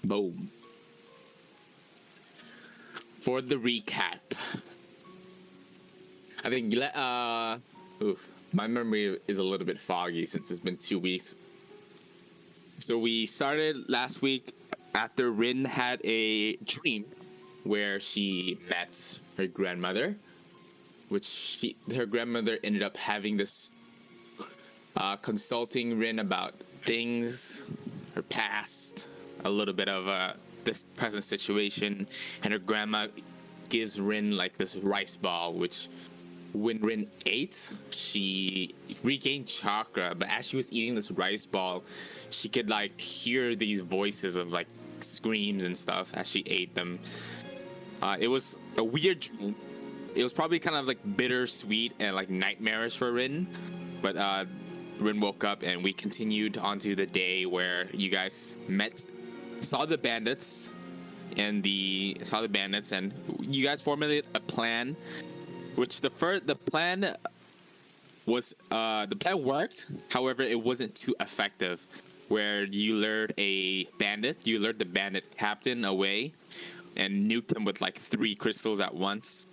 Boom. For the recap, I think my memory is a little bit foggy since it's been 2 weeks. So we started last week after Rin had a dream where she met her grandmother, which her grandmother ended up having this consulting Rin about things, her past, a little bit of this present situation, and her grandma gives Rin like this rice ball, which when Rin ate, she regained chakra, but as she was eating this rice ball, she could like hear these voices of like screams and stuff as she ate them. It was a weird dream. It was probably kind of like bittersweet and like nightmarish for Rin, but Rin woke up and we continued onto the day where you guys saw the bandits, and you guys formulated a plan, which the plan worked. However, it wasn't too effective. Where you lured the bandit captain away, and nuked him with like 3 crystals at once,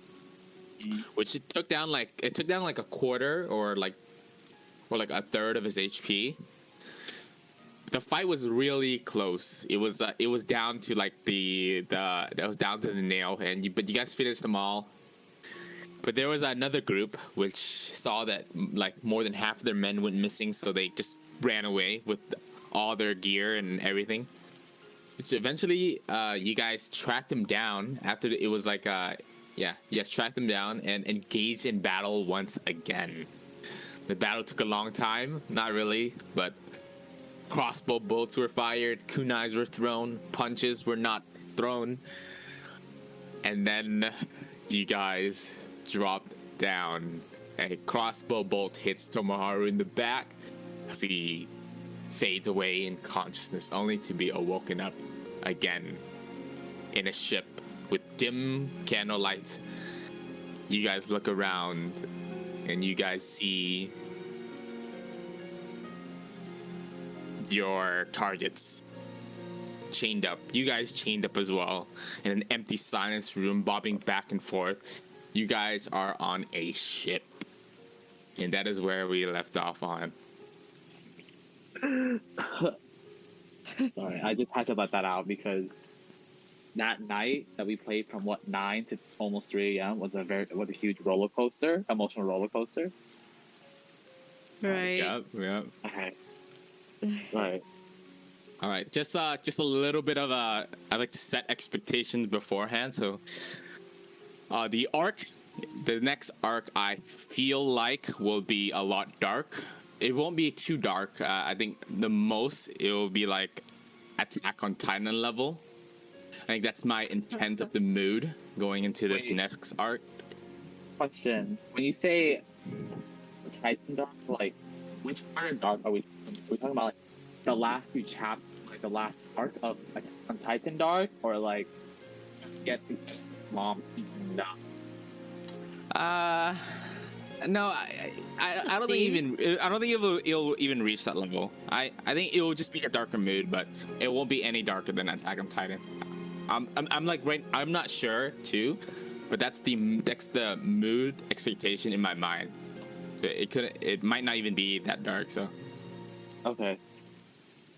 which it took down like a quarter or like a third of his HP. The fight was really close. It was down to like that was down to the nail, but you guys finished them all. But there was another group which saw that like more than half of their men went missing, so they just ran away with all their gear and everything. Which eventually, you guys tracked them down after it was like tracked them down and engaged in battle once again. The battle took a long time, not really, but crossbow bolts were fired, kunais were thrown, punches were not thrown, and then you guys dropped down. A crossbow bolt hits Tomoharu in the back as he fades away in consciousness, only to be awoken up again in a ship with dim candlelight. You guys look around and you guys see your targets chained up. You guys chained up as well in an empty silence room, bobbing back and forth. You guys are on a ship, and that is where we left off on. Sorry, I just had to let that out because that night that we played from 9 to almost 3 a.m. was a huge emotional roller coaster. Right. Yep. Okay. Right. All right. Just a little bit of I like to set expectations beforehand. So, the next arc, I feel like will be a lot dark. It won't be too dark. I think the most it will be like Attack on Titan level. I think that's my intent of the mood going into this next arc. Question: when you say Titan dark, like which part of dark are we talking about? Like the last few chapters, like the last arc of Attack on Titan dark, or like get mom down? No, I don't think it'll even reach that level. I think it will just be a darker mood, but it won't be any darker than Attack on Titan. I'm not sure too, but that's the mood expectation in my mind. So it might not even be that dark. So okay.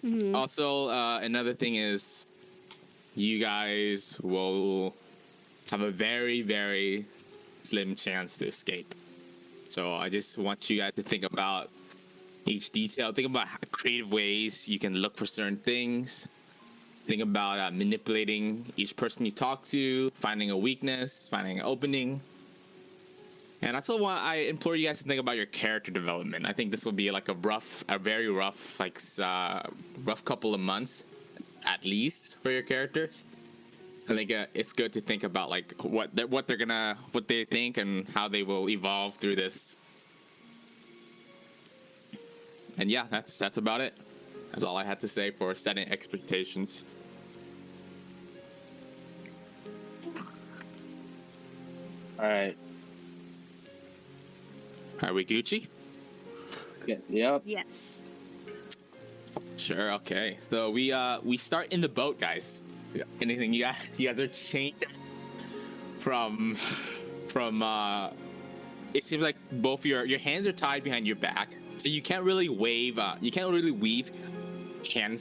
Mm-hmm. Also, another thing is, you guys will have a very, very slim chance to escape. So I just want you guys to think about each detail. Think about creative ways you can look for certain things. Think about manipulating each person you talk to, finding a weakness, finding an opening. And I implore you guys to think about your character development. I think this will be like a very rough couple of months, at least, for your characters. I think it's good to think about like what they think and how they will evolve through this. And yeah, that's about it. That's all I had to say for setting expectations. All right. Are we Gucci? Yep. Yes. Sure. Okay. So we start in the boat, guys. Yeah. Anything you guys are chained from. It seems like both your hands are tied behind your back, so you can't really you can't really weave hand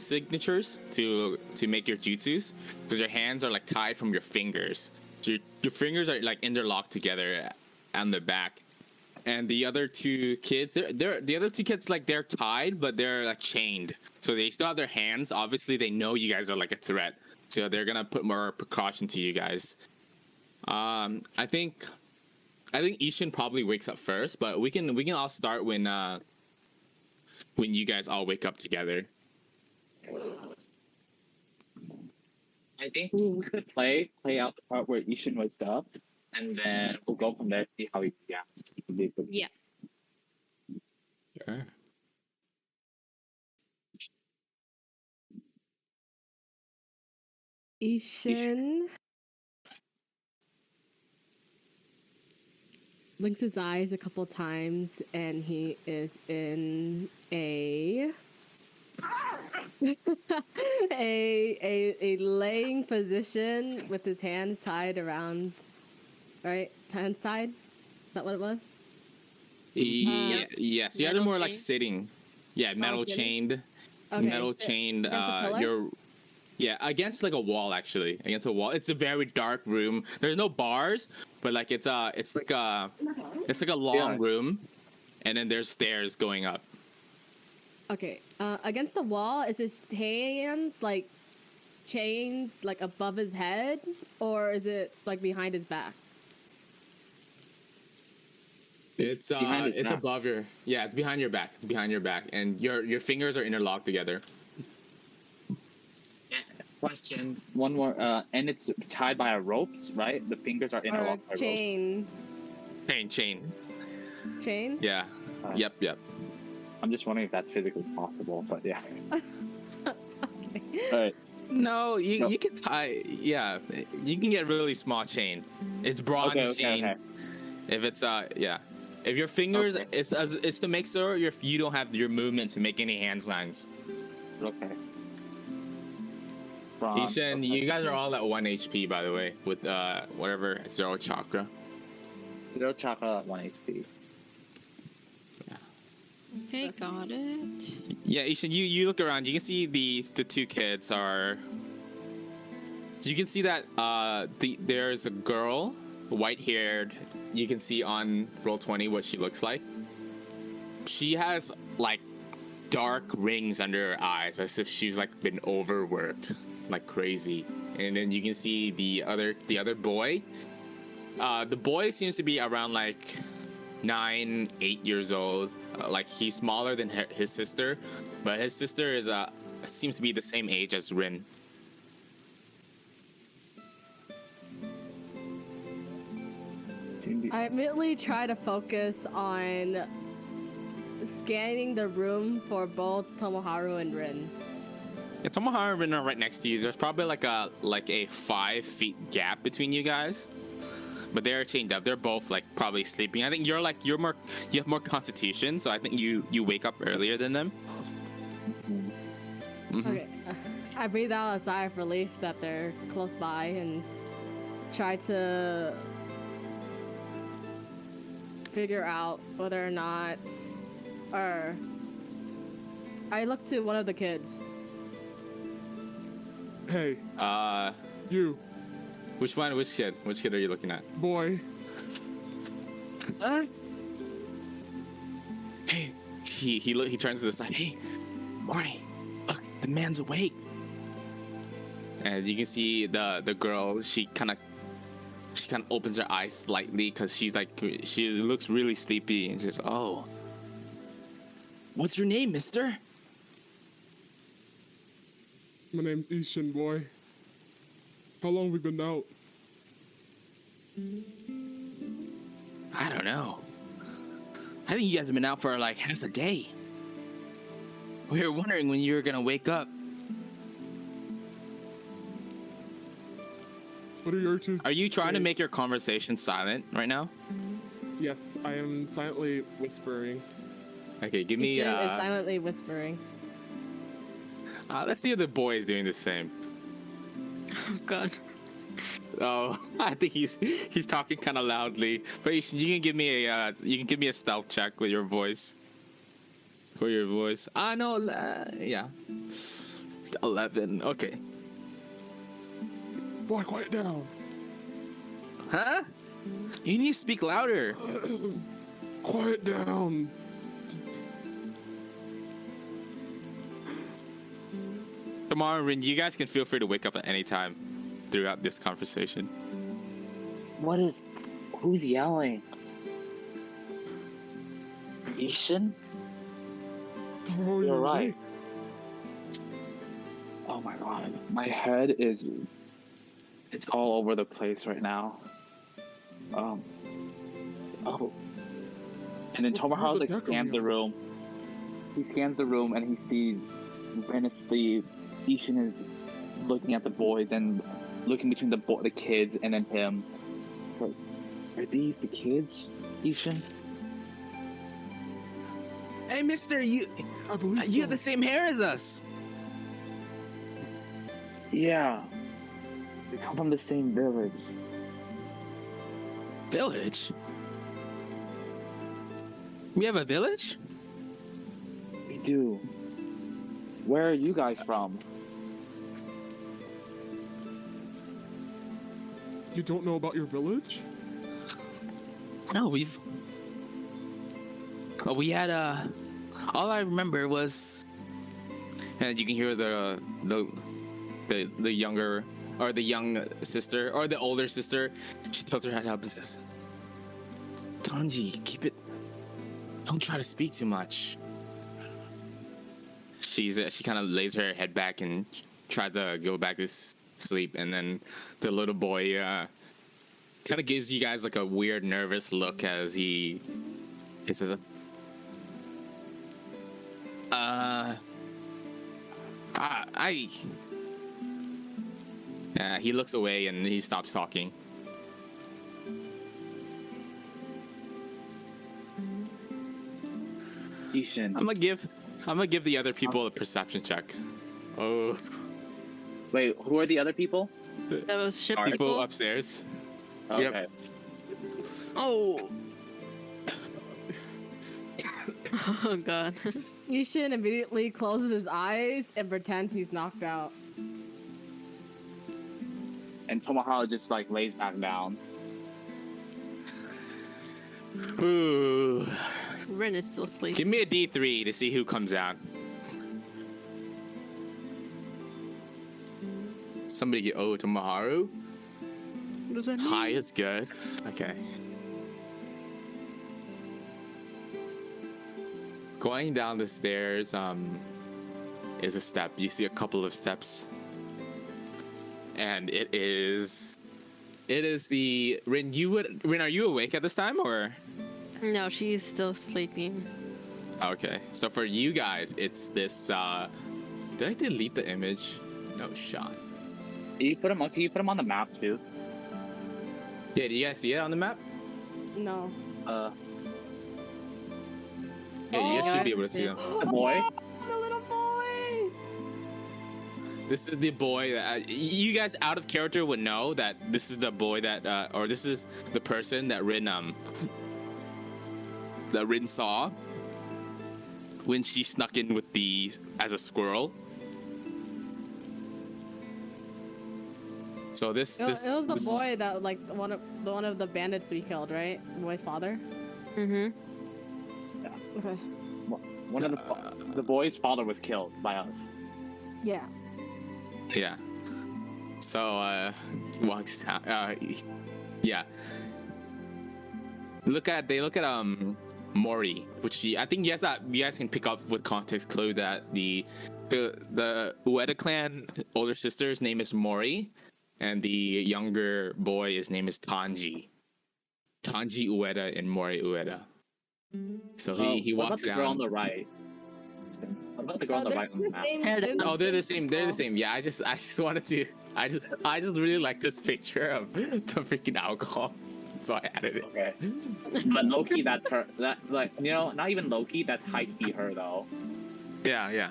signatures to make your jutsus because your hands are like tied from your fingers. So your fingers are like interlocked together on the back. And the other two kids, the other two kids like they're tied, but they're like chained. So they still have their hands. Obviously, they know you guys are like a threat, so they're gonna put more precaution to you guys. I think Ishin probably wakes up first, but we can all start when you guys all wake up together. I think we could play out the part where Ishin wakes up, and then we'll go from there. See how he reacts. Yeah. Sure. Ishin blinks his eyes a couple times, and he is in a a laying position with his hands tied around. Right, hands tied. Is that what it was? Yes, you had Metal more like chain? sitting. Yeah, metal sitting? chained. Okay, Metal sit chained. against a pillar? You're yeah against like a wall actually. Against a wall. It's a very dark room. There's no bars, but like it's like a long Yeah. room, and then there's stairs going up. Okay, against the wall, is his hands like chained like above his head, or is it like behind his back? It's behind his it's back. above your it's behind your back. It's behind your back, and your fingers are interlocked together. Question. One more. And it's tied by ropes, right? The fingers are Or interlocked by ropes. chains? Chain. Chains? Yeah. Yep. I'm just wondering if that's physically possible, but yeah. Okay. All right. No, you No. you can tie. Yeah, you can get really small chain. It's bronze chain. Okay. If it's if your fingers, Okay. it's to make sure you don't have your movement to make any hand signs. Okay. Ishin, you guys are all at 1 HP by the way, with whatever 0 chakra. 0 chakra, 1 HP. Okay, got it. Yeah, Ishin, you look around. You can see the two kids are. So you can see that there's a girl, white haired. You can see on Roll20 what she looks like. She has like dark rings under her eyes, as if she's like been overworked, like crazy. And then you can see the other boy. The boy seems to be around like 9, 8 years old. Like he's smaller than his sister, but his sister is seems to be the same age as Rin. I immediately try to focus on scanning the room for both Tomoharu and Rin. Yeah, Tomoharu and Rin are right next to you. There's probably like a 5 feet gap between you guys, but they're chained up. They're both like probably sleeping. I think you have more constitution, so I think you wake up earlier than them. Mhm. Okay. I breathe out a sigh of relief that they're close by and try to figure out whether or not, or I look to one of the kids. Hey, you, Which one? Which kid? Which kid are you looking at? boy. Hey, he turns to the side. Hey, Marty, look, the man's awake. And you can see the girl. She kind of opens her eyes slightly because she looks really sleepy and says, "Oh, what's your name, Mister?" My name's Ishin, boy. How long we been out? I don't know. I think you guys have been out for like half a day. We were wondering when you were gonna wake up. What are your urges? Are you trying to make your conversation silent right now? Yes, I am silently whispering. Okay, give me Ishin is silently whispering. Let's see if the boy is doing the same. Oh god. Oh, I think he's talking kind of loudly. But you can give me a stealth check with your voice. For your voice. No, yeah. 11. Okay. Boy, quiet down. Huh? You need to speak louder. Quiet down. Tomorrow, Rin, you guys can feel free to wake up at any time throughout this conversation. Who's yelling? Ishin? Toro, You're right. awake? Oh my god. My head is... It's all over the place right now. Oh. And then How's Tomoharu the like deck scans the over? room. He scans the room and he sees Ren asleep. Ishin is looking at the boy, then looking between the kids and then him. It's like, are these the kids, Ishin? Hey, mister, you I believe you so. have the same hair as us. Yeah. They come from the same village. Village? We have a village? We do. Where are you guys from? You don't know about your village? No, we had all I remember was, and you can hear the younger or the young sister or the older sister. She tilts her head up and says, "Tanji, keep it. Don't try to speak too much." She kind of lays her head back and tries to go back to sleep, and then the little boy kind of gives you guys like a weird, nervous look as he says, he looks away and he stops talking. Ishin. I'm gonna give the other people a perception check. Oh, Wait, who are the other people? That was ship Alright. people people. upstairs. Okay. Yep. Oh. Oh god. Ishin immediately closes his eyes and pretends he's knocked out. And Tomoharu just like lays back down. Ooh. Rin is still asleep. Give me a D3 to see who comes out. Somebody get Tomoharu. What does that mean? High is good. Okay. Going down the stairs is a step. You see a couple of steps. And it is the Rin, are you awake at this time or? No, she's still sleeping. Okay. So for you guys, it's this did I delete the image? No shot. Can you put him on the map too? Yeah, do you guys see it on the map? No. Yeah, you guys Oh, should be able to see them. The boy? The little boy! This is the boy that you guys out of character would know that this is the boy that or this is the person that Rin saw when she snuck in with as a squirrel. So this It was the this- boy that like one of the bandits we killed, right? The boy's father. Mm-hmm. Okay. One of the boy's father was killed by us. Yeah. Yeah. So walks down. Yeah. They look at Mori, which I think you guys can pick up with context clue that the Ueda clan older sister's name is Mori, and the younger boy his name is Tanji. Tanji Ueda and Mori Ueda. So he what about walks the down. girl on the right? What about the girl on the right on the map? Oh, they're the same. They're the same. Yeah, I just wanted to. I just really like this picture of the freaking alcohol, so I added it. Okay. But Loki, that's her. That like not even Loki. That's high key her though. Yeah, yeah.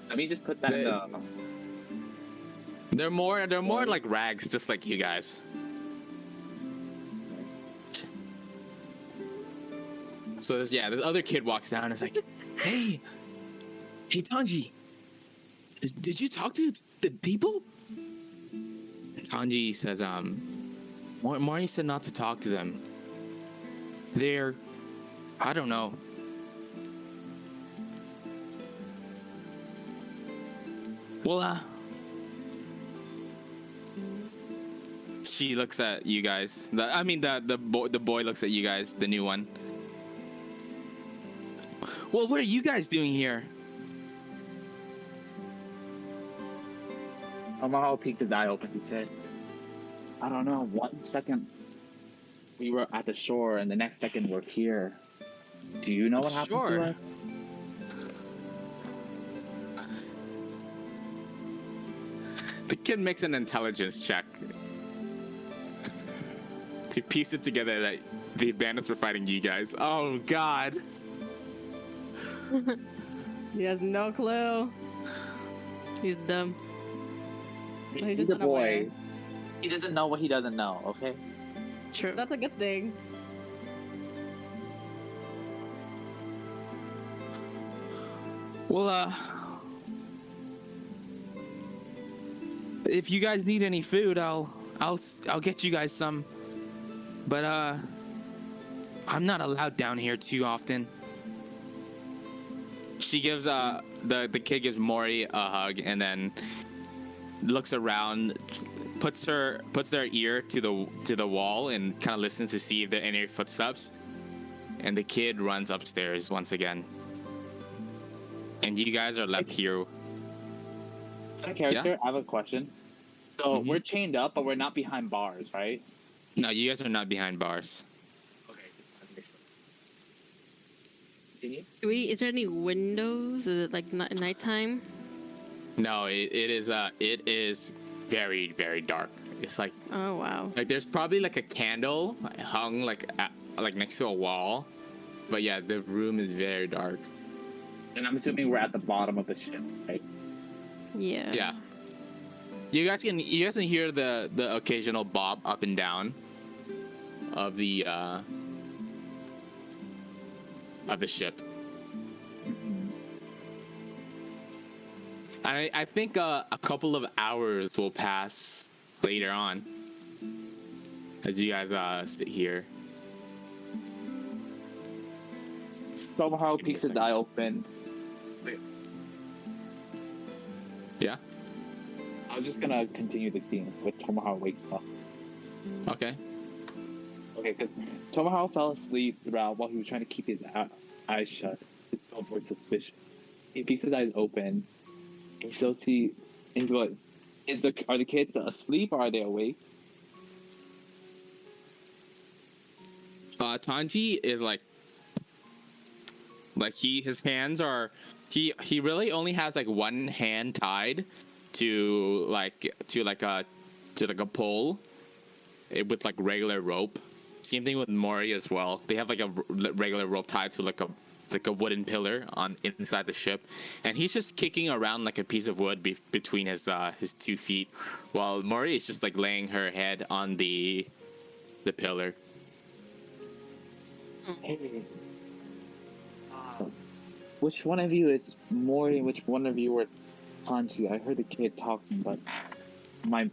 Let me just put that in the. They're more like rags, just like you guys. So this, yeah, the other kid walks down and is like, hey Tanji, did you talk to the people? Tanji says, Mori said not to talk to them. They're, I don't know. Well, she looks at you guys. The boy looks at you guys, the new one. Well, what are you guys doing here? Tomoharu peeked his eye open. He said, I don't know. 1 second we were at the shore, and the next second we're here. Do you know what happened Sure. to us? The kid makes an intelligence check to piece it together that the bandits were fighting you guys. Oh God. He has no clue. He's dumb. He's He's just a boy. unaware. He doesn't know what he doesn't know, okay? True. That's a good thing. Well, if you guys need any food, I'll get you guys some. But I'm not allowed down here too often. She gives the kid gives Mori a hug and then looks around, puts their ear to the wall and kind of listens to see if there are any footsteps. And the kid runs upstairs once again. And you guys are left here. Character, I have a question. So Mhm. we're chained up, but we're not behind bars, right? No, you guys are not behind bars. Okay. Continue. Is there any windows? Is it like nighttime? No, it is very, very dark. It's like Oh wow. there's probably like a candle hung like next to a wall, but yeah, the room is very dark. And I'm assuming we're at the bottom of the ship, right? Yeah. Yeah, you guys can hear the occasional bob up and down of the ship. I think a couple of hours will pass later on as you guys sit here. Tomoharu peeks his eye open. Yeah. I was just gonna continue the scene with Tomoharu waking up. Okay. Okay, because Tomoharu fell asleep throughout while he was trying to keep his eyes shut. His felt more suspicious. He peeks his eyes open. He still see. And he's like, are the kids asleep or are they awake? Tanji is like his hands are he really only has like one hand tied to a pole with like regular rope. Same thing with Mori as well. They have like a regular rope tied to like a wooden pillar on inside the ship, and he's just kicking around like a piece of wood between his 2 feet, while Mori is just like laying her head on the pillar. Hey. Which one of you is Mori and which one of you are Tanji? I heard the kid talking, but I'm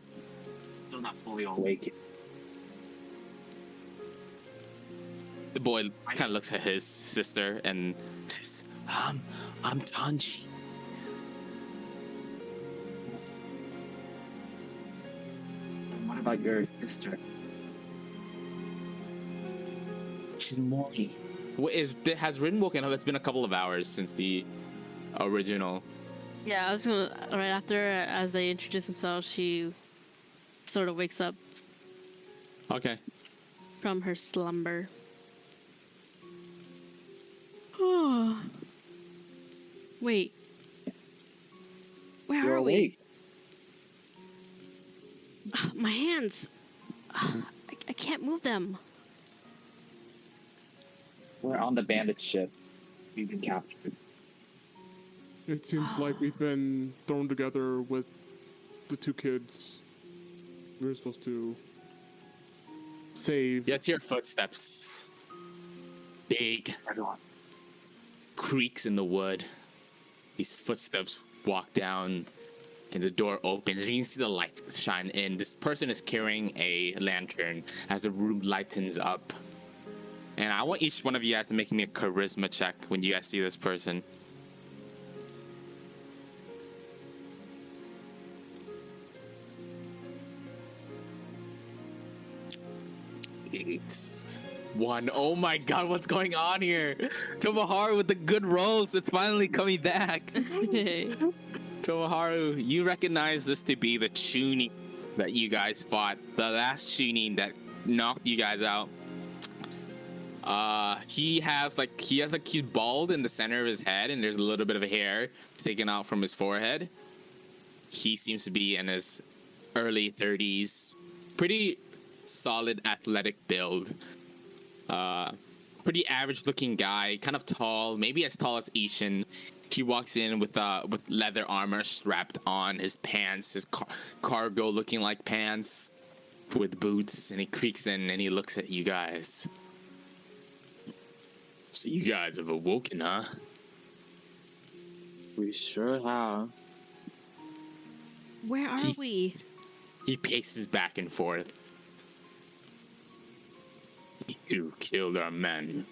still not fully awake yet. The boy kind of looks at his sister and says, I'm Tanji. And what about your sister? She's Mori. Has Rin woken up? It's been a couple of hours since the original. Yeah, I was gonna right after as they introduce themselves, she sort of wakes up Okay. from her slumber. Wait. Where You're are awake. we? My hands. I can't move them. We're on the bandit ship. We've been captured. It seems like we've been thrown together with the two kids we were supposed to save. Yes, your footsteps. Big Everyone. creaks in the wood. These footsteps walk down, and the door opens. And you can see the light shine in. This person is carrying a lantern as the room lightens up. And I want each one of you guys to make me a charisma check when you guys see this person. One. Oh my god, what's going on here? Tomoharu with the good rolls. It's finally coming back. Tomoharu, you recognize this to be the tuning that you guys fought. The last tuning that knocked you guys out. He's bald in the center of his head, and there's a little bit of hair taken out from his forehead. He seems to be in his early 30s. Pretty solid athletic build. Pretty average looking guy, kind of tall, maybe as tall as Ishin. He walks in with leather armor strapped on his pants, his cargo looking like pants with boots, and he creaks in and he looks at you guys. So you guys have awoken, huh? We sure have. Where are we? He paces back and forth. You killed our men.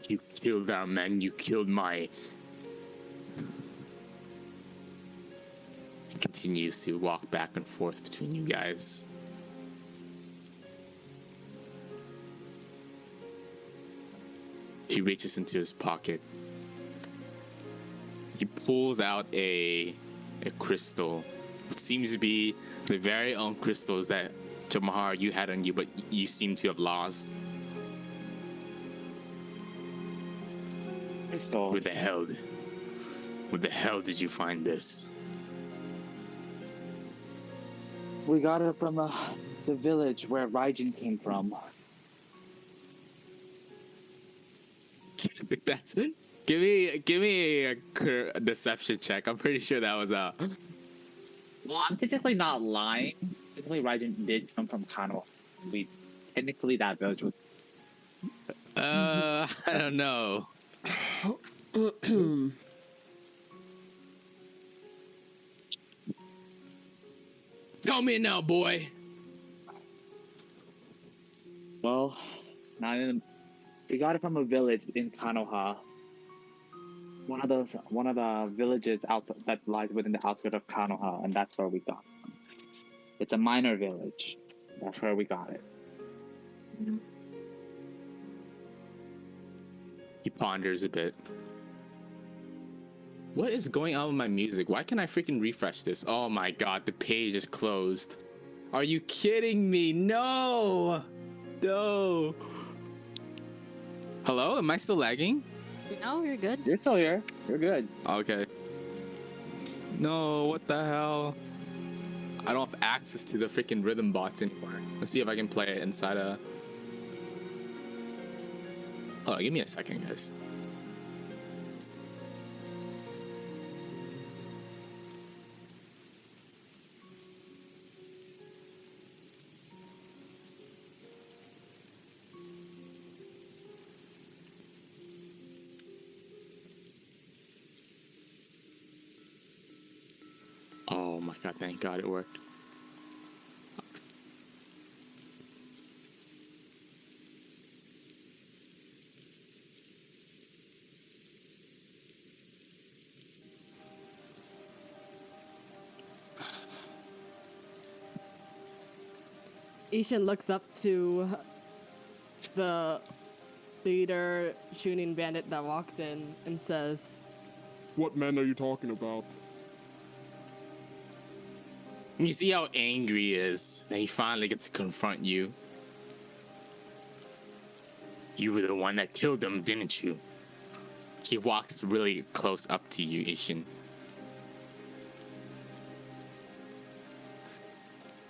You killed our men. You killed my... He continues to walk back and forth between you guys. He reaches into his pocket. He pulls out a crystal. It seems to be the very own crystals that Tomoharu you had on you, but you seem to have lost. Crystals. Where the hell did you find this? We got it from the village where Raijin came from. That's it. Give me a deception check. I'm pretty sure that was a. Well, I'm technically not lying. Technically, Raijin did come from Kano. Technically that village was. I don't know. Tell me now, boy. Well, we got it from a village in Kanoha. One of the villages that lies within the outskirts of Kanoha, and that's where we got it from. It's a minor village. That's where we got it. He ponders a bit. What is going on with my music? Why can't I freaking refresh this? Oh my god, the page is closed. Are you kidding me? No! No! Hello? Am I still lagging? No, you're good. You're still here. You're good. Okay. No, what the hell? I don't have access to the freaking rhythm bots anymore. Let's see if I can play it inside a... Hold on, give me a second, guys. Oh my god, thank god it worked. Ishin looks up to the leader shooting bandit that walks in and says, What men are you talking about? You see how angry he is that he finally gets to confront you. You were the one that killed him, didn't you? He walks really close up to you, Ishin.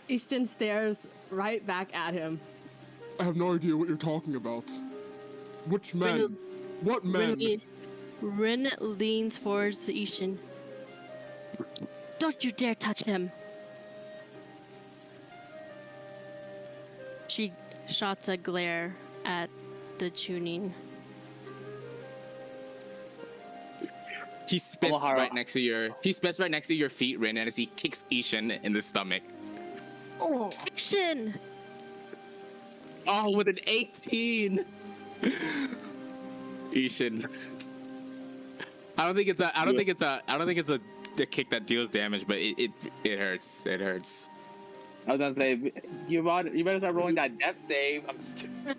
Ishin stares right back at him. I have no idea what you're talking about. Which men? What men? Rin leans forwards to Ishin. Don't you dare touch him! She shots a glare at the tuning. He spits Tomoharu. right next to your. He spits right next to your feet, Rin, and as he kicks Ishin in the stomach. Oh, action! Oh, with an 18. Ishin. I don't think it's a the kick that deals damage, but it hurts. It hurts. I was gonna say, you better start rolling that death save. I'm just kidding.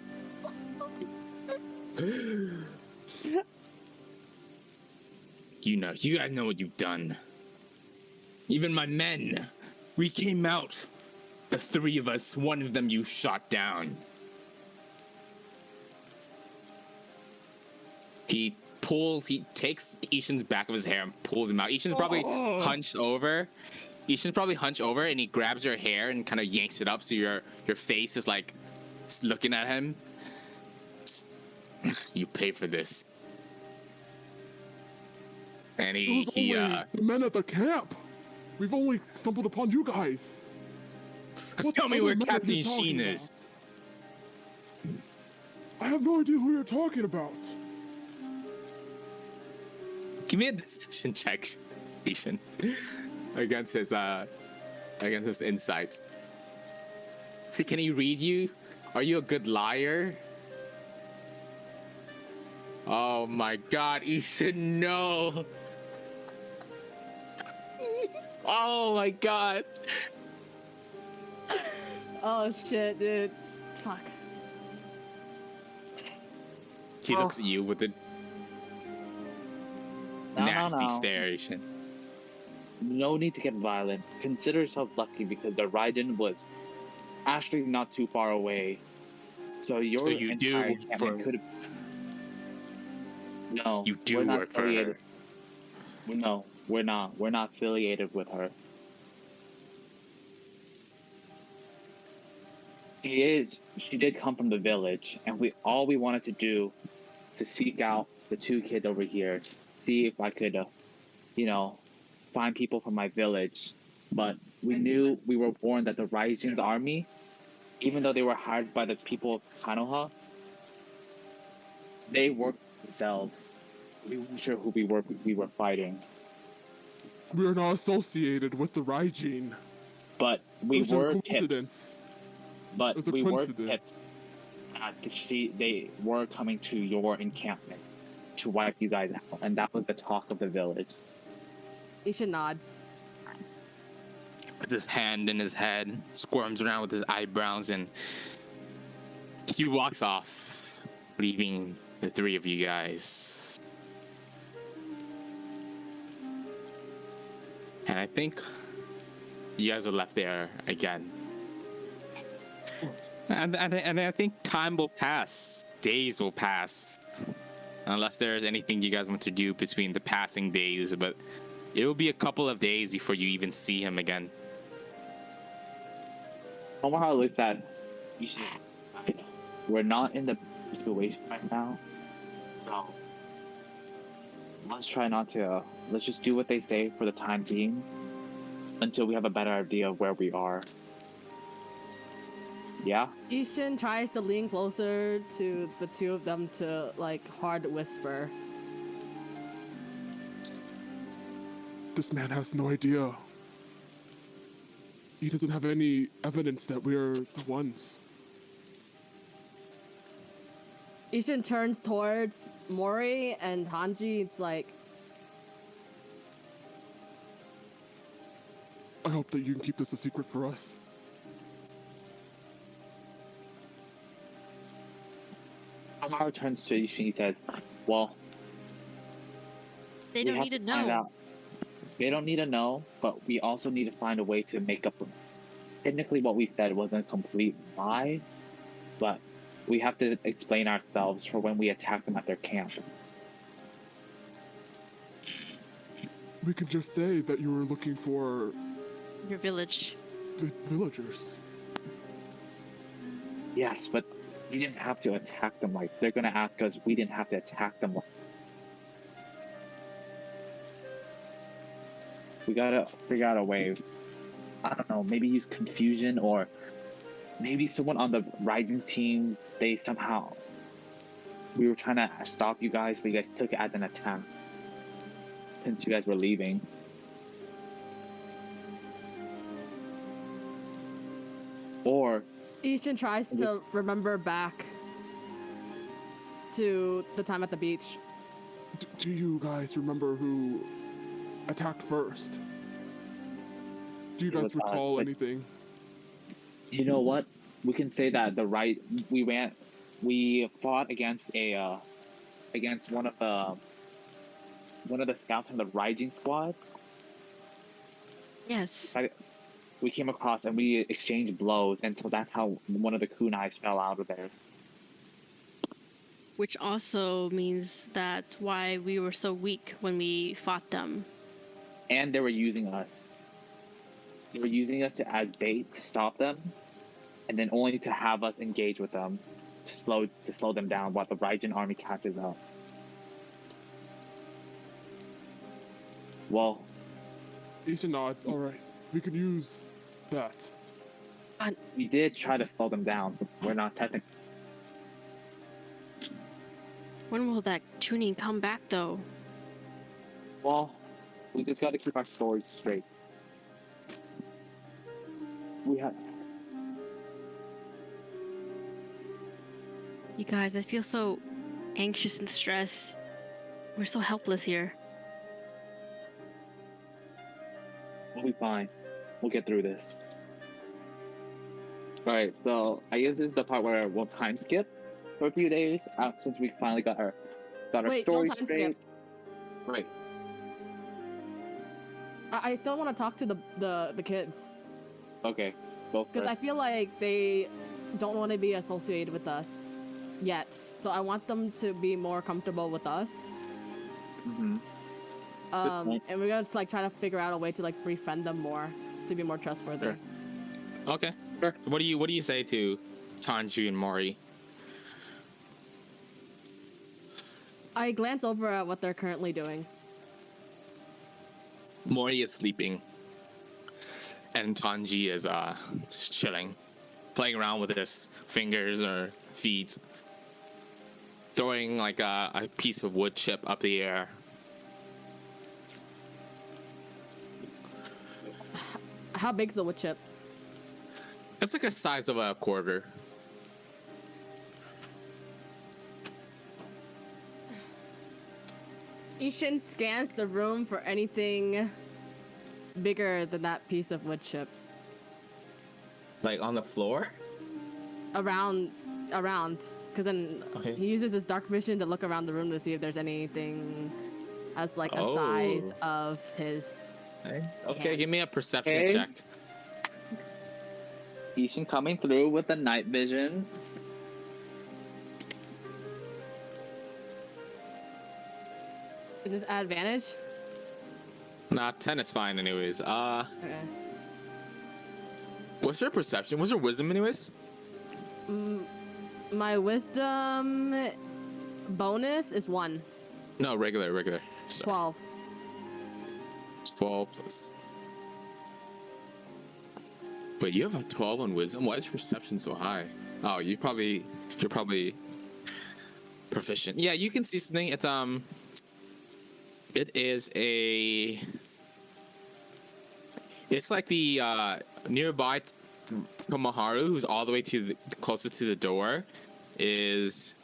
You guys know what you've done. Even my men. We came out. The three of us, one of them you shot down. He takes Ishin's back of his hair and pulls him out. Ishin's probably hunched over. And he grabs your hair and kind of yanks it up so your face is like looking at him. You pay for this. And It was only the men at the camp. We've only stumbled upon you guys. Tell me other where men are Captain you talking Sheen about? is. I have no idea who you're talking about. Give me a deception check, Ishin, against his insights. See, can he read you? Are you a good liar? Oh my God, Ishin, no! Oh my God! Oh shit, dude. Fuck. He looks at you with a nasty No. stare, Ishin. No need to get violent. Consider yourself lucky because the Raijin was actually not too far away. So your you do entire encampment could have. No, You do we're not work for affiliated. her. No, we're not. We're not affiliated with her. She did come from the village, and all we wanted to do was to seek out the two kids over here, see if I could, find people from my village. But we knew we were warned that the Raijin's army, even though they were hired by the people of Kanoha, they worked themselves. We weren't sure who we were fighting, We are not associated with the Raijin. but we It was a were tipped. coincidence. But It was a we were coincidence. tipped. They were coming to your encampment to wipe you guys out, and that was the talk of the village. Isha nods. Puts his hand in his head, squirms around with his eyebrows, and he walks off, leaving the three of you guys. And I think you guys are left there again. And I think time will pass. Days will pass. Unless there's anything you guys want to do between the passing days, but it will be a couple of days before you even see him again. Tomoharu looks at Ishin. Guys, we're not in the situation right now, so let's try not to. Let's just do what they say for the time being, until we have a better idea of where we are. Yeah. Ishin tries to lean closer to the two of them to like hard whisper. This man has no idea. He doesn't have any evidence that we're the ones. Ishin turns towards Mori and Hanji. It's like, I hope that you can keep this a secret for us. Tomoharu turns to Ishin. He says, "Well, They we don't have need to find know. out. They don't need to know, but we also need to find a way to make up. Technically, what we said wasn't a complete lie, but we have to explain ourselves for when we attack them at their camp." We could just say that you were looking for Your village. the villagers. Yes, but we didn't have to attack them like they're gonna ask us. We didn't have to attack them. We gotta figure out a way. I don't know, maybe use confusion, or maybe someone on the Rising team, they somehow, we were trying to stop you guys, but you guys took it as an attack since you guys were leaving. Or Ishin tries to It's- remember back to the time at the beach. Do you guys remember who attacked first? Do you It guys was us, recall but- anything? you know what? We can say that we fought against against one of the scouts from the Rising squad. Yes. We came across and we exchanged blows, and so that's how one of the kunais fell out of there. Which also means that's why we were so weak when we fought them. And they were using us. They were using us as bait to stop them, and then only to have us engage with them to slow them down while the Raijin army catches up. Well, Ishin nods. All right, we could use that. we did try to slow them down, so we're not technically. When will that tuning come back, though? Well, we just got to keep our stories straight. We have. You guys, I feel so anxious and stressed. We're so helpless here. We'll be fine. We'll get through this. Alright, so I guess this is the part where we'll time skip for a few days since we finally got our Wait, story don't time straight. skip. Right. I still want to talk to the kids Okay. Go for because I it. feel like they don't want to be associated with us yet. So I want them to be more comfortable with us. Mm-hmm. point. And we're gonna like try to figure out a way to like befriend them more to be more trustworthy. Sure. Okay. Sure. So what do you say to Tanju and Mori? I glance over at what they're currently doing. Mori is sleeping, and Tanji is just chilling, playing around with his fingers or feet, throwing like a piece of wood chip up the air. How big's the wood chip? It's like the size of a quarter. Ishin scans the room for anything bigger than that piece of wood chip. Like on the floor? Around, because then Okay. he uses his dark vision to look around the room to see if there's anything as like a Oh. size of his. Okay, give me a perception Okay. check. Ishin coming through with the night vision. Is this at advantage? Nah, 10 is fine anyways. Okay. What's your perception? What's your wisdom anyways? My wisdom bonus is 1. No, regular. Sorry. 12. It's 12 plus. Wait, you have a 12 on wisdom? Why is perception so high? Oh, you're probably proficient. Yeah, you can see something. It's like the nearby Tomoharu, who's all the way to the closest to the door, is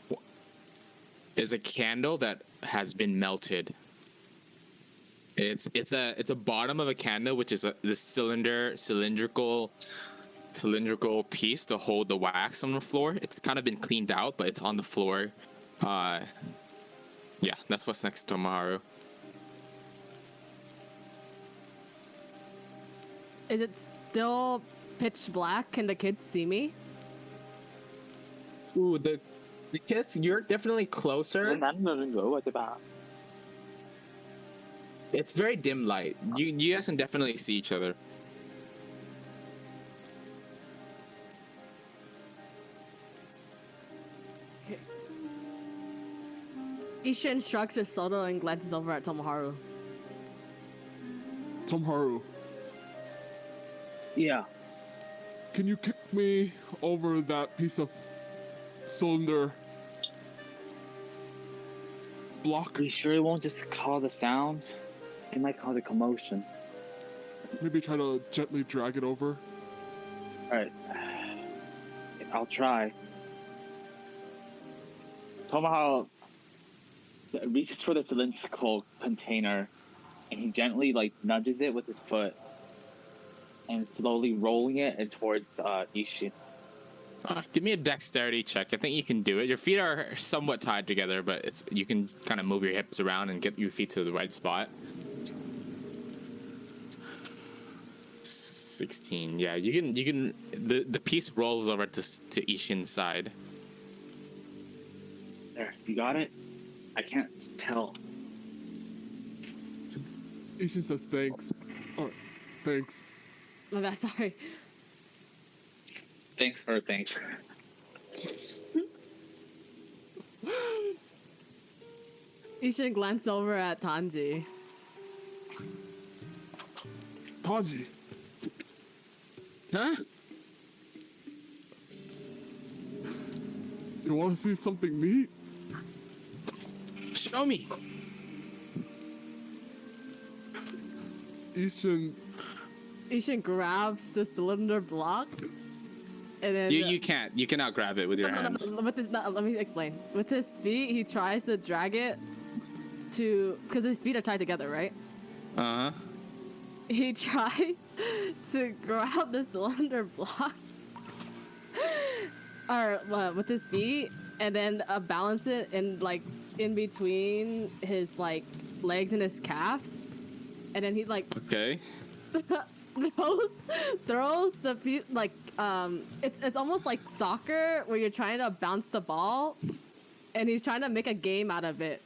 a candle that has been melted. It's a bottom of a candle, which is the cylindrical piece to hold the wax on the floor. It's kind of been cleaned out, but it's on the floor. Yeah, that's what's next to Tomoharu. Is it still pitch black? Can the kids see me? Ooh, the kids, you're definitely closer. It's very dim light. You guys can definitely see each other. Ishin shrugs his shoulder and glances over at Tomoharu. Tomoharu, Yeah. can you kick me over that piece of cylinder block? Are you sure it won't just cause a sound? It might cause a commotion. Maybe try to gently drag it over. Alright. I'll try. Tomoharu reaches for the cylindrical container and he gently nudges it with his foot and slowly rolling it towards Ishin. Give me a dexterity check. I think you can do it. Your feet are somewhat tied together, but you can kind of move your hips around and get your feet to the right spot. 16. Yeah, you can. The piece rolls over to Ishin's side. There, you got it? I can't tell. Ishin says thanks. Oh, thanks. My bad, sorry. Thanks for thanks. You should glance over at Tanji. Tanji, Huh? you want to see something neat? Show me. Ishin, Ishin grabs the cylinder block, and then You can't. You cannot grab it with your hands. With his, no, let me explain. With his feet, he tries to drag it to, because his feet are tied together, right? Uh huh. He tries to grab the cylinder block, or with his feet, and then balance it in between his legs and his calves, and then he Okay. throws the piece it's almost like soccer where you're trying to bounce the ball, and he's trying to make a game out of it.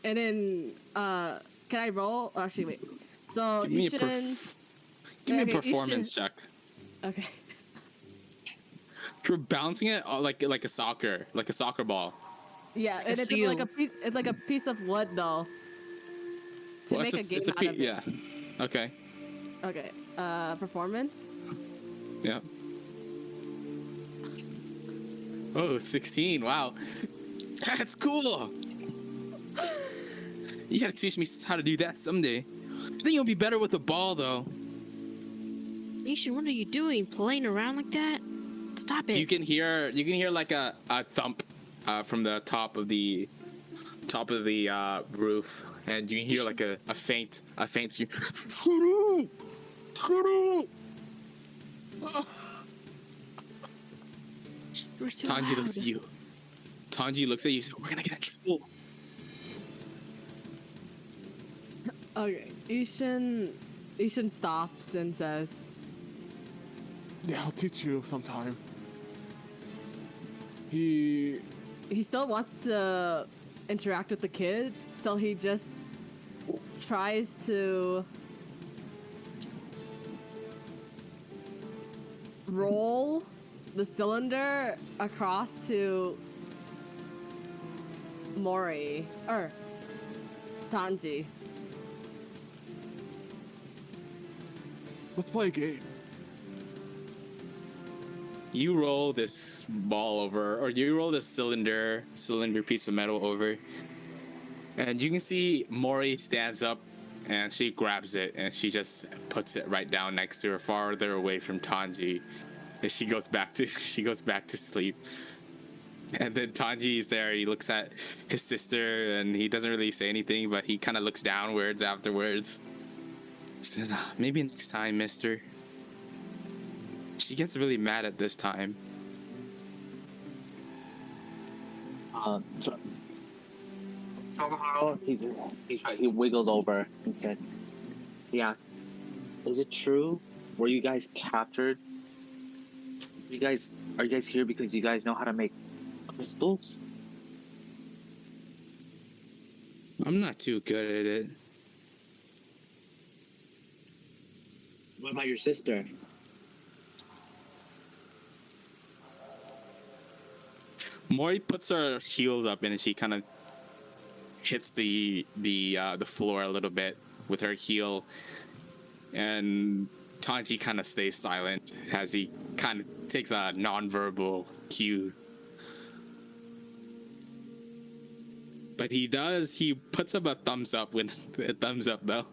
And then can I roll? Oh, actually, wait. So Give me a Ishin. Give me a Okay, performance Ishin- check. Okay. You're bouncing it like a soccer ball. Yeah, and it's like a piece. It's like a piece of wood, though. To Well, make a game out of it. Yeah. Okay. Okay. Performance. Yeah. Oh, 16. Wow. That's cool. You gotta teach me how to do that someday. I think you'll be better with the ball, though. Ishin, what are you doing? Playing around like that? Stop it. You can hear like a thump from the top of the roof, and you can hear like a faint scream. You're too Tanji looks loud. at you. Tanji looks at you. So we're gonna get in trouble. Okay. Ishin stops and says, yeah, I'll teach you sometime. He still wants to interact with the kid, so he just tries to roll the cylinder across to Mori or Tanji. let's play a game. You roll this ball over, or you roll this cylinder piece of metal over, and you can see Mori stands up, and she grabs it, and she just puts it right down next to her, farther away from Tanji, and she goes back to sleep. And then Tanji's there. He looks at his sister, and he doesn't really say anything, but he kind of looks downwards afterwards. He says, "Maybe next time, Mister." She gets really mad at this time. He wiggles over and said, "Yeah, is it true? Were you guys captured? Are you guys here because you guys know how to make crystals?" I'm not too good at it. What about your sister? Mori puts her heels up and she kind of hits the floor a little bit, with her heel, and Tanji kind of stays silent as he kind of takes a non-verbal cue. But he puts up a thumbs up when a thumbs up though,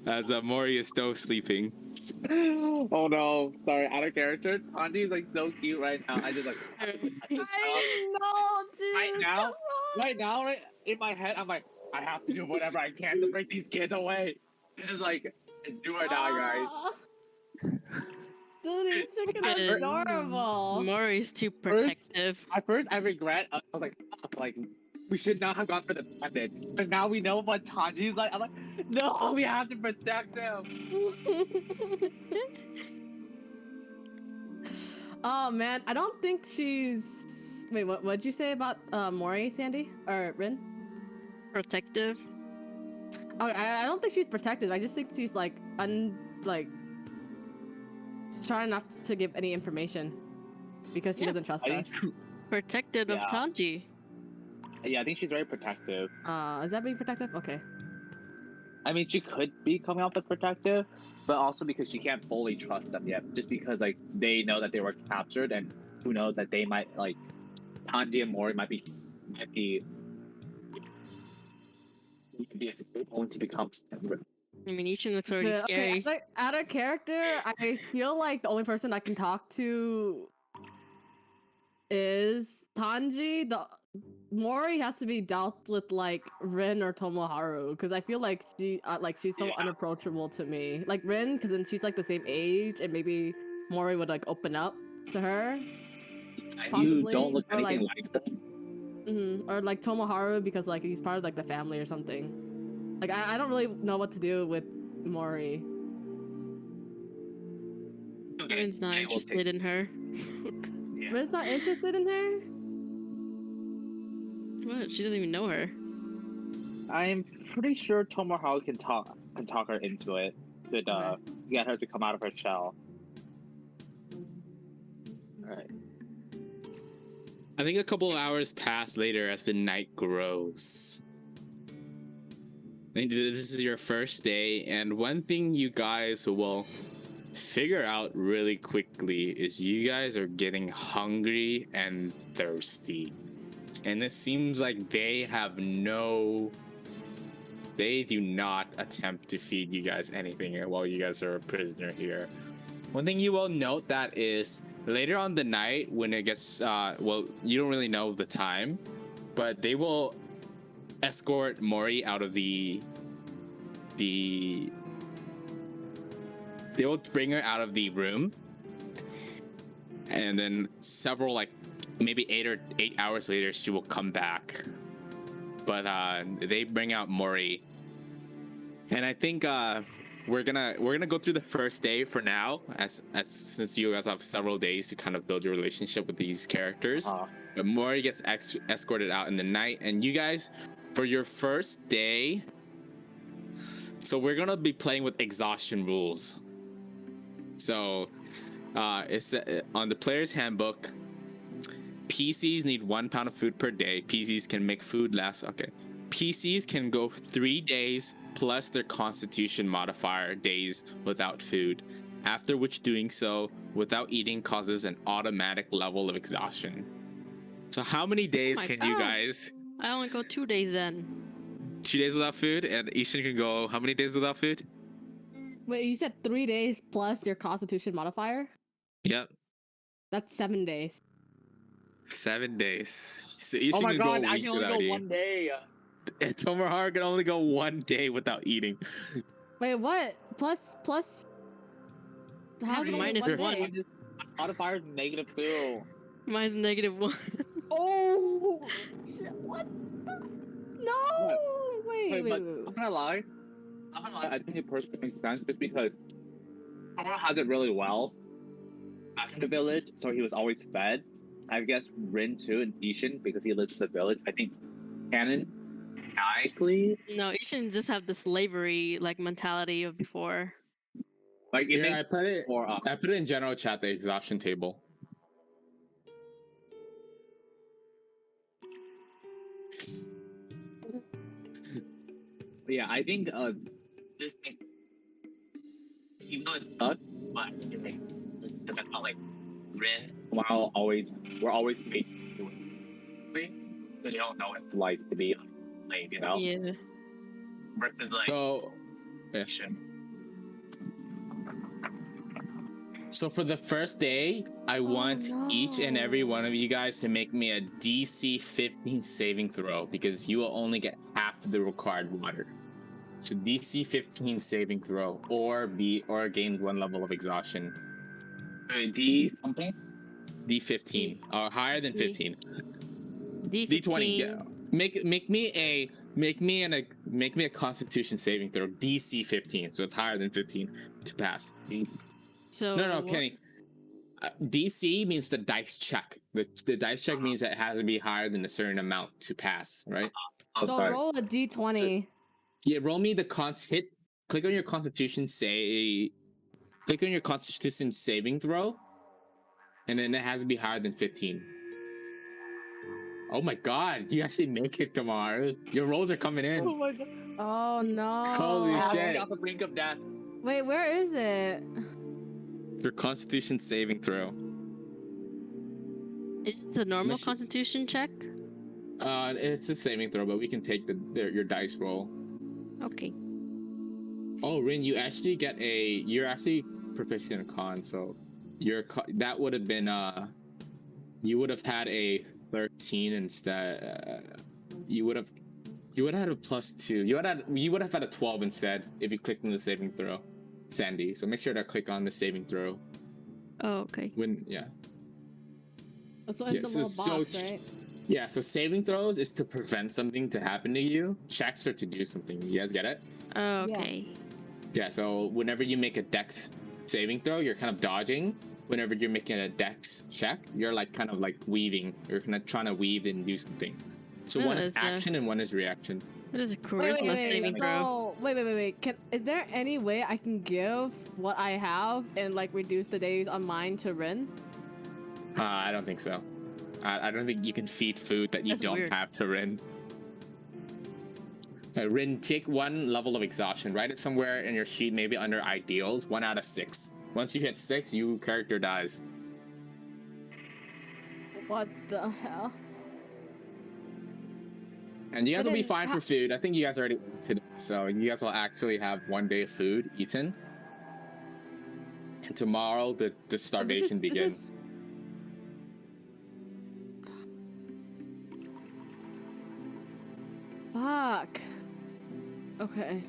as Mori is still sleeping. Oh no, sorry, out of character. Tanji's like so cute right now. I just like I know, dude. right now, come on. right now, right in my head, I'm like, I have to do whatever I can to break these kids away. This is like, do or die, guys. Aw. Dude, he's freaking I didn't- adorable. Mori's too protective. At first, I regret. I was like, we should not have gone for the bandits. But now we know what Tanji's like. I'm like, no, we have to protect him. Oh man, I don't think she's. Wait, what'd you say about Mori, Sandy or Rin? Protective. Oh, I don't think she's protective. I just think she's like trying not to give any information because she doesn't trust us. Protective of Yeah. Tanji. Yeah, I think she's very protective. Is that being protective? Okay. I mean, she could be coming off as protective, but also because she can't fully trust them yet. Just because like they know that they were captured, and who knows that they might like Tanji and Mori might be going to become. I mean, Ishin looks already Dude, scary. okay, out of character, I feel like the only person I can talk to is Tanji. The Mori has to be dealt with like Rin or Tomoharu because I feel like she's so unapproachable to me. Like Rin, because then she's like the same age, and maybe Mori would like open up to her. You don't Possibly, look or anything like- like them. Or like Tomoharu because like he's part of like the family or something. Like I don't really know what to do with Mori. Rin's not interested in her. Rin's not interested in her. What? She doesn't even know her. I'm pretty sure Tomoharu can talk her into it. Could Okay. get her to come out of her shell. Alright. I think a couple of hours pass later as the night grows. I think this is your first day, and one thing you guys will figure out really quickly is you guys are getting hungry and thirsty. And it seems like they do not attempt to feed you guys anything while you guys are a prisoner here. One thing you will note that is later on the night when it gets, well, you don't really know the time, but they will escort Mori out of they will bring her out of the room, and then several, like maybe 8 hours later, she will come back. But they bring out Mori, and I think we're gonna go through the first day for now, as since you guys have several days to kind of build your relationship with these characters. But Mori gets escorted out in the night, and you guys, for your first day, so we're gonna be playing with exhaustion rules. So it's on the player's handbook. PCs need 1 pound of food per day. PCs can make food last. Okay. PCs can go 3 days plus their constitution modifier days without food, after which doing so without eating causes an automatic level of exhaustion. So how many days my can you God. guys? I only go 2 days then. 2 days without food, and Ishin can go how many days without food? Wait, you said 3 days plus your constitution modifier? Yep, That's 7 days. 7 days. So Ishin Oh my can go god, a I week can only without go eating. 1 day. And Tomoharu can only go 1 day without eating. Wait, what? Plus? How's it only minus 1 one. day? Modifier's -2. Mine's -1. Oh, shit, what? No! Wait. But I'm not gonna lie. I think it personally makes sense just because Tomoharu has it really well back in the village, so he was always fed. I guess Rin too, and Ishin because he lives in the village. I think canon nicely. No, you shouldn't just have the slavery like mentality of before. Like it Yeah, I makes put it. for I put it in general chat, the exhaustion table. yeah, I think This thing, even though it sucks, but it makes because I felt like Rin, while we're always made to do it, because you don't know what it's like to be like, you know, Yeah. versus like So, yeah. action. So for the first day, I want each and every one of you guys to make me a DC 15 saving throw because you will only get half the required water. So DC 15 saving throw or gain 1 level of exhaustion. D something. D15 or higher than D- 15. D15. D20. Yeah. Make me a Constitution saving throw DC 15, so it's higher than 15 to pass. So No, Kenny. DC means the dice check. The dice check means that it has to be higher than a certain amount to pass, right? Oh, So sorry. roll a d20. Yeah, roll me the click on your Constitution saving throw, and then it has to be higher than 15. Oh my god, you actually make it, Tomoharu. Your rolls are coming in. Oh my god. Oh no. Holy I'm shit. off the brink of death. Wait, where is it? Your Constitution saving throw. Is it a normal Mission- Constitution check? It's a saving throw, but we can take your dice roll. Okay. Oh, Rin, you're actually proficient in con, so that would have been you would have had a 13 instead. You would have had a +2. You would have had a 12 instead if you clicked on the saving throw, Sandy. So make sure to click on the saving throw. Oh, okay. That's in Yeah, the little box, right? Yeah, so saving throws is to prevent something to happen to you. Checks are to do something. You guys get it? Oh, okay. Yeah, so whenever you make a dex saving throw, you're kind of dodging. Whenever you're making a dex check, you're like kind of like weaving. You're kind of trying to weave and do something. So Oh, one is it's a- action and one is reaction. That is a charisma saving throw. So, wait. Is there any way I can give what I have and like reduce the days on mine to Rin? I don't think so. I don't think you can feed food that you That's don't weird. have to Rin. Rin, take 1 level of exhaustion. Write it somewhere in your sheet, maybe under ideals. 1 out of 6. Once you hit 6, your character dies. What the hell? And you guys But will be then fine for food. I think you guys already today, so you guys will actually have 1 day of food eaten. And tomorrow the starvation begins. Fuck. Okay.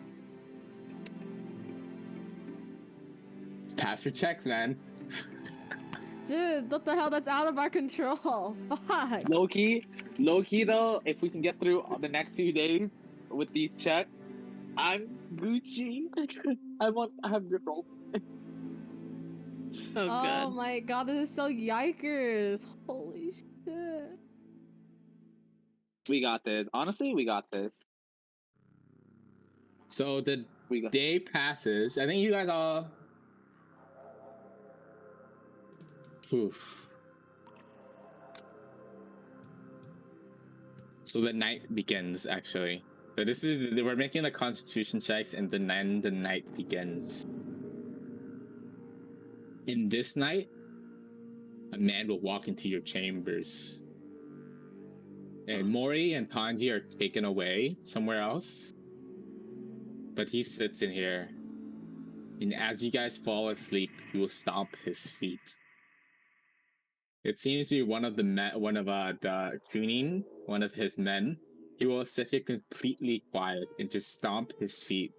Pass your checks, man. Dude, what the hell? That's out of our control. Fuck. Low key though, if we can get through the next few days with these checks, I'm Gucci. I have good roll. Oh, Oh god. my god, this is so yikers. Holy shit. We got this. Honestly, we got this. So the We got. day passes. I think you guys all. Oof. So the night begins actually. So we're making the Constitution checks, and then the night begins. In this night, a man will walk into your chambers. And Mori and Tanji are taken away somewhere else. But he sits in here. And as you guys fall asleep, he will stomp his feet. It seems to be one of the Chunin, one of his men. He will sit here completely quiet and just stomp his feet.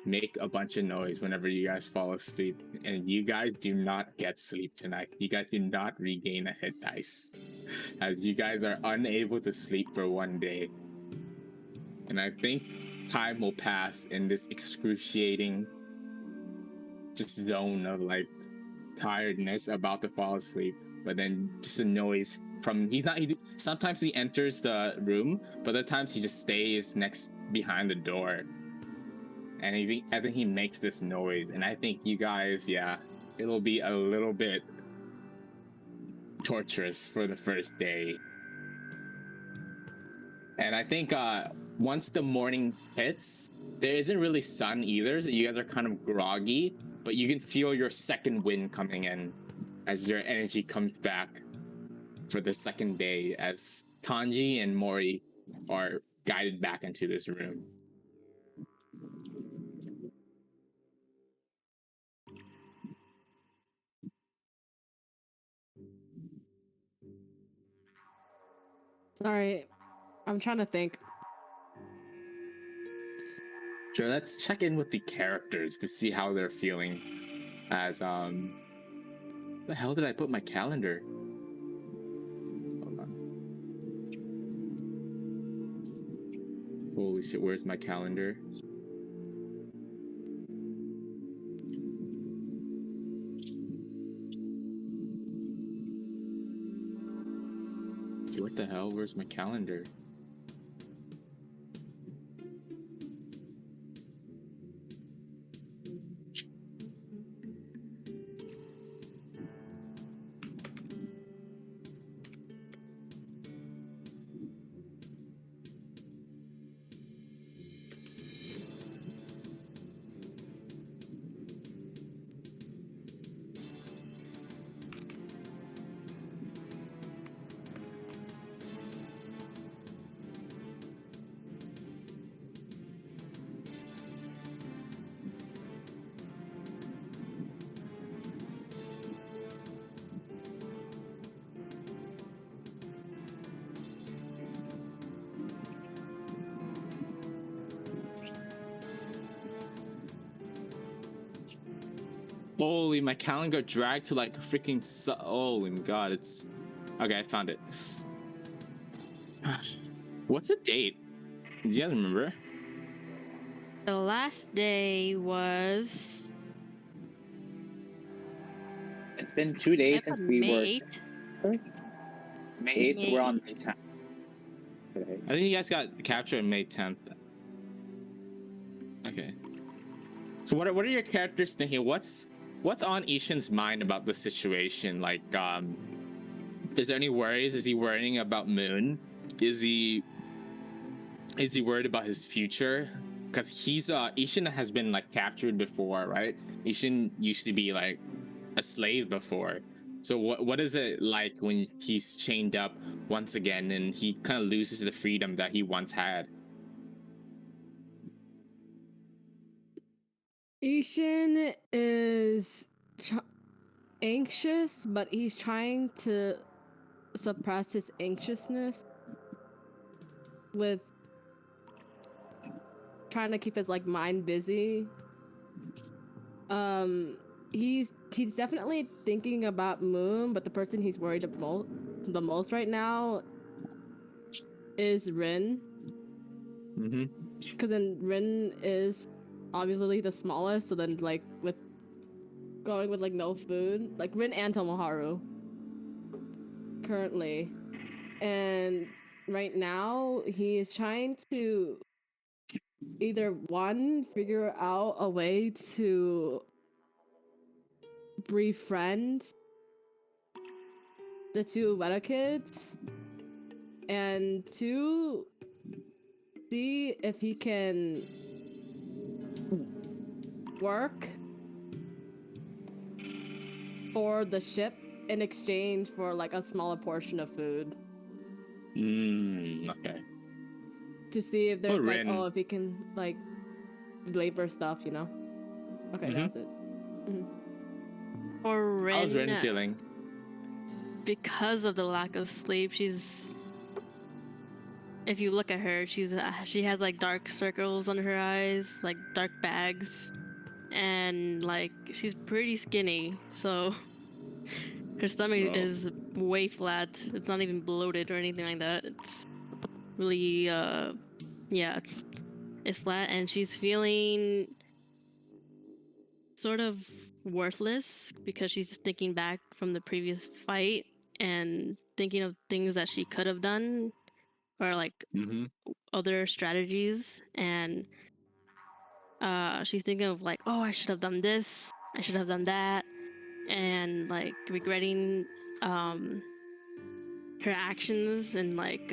Make a bunch of noise whenever you guys fall asleep. And you guys do not get sleep tonight. You guys do not regain a hit dice. As you guys are unable to sleep for 1 day. And I think time will pass in this excruciating just zone of like tiredness, about to fall asleep. But then just a noise from sometimes he enters the room, but other times he just stays behind the door. And I think he makes this noise, and I think you guys, it'll be a little bit torturous for the first day. And I think once the morning hits, there isn't really sun either, so you guys are kind of groggy, but you can feel your second wind coming in as your energy comes back for the second day as Tanji and Mori are guided back into this room. Sorry, I'm trying to think. Sure, let's check in with the characters to see how they're feeling as the hell did I put my calendar? Hold on. Holy shit, where's my calendar? What the hell? Where's my calendar? Holy, my calendar dragged to like freaking holy god, it's okay, I found it. What's the date? Do you guys remember? The last day was It's been 2 days since we May were 8th. May 8th. So we're on May 10th today. I think you guys got captured on May 10th. Okay. So what are your characters thinking? What's on Ishin's mind about the situation? Like, is there any worries? Is he worrying about Moon? Is he worried about his future? Because Ishin has been like captured before, right? Ishin used to be like a slave before. So what is it like when he's chained up once again and he kind of loses the freedom that he once had? Ishin is anxious, but he's trying to suppress his anxiousness with trying to keep his like mind busy. He's definitely thinking about Moon, but the person he's worried about the most right now is Rin. Mm-hmm. Because then Rin is obviously the smallest, so then like with going with like no food, like Rin and Tomoharu currently, and right now he is trying to either one figure out a way to befriend the two Ueda kids, and two, see if he can work for the ship in exchange for like a smaller portion of food. Okay. To see if there's like, Rin. oh, if he can like labor stuff, you know? Okay, that's it. For Rin, How's Rin feeling? because of the lack of sleep, she's. If you look at her, she has like dark circles under her eyes, like dark bags, and like she's pretty skinny. So her stomach is way flat. It's not even bloated or anything like that. It's really yeah, it's flat, and she's feeling sort of worthless because she's thinking back from the previous fight and thinking of things that she could have done or like other strategies, and she's thinking of like, oh, I should have done this, I should have done that, and like regretting her actions, and like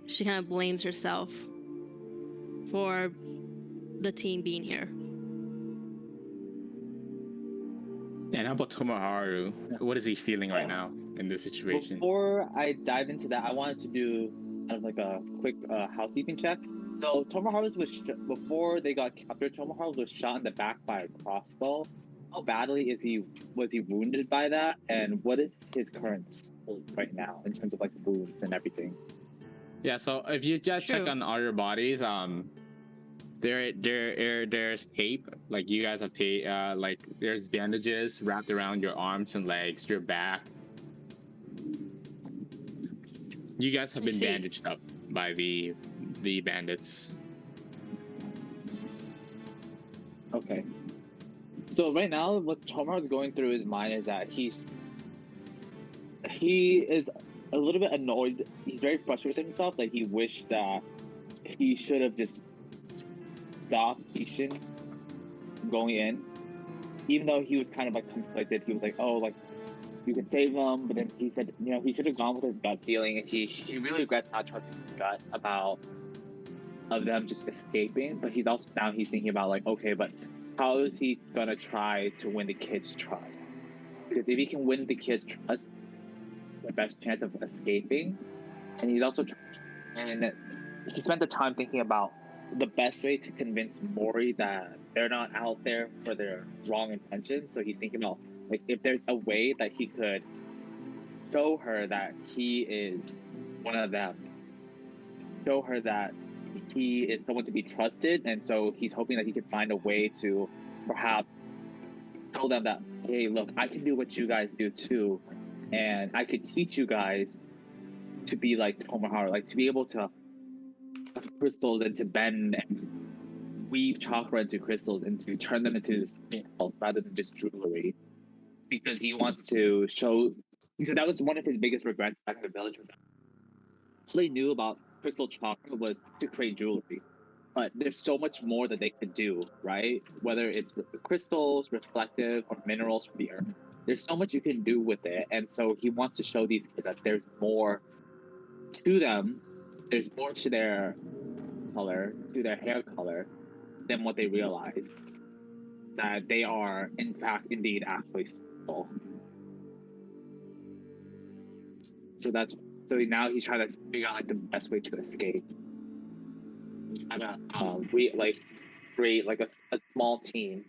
she kind of blames herself for the team being here. And how about Tomoharu? What is he feeling right now in this situation? Before I dive into that, I wanted to do kind of like a quick housekeeping check. So Tomoharu before they got captured. Tomoharu was shot in the back by a crossbow. How badly was he wounded by that? And what is his current state right now in terms of like wounds and everything? Yeah, so if you just check True. on other bodies, there's tape. Like you guys have tape. Like there's bandages wrapped around your arms and legs, your back. You guys have I been see. bandaged up by the bandits. Okay. So right now, what Tomoharu's going through his mind is that he is a little bit annoyed. He's very frustrated with himself. Like he wished that he should have just stopped Ishin going in, even though he was kind of like conflicted. He was like, "Oh, like you could save him," but then he said, you know, he should have gone with his gut feeling, and he really regrets not trusting his gut about of them just escaping. But he's thinking about like, okay, but how is he gonna try to win the kids' trust? Because if he can win the kids' trust, the best chance of escaping. And he spent the time thinking about the best way to convince Mori that they're not out there for their wrong intentions. So he's thinking about like if there's a way that he could show her that he is one of them, show her that he is someone to be trusted, and so he's hoping that he could find a way to perhaps tell them that, hey, look, I can do what you guys do too, and I could teach you guys to be like Tomoharu, like to be able to crystals and to bend and weave chakra into crystals and to turn them into something else rather than just jewelry. Because he wants to show, because that was one of his biggest regrets back in the village, was all he knew about crystal chakra was to create jewelry. But there's so much more that they could do, right? Whether it's with the crystals, reflective, or minerals from the earth. There's so much you can do with it. And so he wants to show these kids that there's more to them. There's more to their color, to their hair color, than what they realize. That they are, in fact, indeed, actually small. So now he's trying to figure out like the best way to escape. Trying to create like a small team.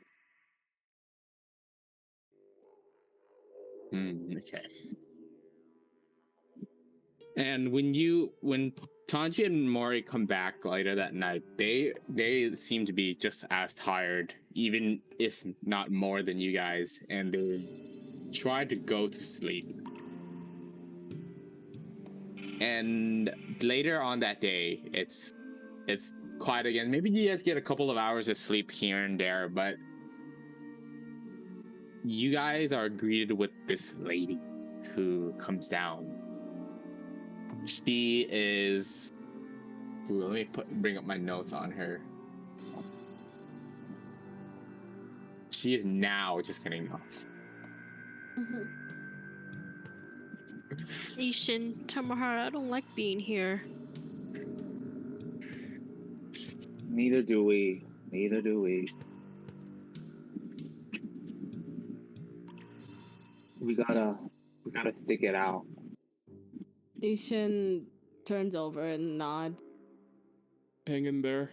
Okay. And when Tanji and Mori come back later that night, they seem to be just as tired, even if not more than you guys, and they try to go to sleep. And later on that day, it's quiet again. Maybe you guys get a couple of hours of sleep here and there, but you guys are greeted with this lady who comes down. She is. Ooh, let me bring up my notes on her. She is now just kidding. Ishin, Tomoharu, I don't like being here. Neither do we. Neither do we. We gotta stick it out. Ishin turns over and nods. Hang in there.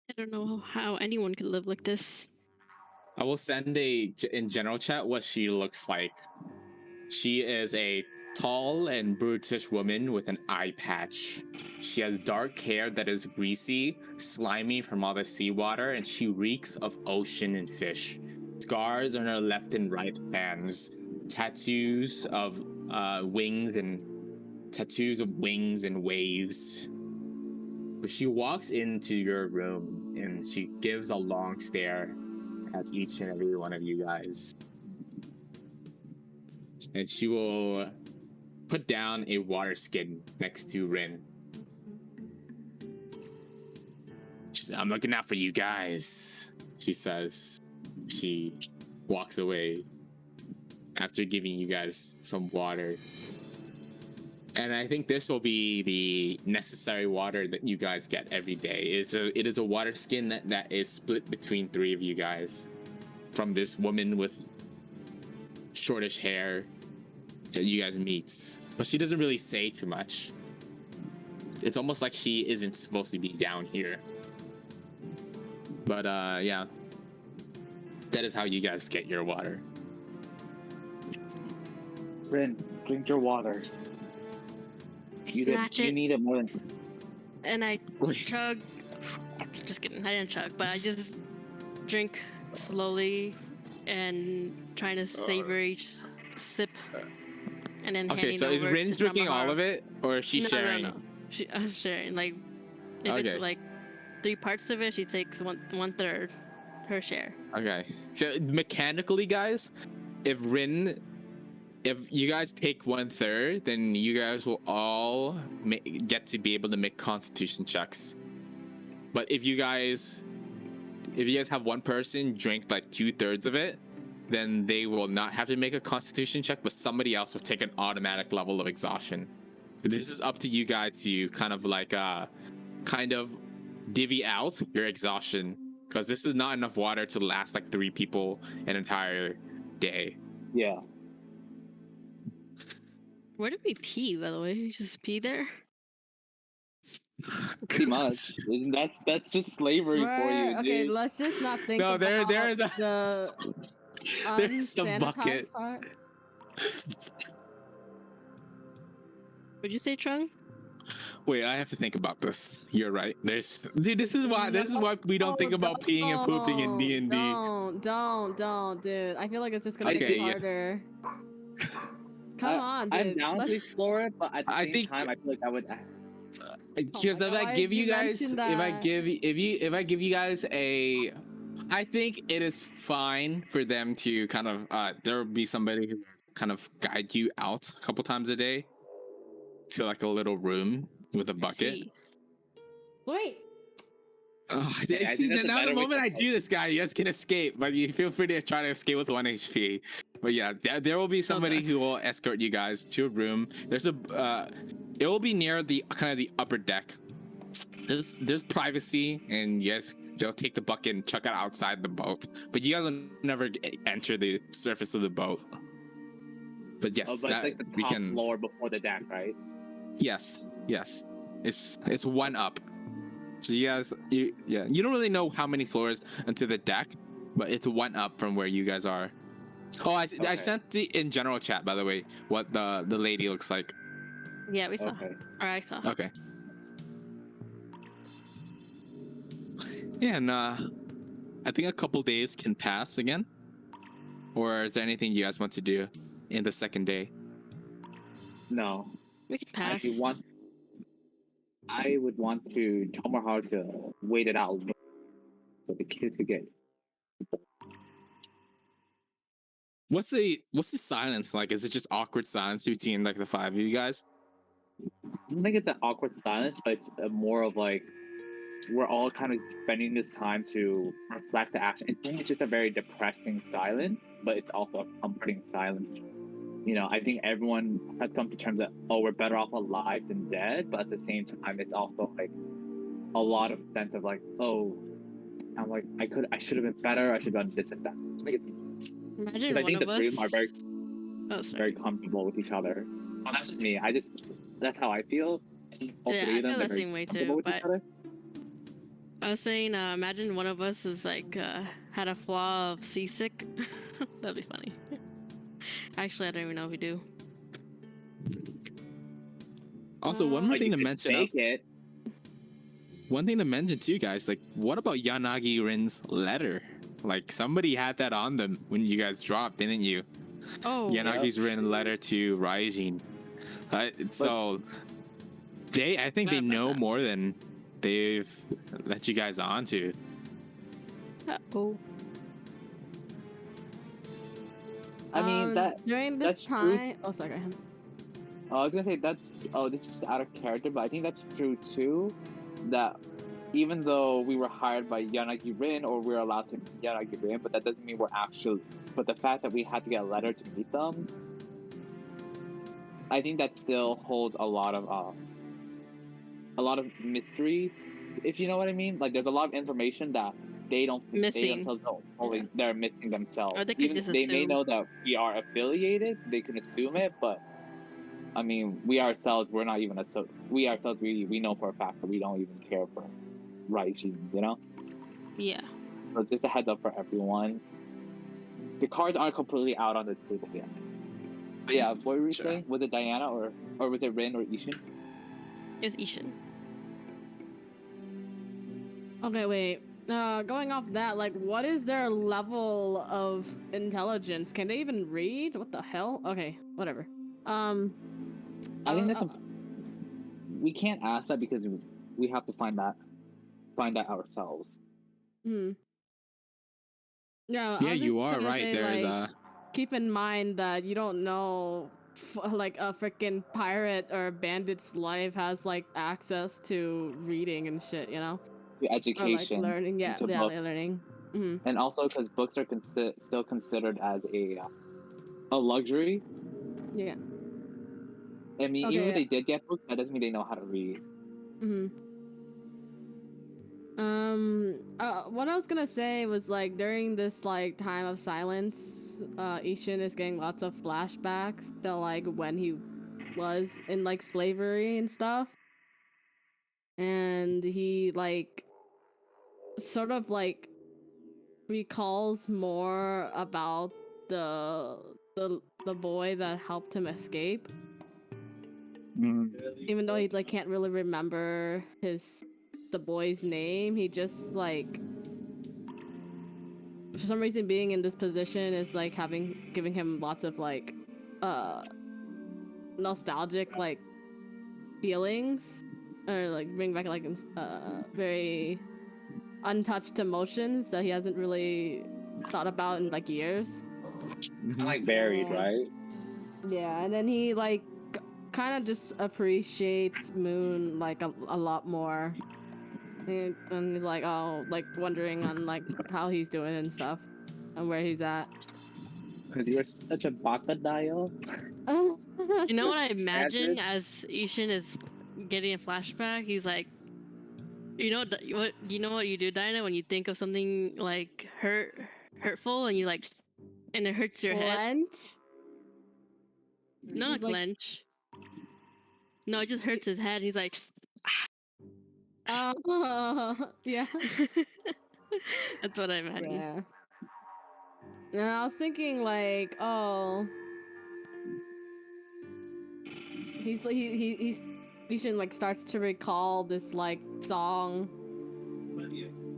I don't know how anyone could live like this. I will send in general chat what she looks like. She is a tall and brutish woman with an eye patch. She has dark hair that is greasy, slimy from all the seawater, and she reeks of ocean and fish. Scars on her left and right hands, tattoos of wings and waves. She walks into your room and she gives a long stare at each and every one of you guys. And she will put down a water skin next to Rin. She says, "I'm looking out for you guys," she says. She walks away after giving you guys some water. And I think this will be the necessary water that you guys get every day. It is a water skin that is split between three of you guys. From this woman with shortish hair that you guys meet. But she doesn't really say too much. It's almost like she isn't supposed to be down here. But yeah. That is how you guys get your water. Rin, drink your water. You Snatch it, need it more than. and I chug. Just kidding. I didn't chug, but I just drink slowly and trying to savor each sip, and then Okay, handing so is over Rin to drinking Tomoharu. all of it, or is she sharing? No. I'm sharing. Like, if it's Okay. like 3 parts of it, she takes one third, her share. Okay. So mechanically, guys, if you guys take 1/3, then you guys will all get to be able to make Constitution checks. But if you guys have one person drink like 2/3 of it, then they will not have to make a Constitution check, but somebody else will take an automatic level of exhaustion. So this is up to you guys to kind of divvy out your exhaustion, because this is not enough water to last like 3 people an entire day. Yeah. Where did we pee, by the way? We just pee there? Pretty much. That's just slavery for you, dude. Okay, let's just not think No, about there is a the there's a unsanitized bucket. part. Would you say, Trung? Wait, I have to think about this. You're right. This is why we don't think about peeing and pooping in D&D. Don't, dude. I feel like it's just gonna Okay, get yeah. harder. Come on, dude. I'm down to explore it, but at the same time, I feel like I would. Because my if God, I why give did you you guys, mention if I give you guys I think it is fine for them to kind of there will be somebody who kind of guide you out a couple times a day to like a little room with a bucket. See. Wait. Oh, Yeah, I think that's a now the better way moment to I do this, guy, you guys can escape, but you feel free to try to escape with 1 HP. But yeah, there will be somebody who will escort you guys to a room. There's it will be near the kind of the upper deck. There's privacy, and yes, they'll take the bucket and chuck it outside the boat. But you guys will never enter the surface of the boat. But yes, But it's like the top floor before the deck, right? Yes. It's 1 up. So you guys, you don't really know how many floors into the deck, but it's 1 up from where you guys are. Oh, I sent in general chat, by the way, what the lady looks like. Yeah, we saw. Okay. Or I saw. Okay. Yeah, and I think a couple days can pass again. Or is there anything you guys want to do in the second day? No. We can pass. I would want Tomoharu to wait it out so the kids could get. What's the silence like? Is it just awkward silence between like the 5 of you guys? I don't think it's an awkward silence, but it's more of like we're all kind of spending this time to reflect the action. It's just a very depressing silence, but it's also a comforting silence. You know, I think everyone has come to terms that, oh, we're better off alive than dead, but at the same time, it's also like a lot of sense of like, oh, I'm like, I should have been better. I should have done this and that. I think Imagine I one think of the 3 us. of them are very, Oh, sorry. very comfortable with each other. Well, that's just me. That's how I feel. All Yeah, 3 I of them feel are the very same way comfortable too. with each But other. I was saying, imagine one of us is like had a flaw of seasick. That'd be funny. Actually, I don't even know if we do. Also, one more But thing you to could mention. fake it. One thing to mention too, guys. Like, what about Yanagi Rin's letter? Like, somebody had that on them when you guys dropped, didn't you? Oh, Yanagi's Rin letter to Raijin. So I think they know more than they've let you guys on to. oh. I mean that. during this that's true. time. Oh, sorry. Go ahead. I was gonna say that. Oh, this is out of character, but I think that's true too. That even though we were hired by Yanagi Rin, or we were allowed to meet Yanagi Rin, but that doesn't mean we're actually. But the fact that we had to get a letter to meet them, I think that still holds a lot of mystery, if you know what I mean. Like there's a lot of information that they Missing. themselves don't fully, they're missing themselves. Or they could Even just they may assume. know that we are affiliated, they can assume it, but I mean, we ourselves, we're not even we ourselves, we know for a fact that we don't even care for Raichi, you know. Yeah. So just a heads up for everyone. The cards aren't completely out on the table yet. But yeah, what were we Sure. saying? Was it Diana or was it Rin or Ishin? It was Ishin. Okay, wait. Going off that, like, what is their level of intelligence? Can they even read? What the hell? Okay, whatever. I think that's we can't ask that because we have to find that ourselves. Hmm. Yeah, I Yeah, was you just are gonna right. say, There's like, keep in mind that you don't know, like, a freaking pirate or bandit's life has, like, access to reading and shit, you know? To Or, like, education, learning. Yeah, into yeah, books, learning. Hmm. and also because books are still considered as a luxury. Yeah. I mean, even if Okay. they did get books, that doesn't mean they know how to read. Hmm. What I was gonna say was, like, during this, like, time of silence, Ishin is getting lots of flashbacks to, like, when he was in, like, slavery and stuff. And he, like, sort of, like, recalls more about the boy that helped him escape. Even though he, like, can't really remember the boy's name, he just, like, for some reason being in this position is, like, giving him lots of, like, nostalgic, like, feelings, or, like, bring back, like, very untouched emotions that he hasn't really thought about in, like, years. Like buried, right? Yeah, and then he, like, kind of just appreciates Moon, like, a lot more. And he's like, oh, like, wondering on, like, how he's doing and stuff, and where he's at. Because you're such a bakadayo. You know what I imagine Imagine. as Ishin is getting a flashback? He's like, what you do, Dinah, when you think of something like hurtful, and you like, and it hurts your head. Clench? No, not He's like, clench. No, it just hurts his head. He's like, yeah. that's what I imagine. Yeah. And I was thinking, like, oh, he's Ishin, like, starts to recall this, like, song,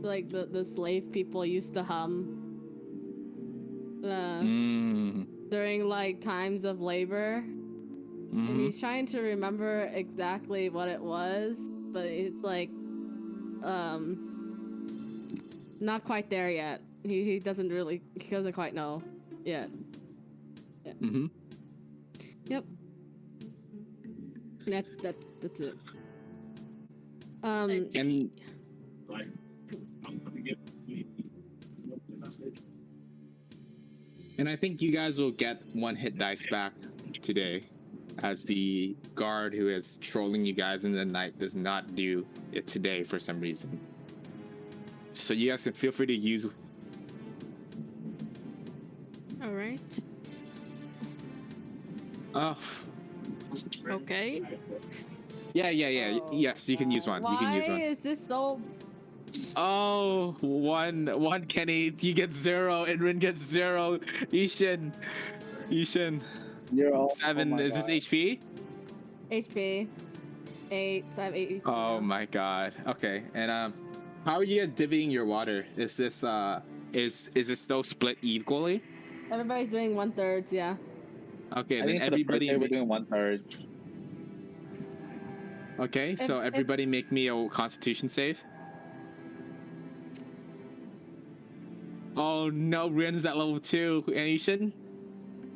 like, the slave people used to hum during, like, times of labor. And he's trying to remember exactly what it was, but it's like, not quite there yet. He doesn't quite know yet. Yeah. Mm-hmm. Yep. That's it. And I think you guys will get one hit dice back today, as the guard who is trolling you guys in the night does not do it today for some reason. So you guys can feel free to use. All right. Oh, Okay. yeah. Oh, Yes, you can use one. Why You can use one. is this so? Oh, one Kenny, you get 0, and Rin gets 0. Ishin, You're all 7. oh my Is this God. HP? HP 8. So I have 8 HP Oh now. my God. Okay, and how are you guys divvying your water? Is this is it still split equally? Everybody's doing 1/3. Yeah. Okay, I then think for the first everybody. day we're doing 1/3. Okay, so If- everybody make me a Constitution save. Oh no, Rin's at level 2. And Ishin?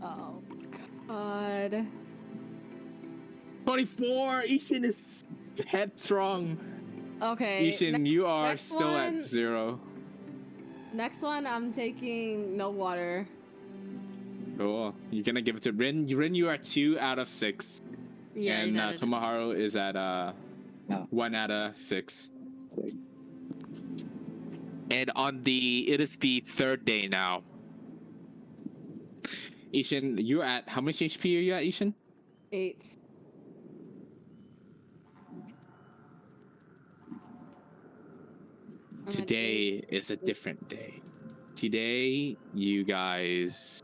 Oh God. 24. Ishin is headstrong. Okay. Ishin, you are next still at one- 0. Next one, I'm taking no water. Cool. You're gonna give it to Rin. Rin, you are 2 out of 6. Yeah, And he's at it. Tomoharu is at No. 1 out of 6. And it is the 3rd day now. Ishin, you're at how much HP are you at, Ishin? 8. I'm at Today 8. is a different day. Today, you guys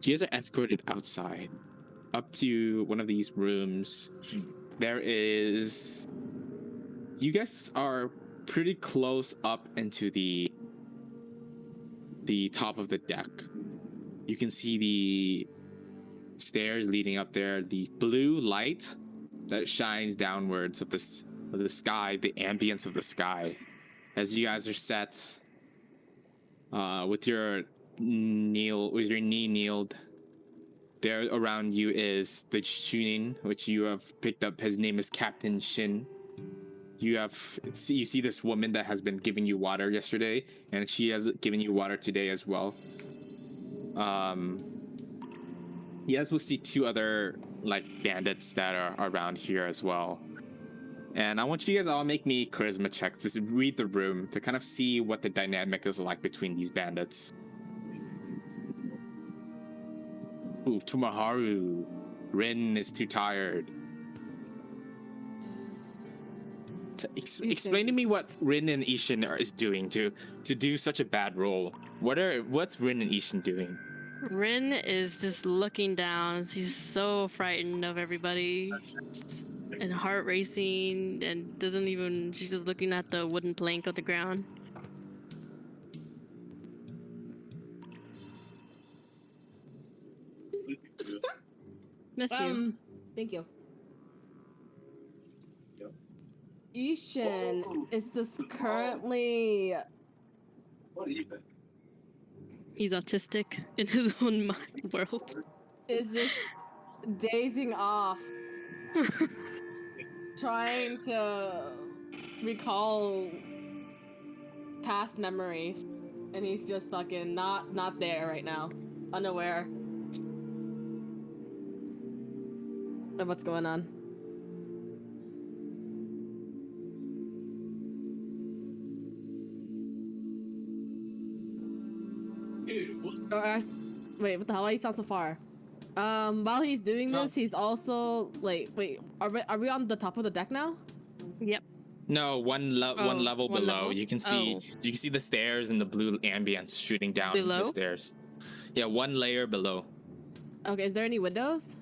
are escorted outside up to one of these rooms. You guys are pretty close up into the top of the deck. You can see the stairs leading up there, the blue light that shines downwards of the sky, the ambience of the sky. As you guys are set with your knee kneeled, there around you is the Chunin, which you have picked up. His name is Captain Shin. You see this woman that has been giving you water yesterday, and she has given you water today as well. You guys will see 2 other bandits that are around here as well. And I want you guys all make me charisma checks to read the room to kind of see what the dynamic is like between these bandits. Ooh, Tomoharu. Rin is too tired. Explain to me what Rin and Ishin is doing to do such a bad roll. What's Rin and Ishin doing? Rin is just looking down. She's so frightened of everybody. And heart racing, and she's just looking at the wooden plank of the ground. Miss you. Thank you. Ishin is just currently He's autistic in his own mind world. is just dazing off, trying to recall past memories, and he's just fucking not there right now, unaware of what's going on. Wait, what the hell? Why you sound so far? While he's doing this, he's also wait, are we on the top of the deck now? Yep. No, one level one below. level? You can see the stairs and the blue ambience shooting down Below? the stairs. Yeah, 1 layer below. Okay, is there any windows?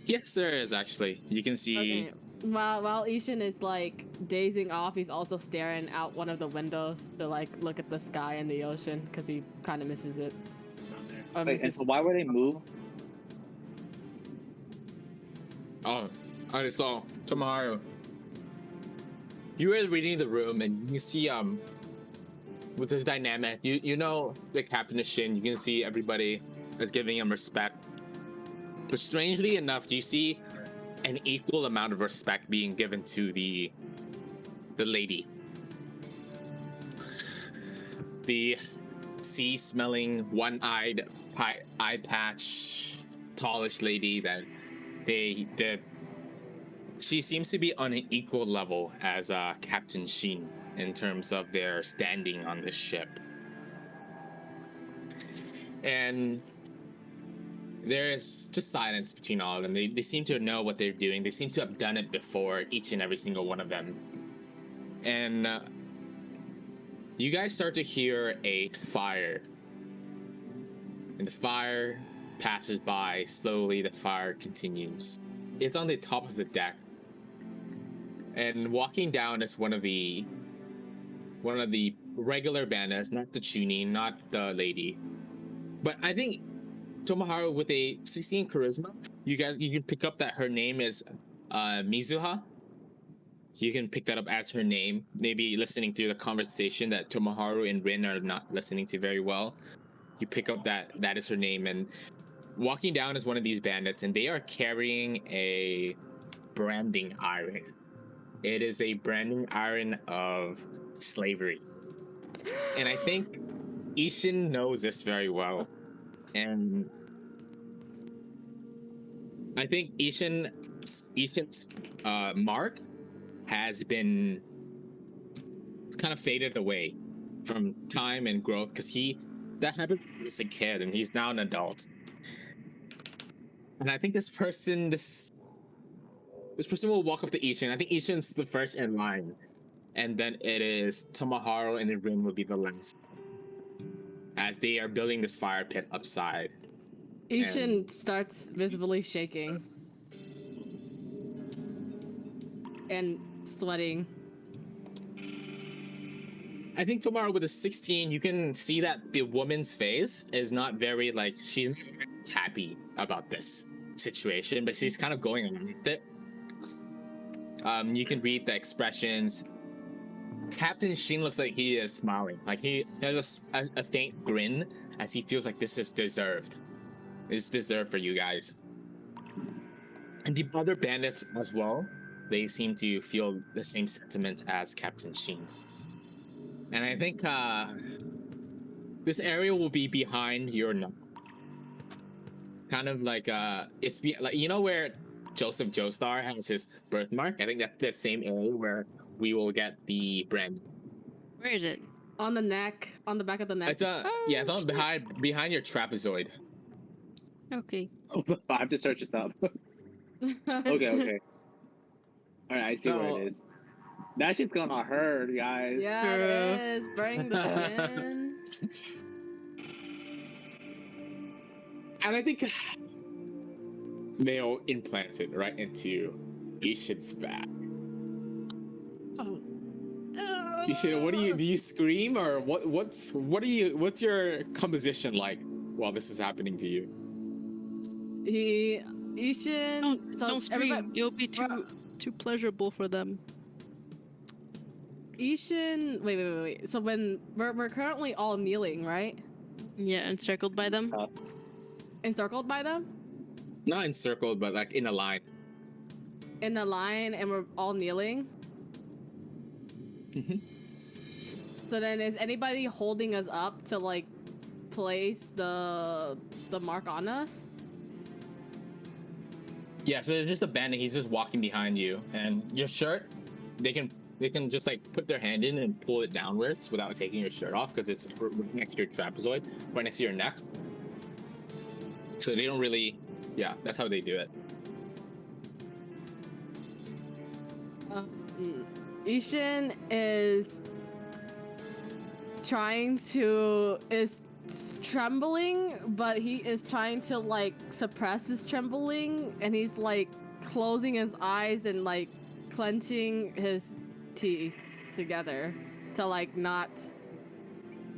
Yes, there is actually. You can see. Okay. While Ishin is dazing off, he's also staring out one of the windows to look at the sky and the ocean because he kind of misses it. Wait, and so why would they move? Oh, I saw Tomoharu. You were reading the room, and you see with this dynamic, you know the captain is Shin. You can see everybody is giving him respect. But strangely enough, you see an equal amount of respect being given to the lady. The sea-smelling, one-eyed, eye patch, tallish lady that she seems to be on an equal level as Captain Shin in terms of their standing on the ship. And there is just silence between all of them. They seem to know what they're doing. They seem to have done it before, each and every single one of them. And you guys start to hear a fire. And the fire passes by. Slowly, the fire continues. It's on the top of the deck. And walking down is one of the regular bandits, not the Chunin, not the lady. But I think Tomoharu with a 16 charisma, you can pick up that her name is Mizuha. You can pick that up as her name. Maybe listening through the conversation that Tomoharu and Rin are not listening to very well. You pick up that is her name, and walking down is one of these bandits, and they are carrying a branding iron. It is a branding iron of slavery. And I think Ishin knows this very well, and I think Ishin's mark has been kind of faded away from time and growth because that happened when he was a kid and he's now an adult. And I think this person will walk up to Ishin. I think Ishin's the first in line, and then it is Tomoharu and then Rin will be the last, as they are building this fire pit upside. Ishin starts visibly shaking and sweating. I think Tomoharu with a 16, you can see that the woman's face is not very like she's happy about this situation, but she's kind of going along with it. You can read the expressions. Captain Shin looks like he is smiling, like he has a faint grin as he feels like this is deserved. It's deserved for you guys. And the other bandits as well, they seem to feel the same sentiment as Captain Shin. And I think this area will be behind your knuckle. Kind of like like you know where Joseph Joestar has his birthmark? I think that's the same area where we will get the brand. Where is it? On the neck, on the back of the neck. It's it's on behind your trapezoid. Okay. I have to search this up. Okay. All right, I see where it is. That shit's gonna hurt, guys. Yeah, it is. Bring the skin. And I think they'll implant it right into Ishin's back. Ishin, what do you scream or what's your composition like while this is happening to you? Ishin. Don't scream. It'll be too pleasurable for them. Ishin. Wait. So when we're currently all kneeling, right? Yeah, encircled by them. Encircled by them? Not encircled, but like in a line. In a line, and we're all kneeling. Mm-hmm. So then, is anybody holding us up to like place the mark on us? Yeah, so there's just a bandit. He's just walking behind you, and your shirt, they can just like put their hand in and pull it downwards without taking your shirt off because it's right next to your trapezoid, right next to your neck. So they don't really, yeah, that's how they do it. Ishin is trembling, but he is trying to like suppress his trembling, and he's like closing his eyes and like clenching his teeth together to like not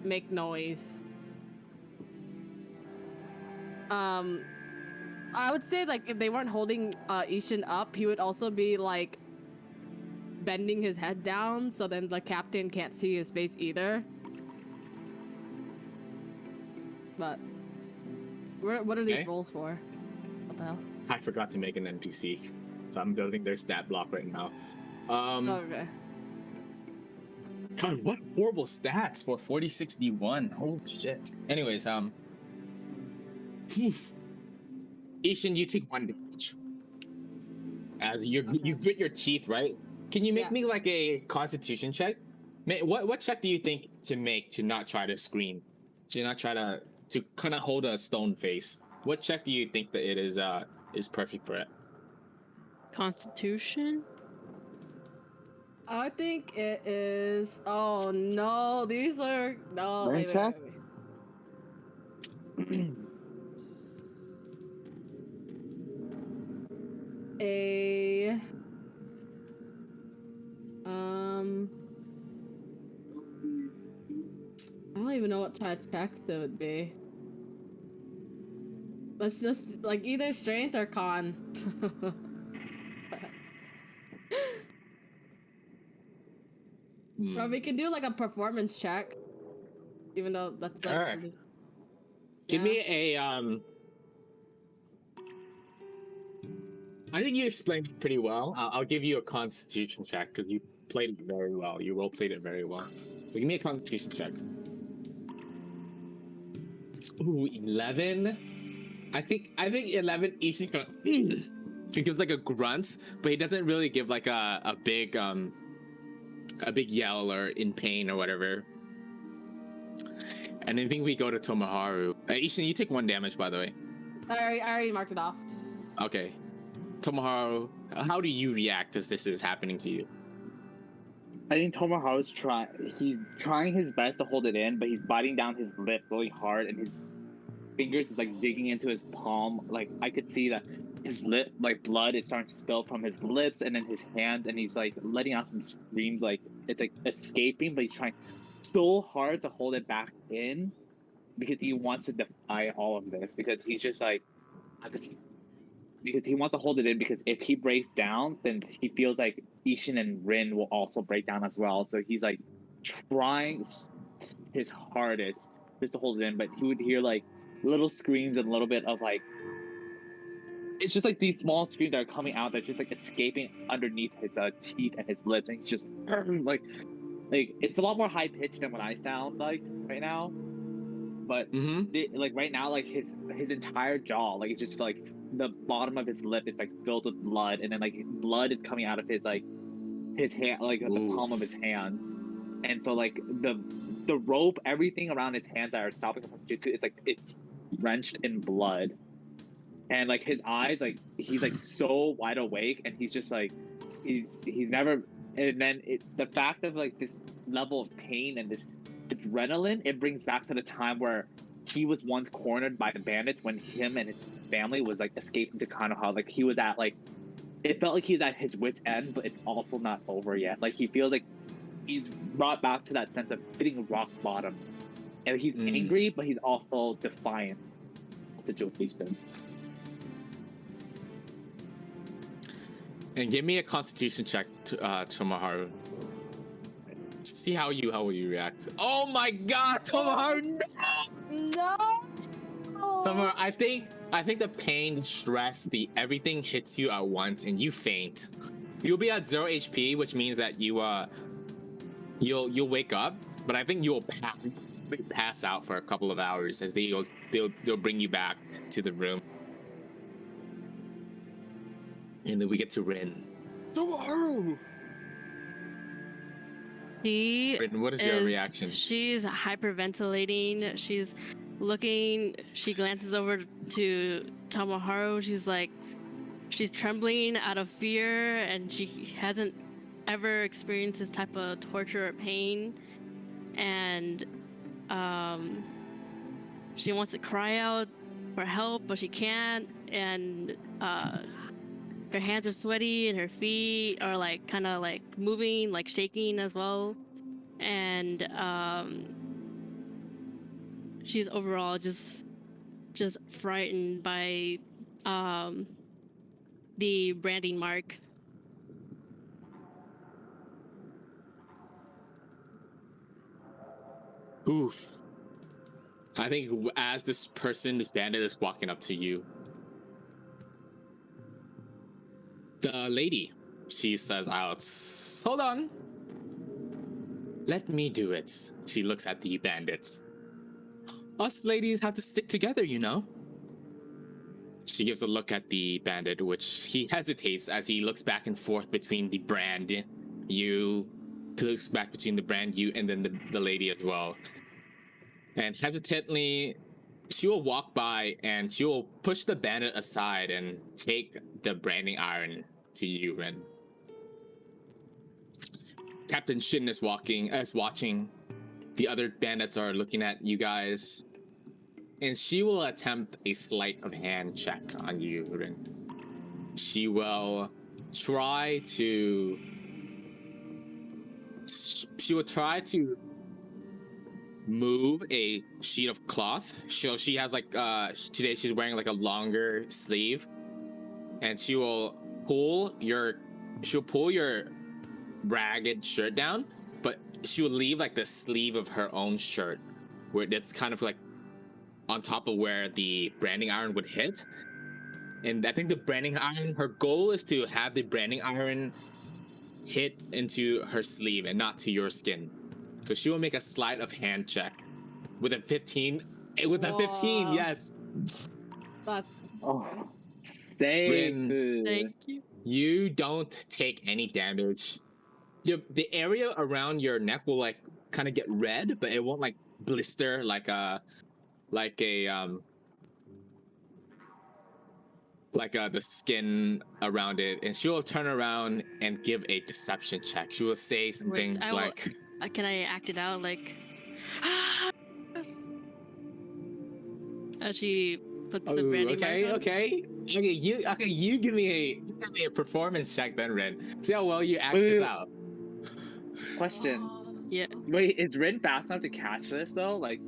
make noise. I would say like if they weren't holding Ishin up, he would also be like bending his head down so then the captain can't see his face either. But what are these rolls for? What the hell? I forgot to make an NPC, so I'm building their stat block right now. Okay. God, what horrible stats for 4061. Holy shit. Anyways, Ishin, you take 1 damage. As you grit your teeth, right? Can you make me like a constitution check? What check do you think to make to not try to scream? To not try to kind of hold a stone face? What check do you think that it is perfect for it? Constitution? I think it is. Oh no, these are no. Wait. I don't even know what type of check it would be. Let's just like either strength or con. Or we can do like a performance check, even though that's like. All right. Give me a I think you explained it pretty well. I'll give you a constitution check because you played it very well. You role played it very well. So give me a constitution check. Ooh, 11. I think 11 Ishin kind of he gives like a grunt, but he doesn't really give like a big yell or in pain or whatever. And I think we go to Tomoharu. Ishin, you take 1 damage, by the way. I already marked it off. Okay. Tomoharu, how do you react as this is happening to you? I think Tomoharu's he's trying his best to hold it in, but he's biting down his lip really hard, and his fingers is like digging into his palm. Like I could see that his lip, like blood is starting to spill from his lips and then his hands, and he's like letting out some screams, like it's like escaping, but he's trying so hard to hold it back in because he wants to defy all of this, because he's just like, because he wants to hold it in, because if he breaks down, then he feels like Ishin and Rin will also break down as well. So he's like trying his hardest just to hold it in, but he would hear like little screams and a little bit of like, it's just like these small screams that are coming out that's just like escaping underneath his teeth and his lips, and he's just like it's a lot more high pitched than what I sound like right now. But like right now, like his entire jaw, like it's just like the bottom of his lip is like filled with blood, and then like blood is coming out of his like his hand, like the palm of his hands, and so like the rope, everything around his hands that are stopping him from jutsu, it's like it's drenched in blood, and like his eyes, like he's like so wide awake, and he's just like he's never. And then the fact of like this level of pain and this adrenaline, it brings back to the time where he was once cornered by the bandits when him and his family was like escaping to Konoha. Like he was at like, it felt like he was at his wit's end, but it's also not over yet. Like he feels like he's brought back to that sense of hitting rock bottom, and he's angry, but he's also defiant of the situation. And give me a Constitution check, Tomoharu. See how will you react. Oh my God, Tomoharu! No. Tomoharu, I think the pain, the stress, the everything hits you at once, and you faint. You'll be at 0 HP, which means that you'll wake up, but I think you'll pass out for a couple of hours as they'll bring you back to the room. And then we get to Rin. Tomoharu! Rin, what is your reaction? She's hyperventilating. She's looking. She glances over to Tomoharu. She's trembling out of fear, and she hasn't ever experienced this type of torture or pain. And she wants to cry out for help, but she can't. And her hands are sweaty, and her feet are like kind of like moving, like shaking as well. And she's overall just frightened by the branding mark. Oof. I think as this bandit is walking up to you, the lady, she says out, "Hold on. Let me do it." She looks at the bandits. "Us ladies have to stick together, you know." She gives a look at the bandit, which he hesitates as he looks back and forth between the brand you. He looks back between the brand you and then the lady as well. And hesitantly, she will walk by and she will push the bandit aside and take the branding iron to you, Ren. Captain Shin is watching. The other bandits are looking at you guys. And she will attempt a sleight of hand check on you, Rin. She will try to move a sheet of cloth. She has like today she's wearing like a longer sleeve, and she'll pull your ragged shirt down, but she'll leave like the sleeve of her own shirt where that's kind of like on top of where the branding iron would hit. And I think the branding iron, her goal is to have the branding iron hit into her sleeve and not to your skin. So she will make a sleight of hand check. With a 15, With a 15, Whoa. yes. That's Oh, safe. Thank you. You don't take any damage. The area around your neck will like kind of get red, but it won't like blister like a the skin around it. And she will turn around and give a deception check. She will say some Wait, things I will- like, Can I act it out like? As she puts the "Oh, branding okay, mark on? okay, you give me a performance check then, Ren. See how well you act Wait, this wait, out." Question. Yeah. Wait, is Rin fast enough to catch this though? Like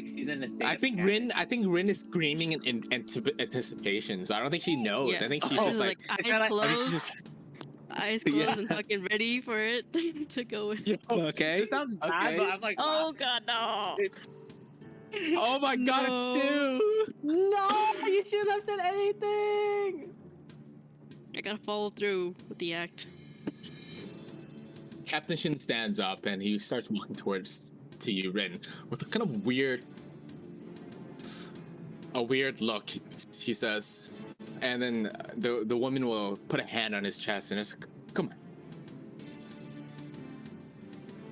she's in a state. I of think panic. Rin is screaming in anticipation. So I don't think she knows. Yeah. I think she's Oh, just like, it's eyes not like- I think closed, she's just eyes Yeah. closed and fucking ready for it to go in. okay. It sounds bad, okay. but I'm like, Oh god, no! Oh my god, No. it's two. no. You shouldn't have said anything. I gotta follow through with the act. Captain Shin stands up and he starts walking towards to you, Rin, with a kind of weird look. He says, and then the woman will put a hand on his chest and it's like, come on.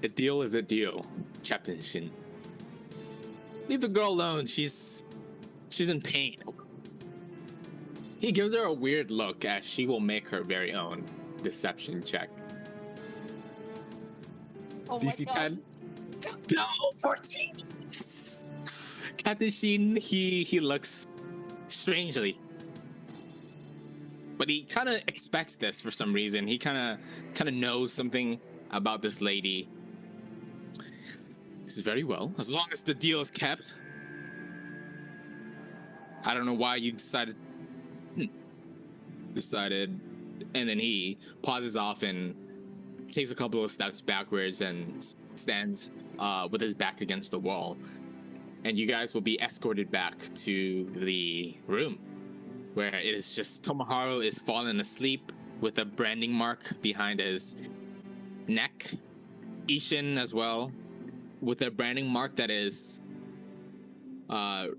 A deal is a deal, Captain Shin. Leave the girl alone. She's in pain. He gives her a weird look as she will make her very own deception check. Oh my DC god. 10. No, 14. Captain Shin, he looks strangely, but he kind of expects this for some reason. He kind of knows something about this lady. This is very well, as long as the deal is kept. I don't know why you decided, and then he pauses off and takes a couple of steps backwards and stands with his back against the wall. And you guys will be escorted back to the room where it is just Tomoharu is fallen asleep with a branding mark behind his neck. Ishin as well with a branding mark that is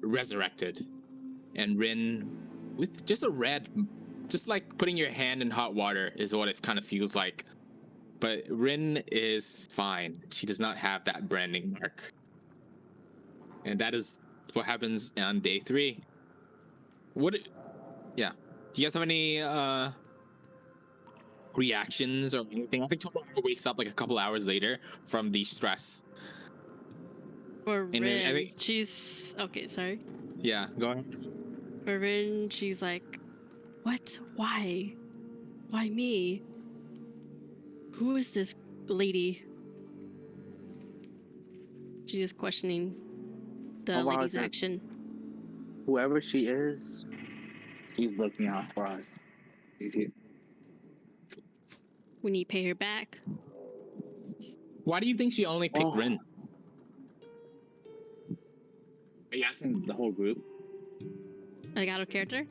resurrected. And Rin with just a red, just like putting your hand in hot water is what it kind of feels like. But Rin is fine. She does not have that branding mark. And that is what happens on day 3. Yeah. Do you guys have any reactions or anything? I think Tomoharu wakes up like a couple hours later from the stress. For And then I Rin, think- she's okay. Sorry. Yeah, go ahead. For Rin, she's like, "What? Why? Why me? Who is this lady?" She's just questioning the Oh, wow, lady's it's- action. whoever she is, she's looking out for us. We need to pay her back. Why do you think she only picked Oh. Rin? Are you asking the whole group? Like out of character?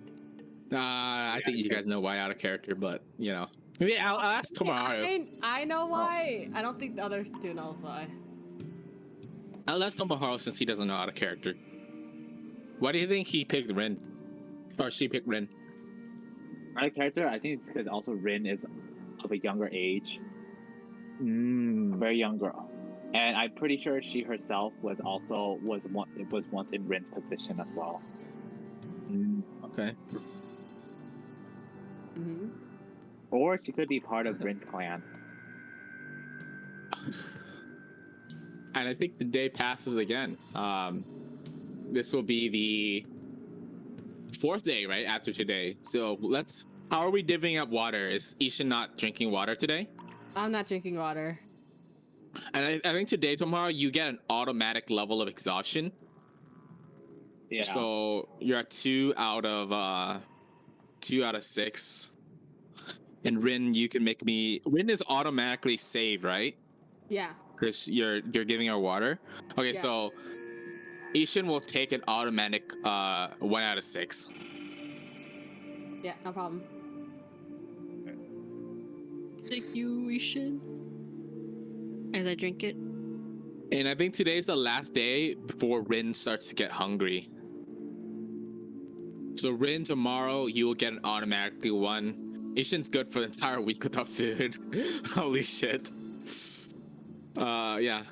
I think you guys know why out of character, but you know. Maybe I'll ask Tomoharu. I know why. I don't think the others do know why. I'll ask Tomoharu since he doesn't know out of character. Why do you think he picked Rin? Or she picked Rin? My character, I think, because also Rin is of a younger age, a very young girl, and I'm pretty sure she herself was once in Rin's position as well. Okay. Mm-hmm. Or she could be part of Rin's clan. And I think the day passes again. This will be the 4th day, right, after today. So how are we divvying up water? Is Ishin not drinking water today? I'm not drinking water. And I think today, tomorrow, you get an automatic level of exhaustion. Yeah. So you're at 2 out of 6. And Rin, you can make me. Rin is automatically saved, right? Yeah. Because you're giving her water. Okay, Yeah. so Ishin will take an automatic 1 out of 6. Yeah, no problem. Thank you, Ishin. As I drink it. And I think today's the last day before Rin starts to get hungry. So Rin, tomorrow you will get an automatically one. Ishin's good for the entire week without food. Holy shit. Yeah.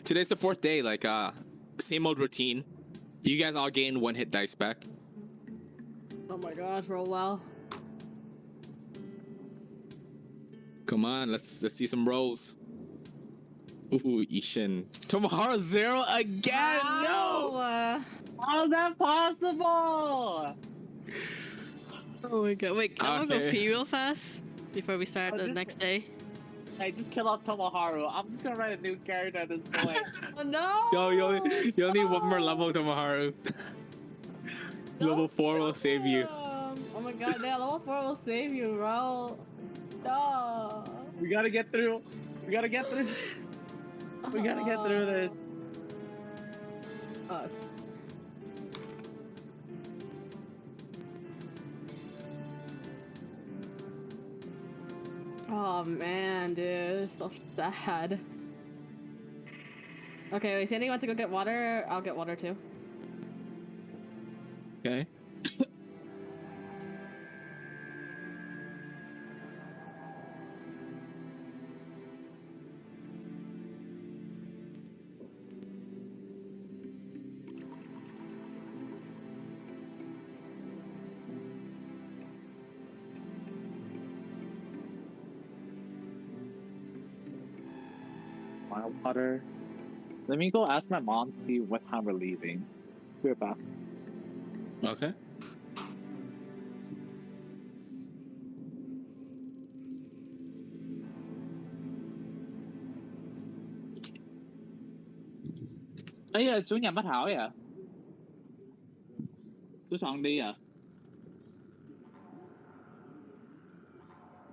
Today's the 4th day, like same old routine. You guys all gain 1 hit dice back. Oh my gosh, roll well. Come on, let's see some rolls. Ooh, Ishin. Tomoharu 0 again. No. Wow. How's that possible? Oh my god. Wait, can I go Okay. pee real fast before we start the just- next day? I just killed off Tomoharu. I'm just gonna write a new character at this point. Oh no! Yo, you only need 1 more level, Tomoharu. Level 4 will save you. Oh my god, yeah, level 4 will save you, bro. No. We gotta get through. We gotta get through. We gotta get through this. Uh, oh man, dude, it's so sad. Okay, wait, Sandy, you want to go get water? I'll get water too. Okay. My water. Let me go ask my mom to see what time we're leaving. We're back. Okay. Ấy giờ xuống nhà bác Thảo vậy à? Tôi soạn đi à?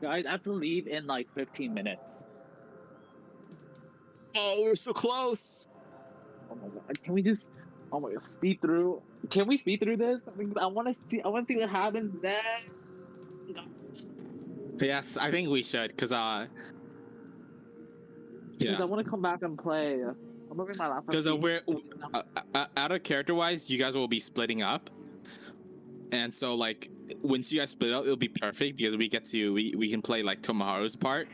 Guys, I have to leave in like 15 minutes. Oh, we're so close. Oh my god! Can we just? Oh my god! Speed through. Can we speed through this? I want to see. I want to see what happens next. Yes, I think we should, cause Because I yeah, want to come back and play. I'm moving my laptop. cause we're out of character wise, you guys will be splitting up, and so like once you guys split up, it'll be perfect because we can play like Tomoharu's part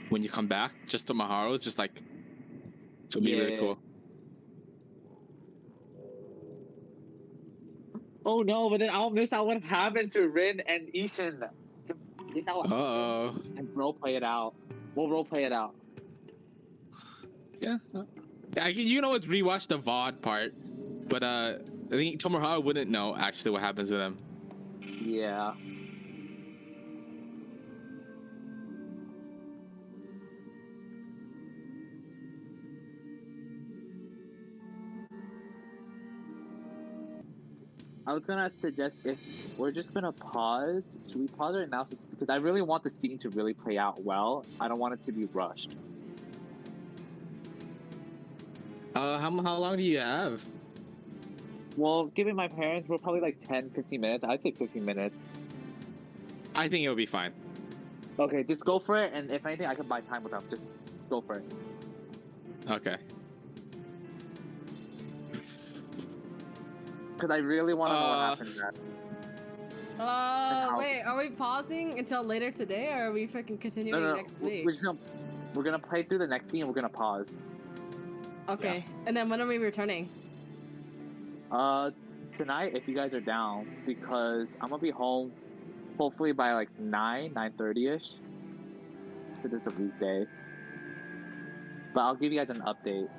when you come back. Just Tomoharu's, just like it'll be really Yeah. cool. Oh no! But then I'll miss out what happens to Rin and Ishin. So, miss out what Uh happens. oh. And role play it out. We'll role play it out. Yeah. You can always rewatch the VOD part, but I think Tomoharu wouldn't know actually what happens to them. Yeah. I was gonna suggest if we're just gonna pause, should we pause right now? Because I really want the scene to really play out well. I don't want it to be rushed. How long do you have? Well, given my parents, we're probably like 10, 15 minutes. I'd say 15 minutes. I think it'll be fine. Okay, just go for it, and if anything, I can buy time with them. Just go for it. Okay. Because I really want to know what happens next. wait, are we pausing until later today, or are we freaking continuing No, next week? we're gonna play through the next scene, and we're gonna pause. Okay, and then when are we returning? Tonight, if you guys are down, because I'm gonna be home, hopefully by like 9:30ish. Because it's a weekday. But I'll give you guys an update.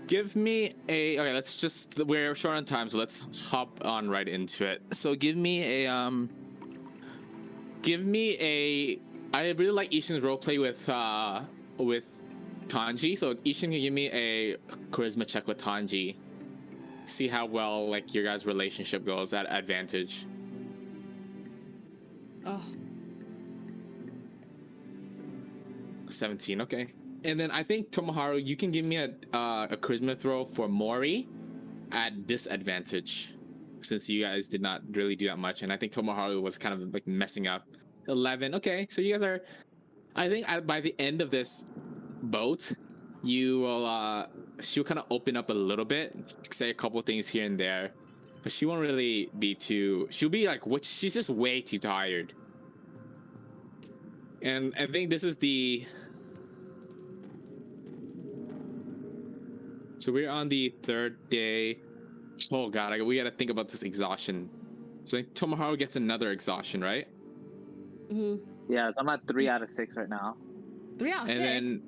Give me a okay. We're short on time, so let's hop on right into it. So give me a I really like Ishin's roleplay with Tanji. So Ishin can give me a charisma check with Tanji. See how well like your guys' relationship goes at advantage. Oh, 17, okay. And then I think Tomoharu, you can give me a charisma throw for Mori at disadvantage, since you guys did not really do that much, and I think Tomoharu was kind of like messing up. 11, okay. So you guys are, I think by the end of this boat, you will she'll kind of open up a little bit, say a couple things here and there, but she won't really be too. She'll be like, what? She's just way too tired. And I think this is the. So we're on the third day. Oh god, we gotta think about this exhaustion. So I think Tomoharu gets another exhaustion, right? Mm-hmm. Yeah, so I'm at 3 out of 6 right now. 3 out of And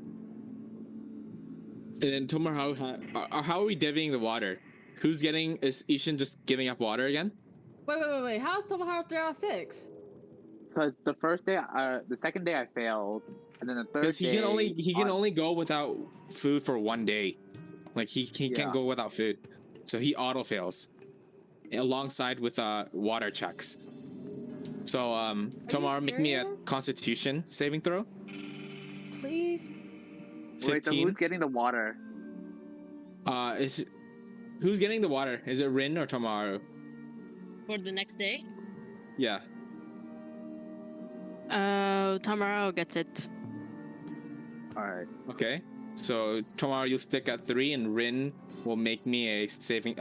6. then Tomoharu, how are we divvying the water? Who's getting? Is Ishin just giving up water again? Wait. How's Tomoharu 3 out of 6? Because the first day, the second day I failed, and then the third Because day he can only go without food for 1 day. Like he Yeah. can't go without food, so he auto fails, alongside with water checks. So Tomoharu, make me a serious? Constitution saving throw. Please. Wait, so 15. who's getting the water? Who's getting the water? Is it Rin or Tomoharu? For the next day? Yeah. Tomoharu gets it. All right. Okay. So Tomoharu, you'll stick at 3, and Rin will make me a saving.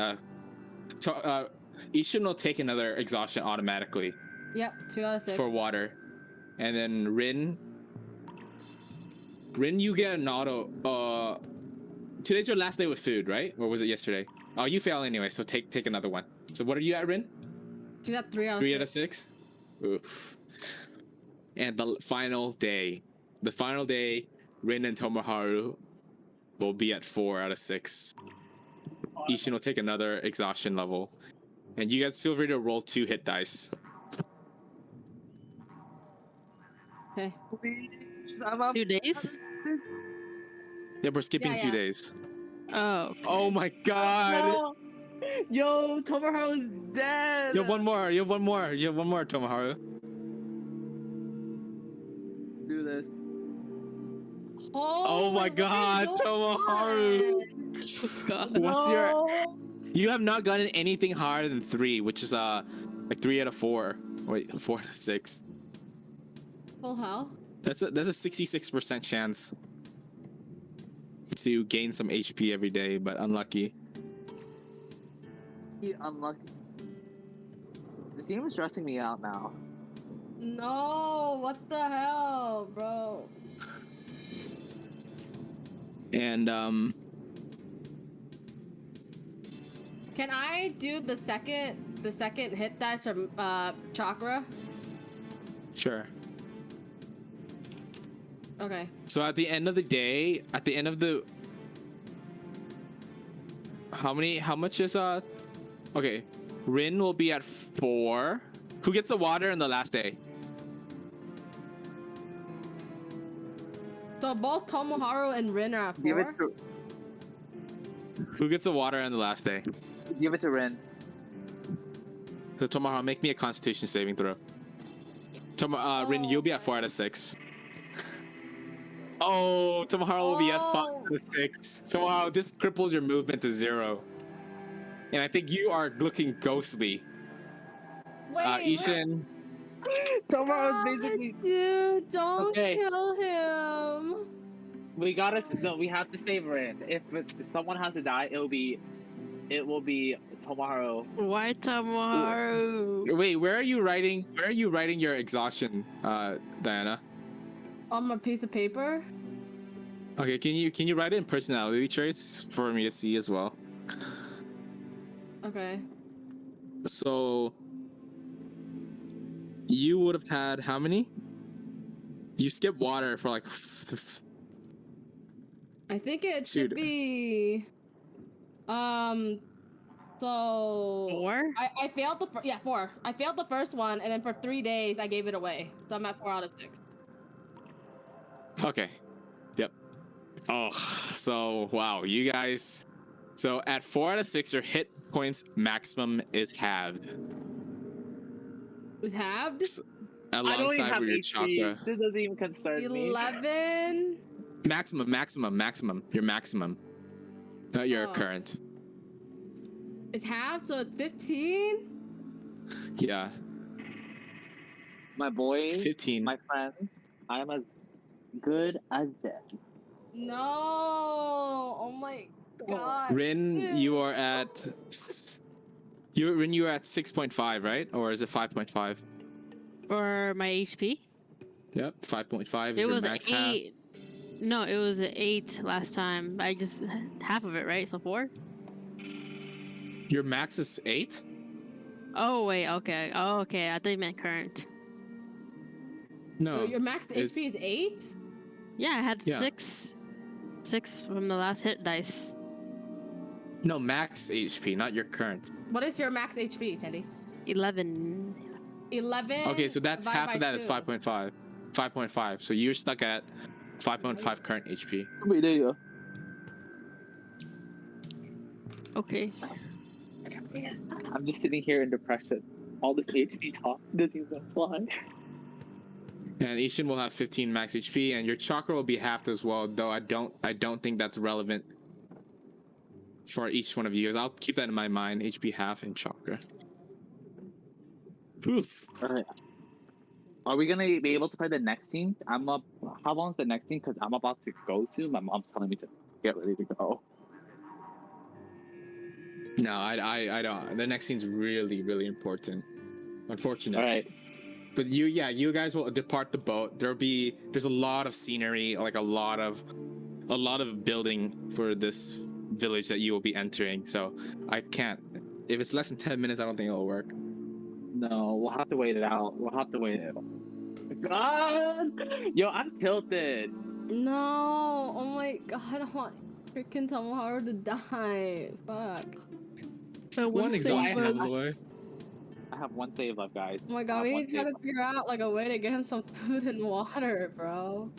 Ishin will take another exhaustion automatically Yep, 2 out of 6. for water, and then Rin, you get an auto. Today's your last day with food, right? Or was it yesterday? Oh, you fail anyway, so take another one. So what are you at, Rin? She's at 3 out of 3 6. out of 6. Oof. And the final day, Rin and Tomoharu will be at 4 out of 6. Ishin will take another exhaustion level, and you guys feel free to roll 2 hit dice. Okay. 2 days? Yeah, we're skipping Yeah, 2 yeah. days. Oh. Okay. Oh my god! No! Yo, Tomoharu's dead. You have one more, Tomoharu. Do this. Oh my god, Tomoharu! God. What's you have not gotten anything higher than 3, which is like 3 out of 4. Wait, 4 out of 6. Full health? That's a 66% chance to gain some HP every day, but unlucky. Unlucky. This game is stressing me out now. No, what the hell, bro? And Can I do the second hit dice from chakra? sure. Okay. So at the end of the day, how much is okay, Rin will be at 4. Who gets the water in the last day? So both Tomoharu and Rin are at 4? Who gets the water in the last day? Give it to Rin. So Tomoharu, make me a Constitution saving throw. Rin, you'll be at 4 out of 6. Oh, Tomoharu will be at 5 out of 6. Tomoharu, this cripples your movement to 0. And I think you are looking ghostly. Wait, Ishin, Tomoharu's basically. dude, don't Okay. kill him. We gotta. No, we have to save Rin. If someone has to die, it will be Tomoharu. Why Tomoharu? wait, where are you writing your exhaustion, Diana? On my piece of paper? Okay, can you write it in personality traits for me to see as well? Okay. So you would have had how many? You skipped water for like I think it Dude. should be so 4? I failed the 4. I failed the first one, and then for 3 days I gave it away. So I'm at 4 out of 6. Okay. Yep. Oh, so wow, you guys. So at 4 out of 6, your hit points maximum is halved. With halved? I don't even Alongside have with your HP. chakra. This doesn't even concern me. 11. Maximum. Your maximum. Not your Oh. current. It's halved, so it's 15. Yeah. My boy, 15. my friend, I am as good as dead. No. Oh my god. Rin, you are at Rin, you are at 6.5, right? Or is it 5.5? For my HP, Yep, 5.5 is it your was max 8. No, it was 8 last time. I just half of it, right? So 4. half. Your max is 8? Oh wait, okay. Oh okay. I thought you meant current. No. Your max it's- HP is 8? Yeah, I had Yeah. 6 from the last hit dice. No, max HP, not your current. What is your max HP, Sandy? 11. 11. Okay, so that's divided half by of that is 2. 5.5. 5.5. So you're stuck at 5.5 current HP. Wait, there you Okay. go. I'm just sitting here in depression. All this HP talk doesn't even apply. And Ishin will have 15 max HP, and your chakra will be halved as well. Though I don't think that's relevant for each one of you guys. I'll keep that in my mind. HP half and chakra. Oof. Alright. Are we gonna be able to play the next team? I'm up. How long is the next team? Because I'm about to go soon. My mom's telling me to get ready to go. No, I don't. The next scene's really, really important. Unfortunate. Alright. But you guys will depart the boat. There's a lot of scenery, like a lot of building for this village that you will be entering. So I can't. If it's less than 10 minutes, I don't think it'll work. No, we'll have to wait it out. We'll have to wait it out. God! Yo, I'm tilted. No. Oh my god. I don't want freaking Tomoharu to die. Fuck. So One exhaustion out of the us. way. I have one save left, guys. Oh my I god, have we one need to try save to figure out like a way to get him some food and water, bro.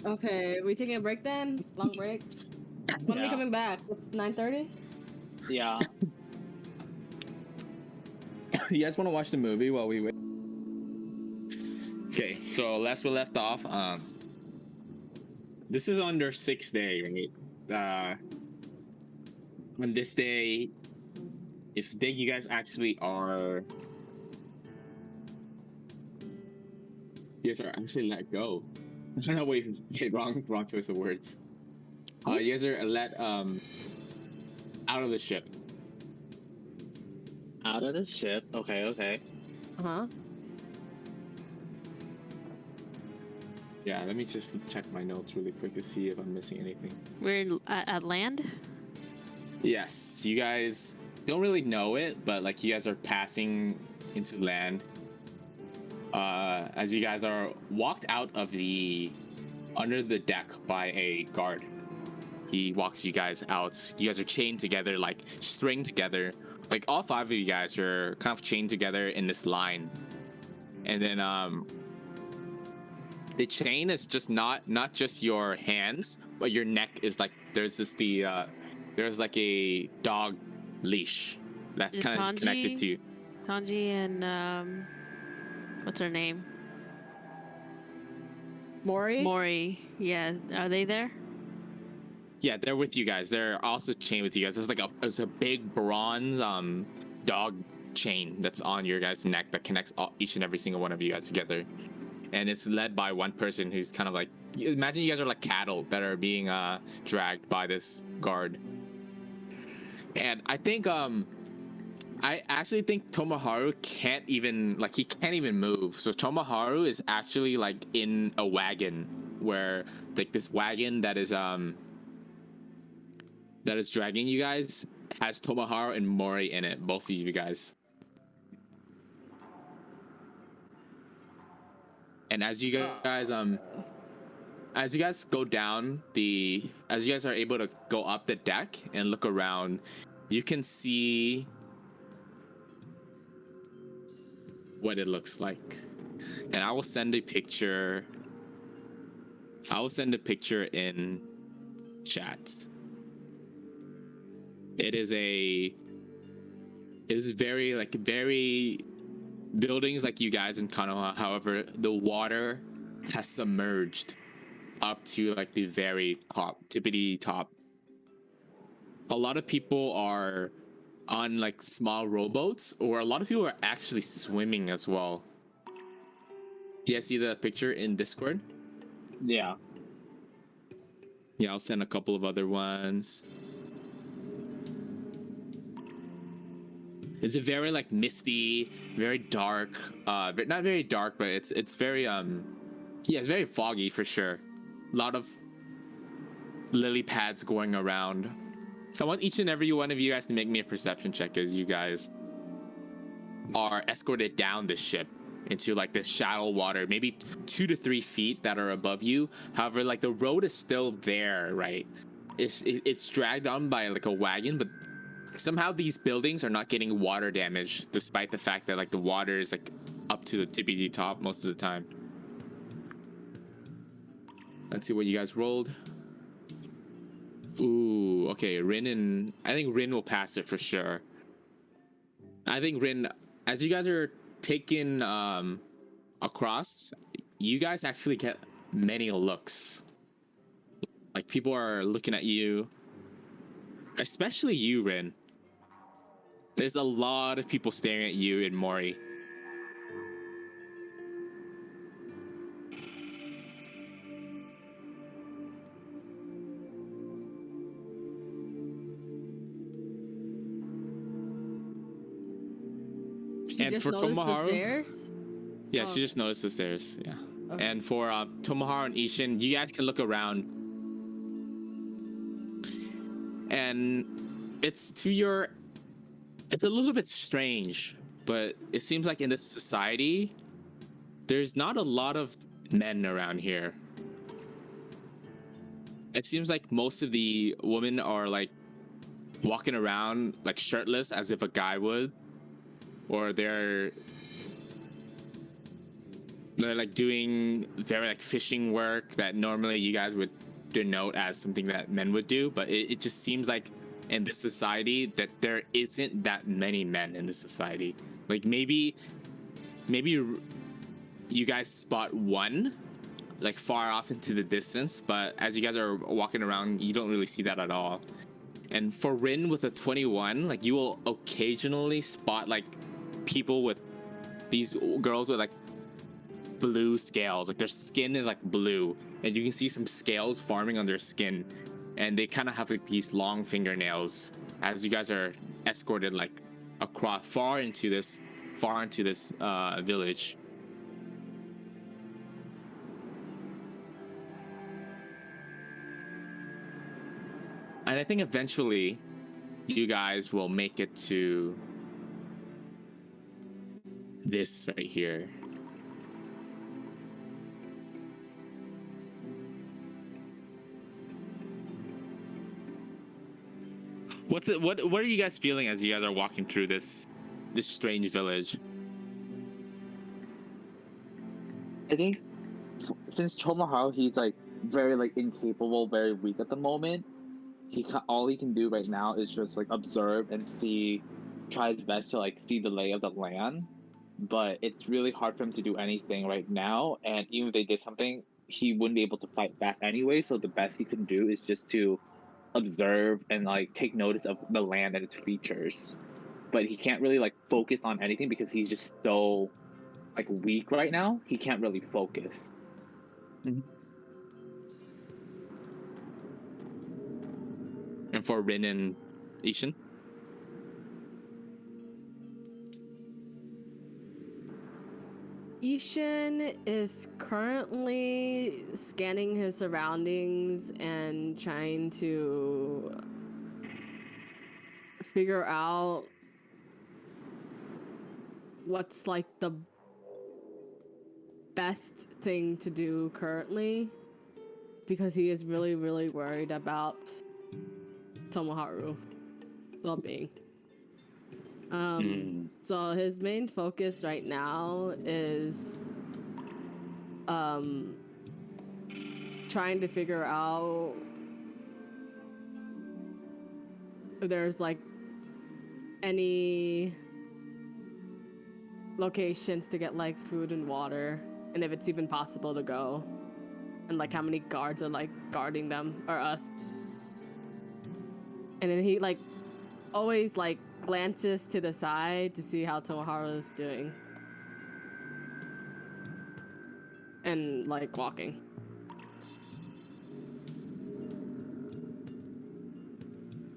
Okay, we taking a break then? Long break? When are we Yeah. coming back? It's 9:30? Yeah. You guys want to watch the movie while we wait? Okay, so last we left off, this is on their 6th day, right? On this day, it's the day you guys actually are. You guys are actually let go. No, wait, wrong choice of words. You guys are let out of the ship. Out of the ship. Okay, okay. Uh-huh. Yeah, let me just check my notes really quick to see if I'm missing anything. We're at land. Yes, you guys don't really know it, but like you guys are passing into land. As you guys are walked out of under the deck by a guard. He walks you guys out. You guys are chained together, like stringed together. Like all 5 of you guys are kind of chained together in this line. And then the chain is just not just your hands, but your neck is like there's like a dog leash that's Is kind of Tanji- connected to you. Tanji and what's her name? Mori? Mori. Yeah, are they there? Yeah, they're with you guys. They're also chained with you guys. There's a big bronze dog chain that's on your guys' neck that connects each and every single one of you guys together. And it's led by one person who's kind of like, imagine you guys are like cattle that are being dragged by this guard. And I think I actually think Tomoharu can't even move. So Tomoharu is actually like in a wagon where like this wagon that is dragging you guys has Tomoharu and Mori in it, both of you guys. And as you guys go down as you guys are able to go up the deck and look around, you can see what it looks like. And I will send a picture in chat. It is very buildings like you guys in Konoha. However, the water has submerged up to like the very top, tippity top. A lot of people are on like small rowboats, or a lot of people are actually swimming as well. Do you guys see the picture in Discord? Yeah. Yeah, I'll send a couple of other ones. It's a very like misty, very dark. Not very dark, but it's very yeah, it's very foggy for sure. A lot of lily pads going around. So I want each and every one of you guys to make me a perception check as you guys are escorted down the ship into like the shallow water, maybe 2 to 3 feet that are above you. However, like the road is still there, right? It's dragged on by like a wagon, but somehow these buildings are not getting water damage, despite the fact that like the water is like up to the tippity top most of the time. Let's see what you guys rolled. Ooh, okay, I think Rin will pass it for sure. I think Rin, as you guys are taken across, you guys actually get many looks. Like people are looking at you, especially you, Rin. There's a lot of people staring at you and Mori. She And just for noticed Tomoharu, the stairs. yeah, Oh. she just noticed the stairs. Yeah. Okay. And for Tomoharu and Ishin, you guys can look around, and it's a little bit strange, but it seems like in this society, there's not a lot of men around here. It seems like most of the women are like walking around like shirtless as if a guy would, or they're like doing very like fishing work that normally you guys would denote as something that men would do, but it just seems like in this society that there isn't that many men in this society. Like maybe you guys spot one like far off into the distance, but as you guys are walking around, you don't really see that at all. And for Rin with a 21, like you will occasionally spot like people with these girls with like blue scales, like their skin is like blue, and you can see some scales forming on their skin, and they kind of have like these long fingernails as you guys are escorted like across far into this village. And I think eventually you guys will make it to this right here. What are you guys feeling as you guys are walking through this strange village? I think since Tomoharu, he's like very like incapable, very weak at the moment. All he can do right now is just like observe and see, try his best to like see the lay of the land. But it's really hard for him to do anything right now. And even if they did something, he wouldn't be able to fight back anyway. So the best he can do is just to observe and like take notice of the land and its features. But he can't really like focus on anything because he's just so like weak right now. He can't really focus. And for Rin and Ishin? Ishin is currently scanning his surroundings and trying to figure out what's like the best thing to do currently, because he is really, really worried about Tomoharu's well-being. So his main focus right now is trying to figure out if there's like any locations to get like food and water, and if it's even possible to go, and like how many guards are like guarding them or us. And then he like always like glances to the side to see how Tomoharu is doing. and like walking.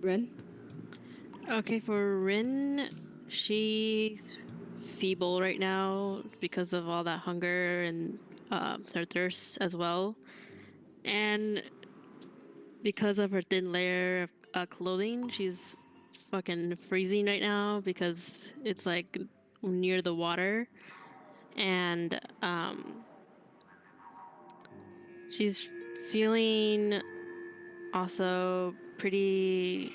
Rin? Okay, for Rin, she's feeble right now because of all that hunger and her thirst as well. And because of her thin layer of clothing, she's fucking freezing right now because it's like near the water. And she's feeling also pretty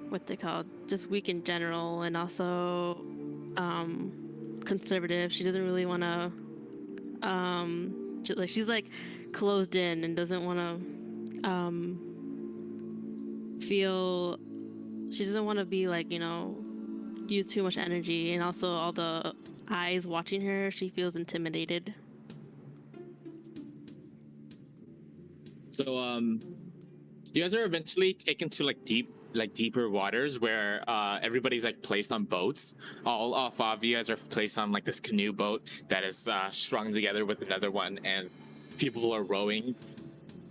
what's it called, just weak in general, and also conservative. She doesn't really want to she's like closed in and doesn't want to feel, she doesn't want to be like, you know, use too much energy, and also all the eyes watching her, she feels intimidated. So you guys are eventually taken to like deeper waters where everybody's like placed on boats. All five of you guys are placed on like this canoe boat that is strung together with another one, and people who are rowing.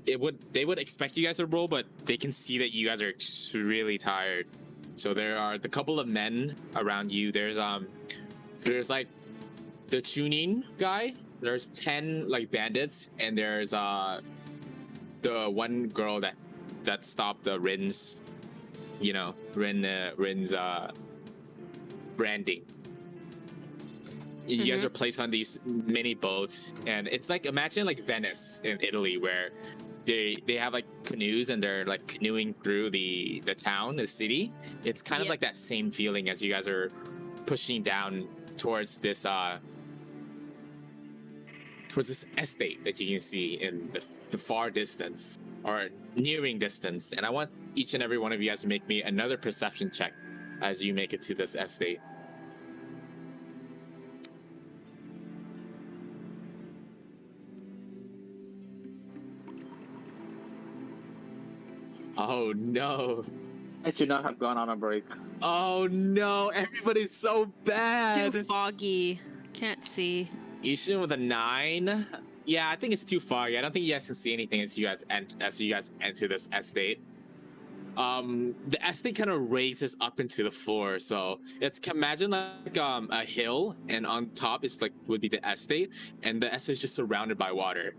They would expect you guys to row, but they can see that you guys are really tired. So there are the couple of men around you. There's like the tuning guy. There's 10 like bandits, and there's the one girl that stopped Rin's, you know, Rin's branding. You guys are placed on these mini boats, and it's like, imagine like Venice in Italy, where they have like canoes and they're like canoeing through the town, the city. It's kind of like that same feeling as you guys are pushing down towards this estate that you can see in the far distance, or nearing distance. And I want each and every one of you guys to make me another perception check as you make it to this estate. Oh no. I should not have gone on a break. Oh no, everybody's so bad. Too foggy. Can't see. Ishin with a 9. Yeah, I think it's too foggy. I don't think you guys can see anything as you guys enter this estate. The estate kind of raises up into the floor, so it's, imagine like a hill, and on top is like would be the estate, and the estate is just surrounded by water.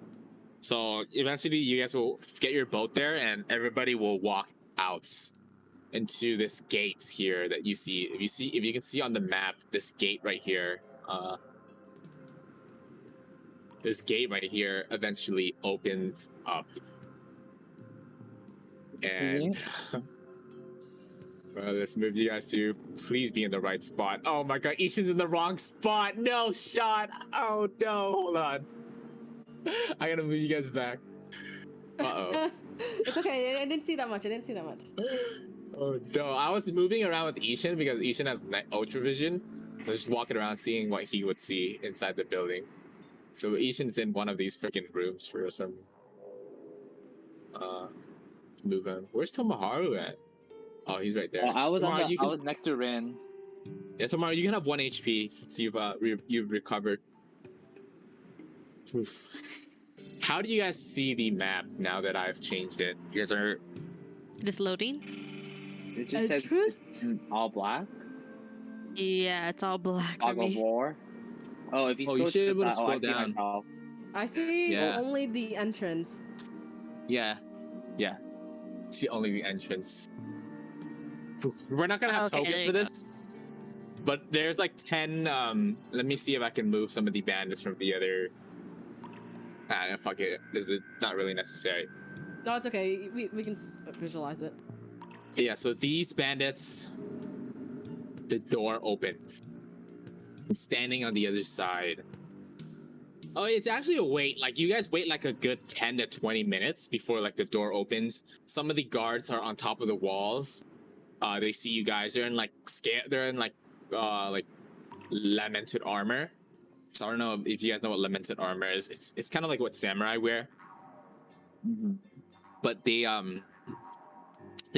So eventually you guys will get your boat there, and everybody will walk out into this gate here that you see. If you can see on the map, this gate right here, this gate right here eventually opens up. And well, let's move you guys to please be in the right spot. Oh my god, Ishin's in the wrong spot. No shot. Oh no, hold on. I gotta move you guys back. Uh-oh. It's okay. I didn't see that much. Oh no, I was moving around with Ishin because Ishin has ultra vision. So just walking around seeing what he would see inside the building. So Ishin's in one of these freaking rooms for some let's move on. Where's Tomoharu at? Oh, he's right there. I was Tomoharu, I was next to Rin. Yeah, Tomoharu, you can have 1 HP since you've recovered. Oof. How do you guys see the map now that I've changed it? You guys are... It is loading. It just says it's in all black. Yeah, it's all black for Fog of me. War. Oh, if you Oh, you should be able to scroll I see down. myself. I see Yeah. only the entrance. Yeah. See only the entrance. Oof. We're not gonna have Okay, tokens there for you this. But there's like 10, let me see if I can move some of the bandits from the other... fuck it. This is not really necessary. No, it's okay. We can visualize it. Yeah, so these bandits, the door opens. And standing on the other side. Oh, it's actually a wait. Like, you guys wait like a good 10 to 20 minutes before like the door opens. Some of the guards are on top of the walls. They see you guys. They're in like they're in like lamented armor. So I don't know if you guys know what lamented armor is. It's kind of like what samurai wear. Mm-hmm. But they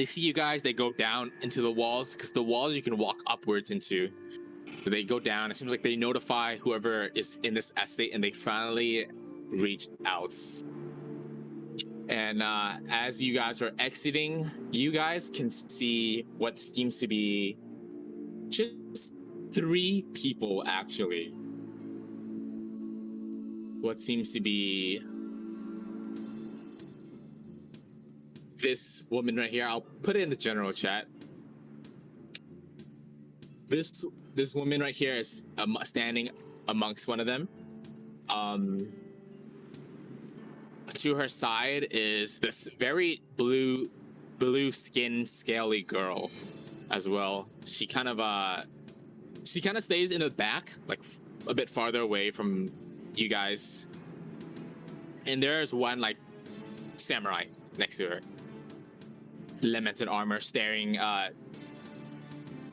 see you guys. They go down into the walls, because the walls you can walk upwards into. So they go down. It seems like they notify whoever is in this estate, and they finally reach out. And as you guys are exiting, you guys can see what seems to be just 3 people, actually. What seems to be this woman right here. I'll put it in the general chat. This woman right here is standing amongst one of them. To her side is this very blue skin scaly girl as well. She kind of stays in the back, like a bit farther away from you guys. And there's one like samurai next to her, limited armor, staring.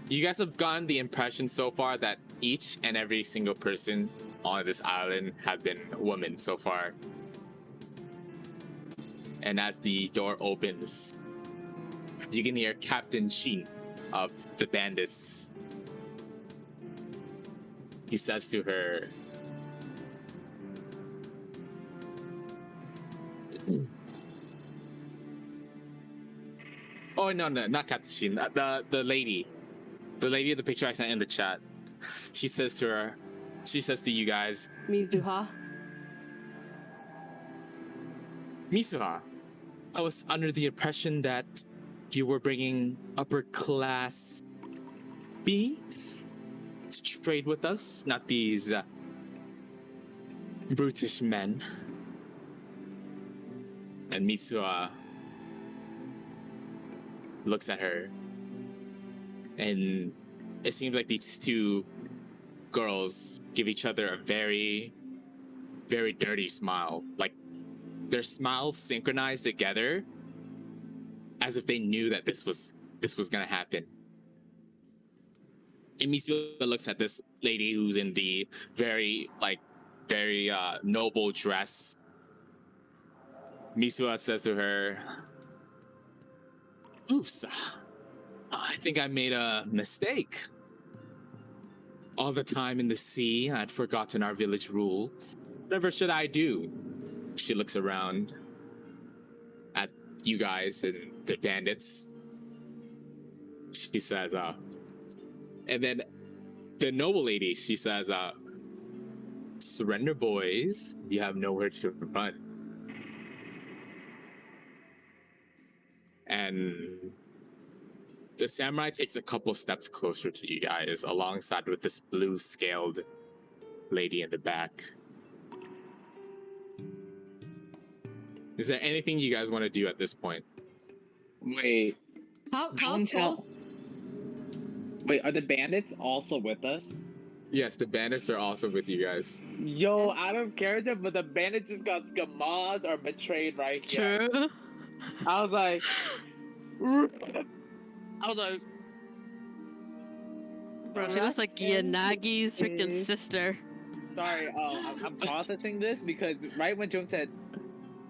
You guys have gotten the impression so far that each and every single person on this island have been women so far. And as the door opens, you can hear Captain Shin of the bandits. He says to her, oh no, not Captain Shin, the lady of the picture I sent in the chat. She says to you guys, Mizuha. Misuha, I was under the impression that you were bringing upper class beings to trade with us, not these brutish men. And Mitsuha looks at her, and it seems like these 2 girls give each other a very, very dirty smile. Like their smiles synchronized together, as if they knew that this was gonna happen. And Mitsuha looks at this lady who's in the very noble dress. Mitsuha says to her, "Oops, I think I made a mistake. All the time in the sea, I'd forgotten our village rules. Whatever should I do?" She looks around at you guys and the bandits. She says, and then the noble lady, she says, "Surrender, boys. You have nowhere to run." And the samurai takes a couple steps closer to you guys, alongside with this blue scaled lady in the back. Is there anything you guys want to do at this point? Wait, How Don't tell- close? wait, are the bandits also with us? Yes, the bandits are also with you guys. Yo, out of character, but the bandits just got skamazed or betrayed right here. True. I was like, Bro, she looks like Yanagi's freaking sister. sorry, I'm processing this because right when Jung said,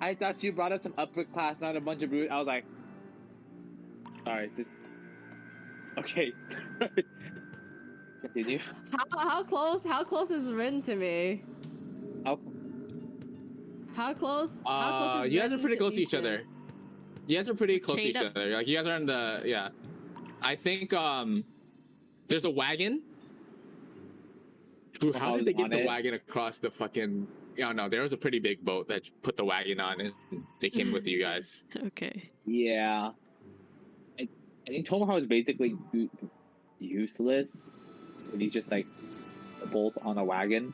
"I thought you brought us some upper class, not a bunch of brute," I was like, sorry, just okay. Continue. How close is Rin to me? Oh, How close? How close is You guys are Rin pretty close to each Ishin? other. You guys are pretty close to Chained each up. other. Like you guys are in the I think there's a wagon. Dude, how did they get the wagon across the fucking? Yeah, no, there was a pretty big boat that put the wagon on, and they came with you guys. Okay. yeah. I think Tomoharu is basically useless. And he's just like a bolt on a wagon.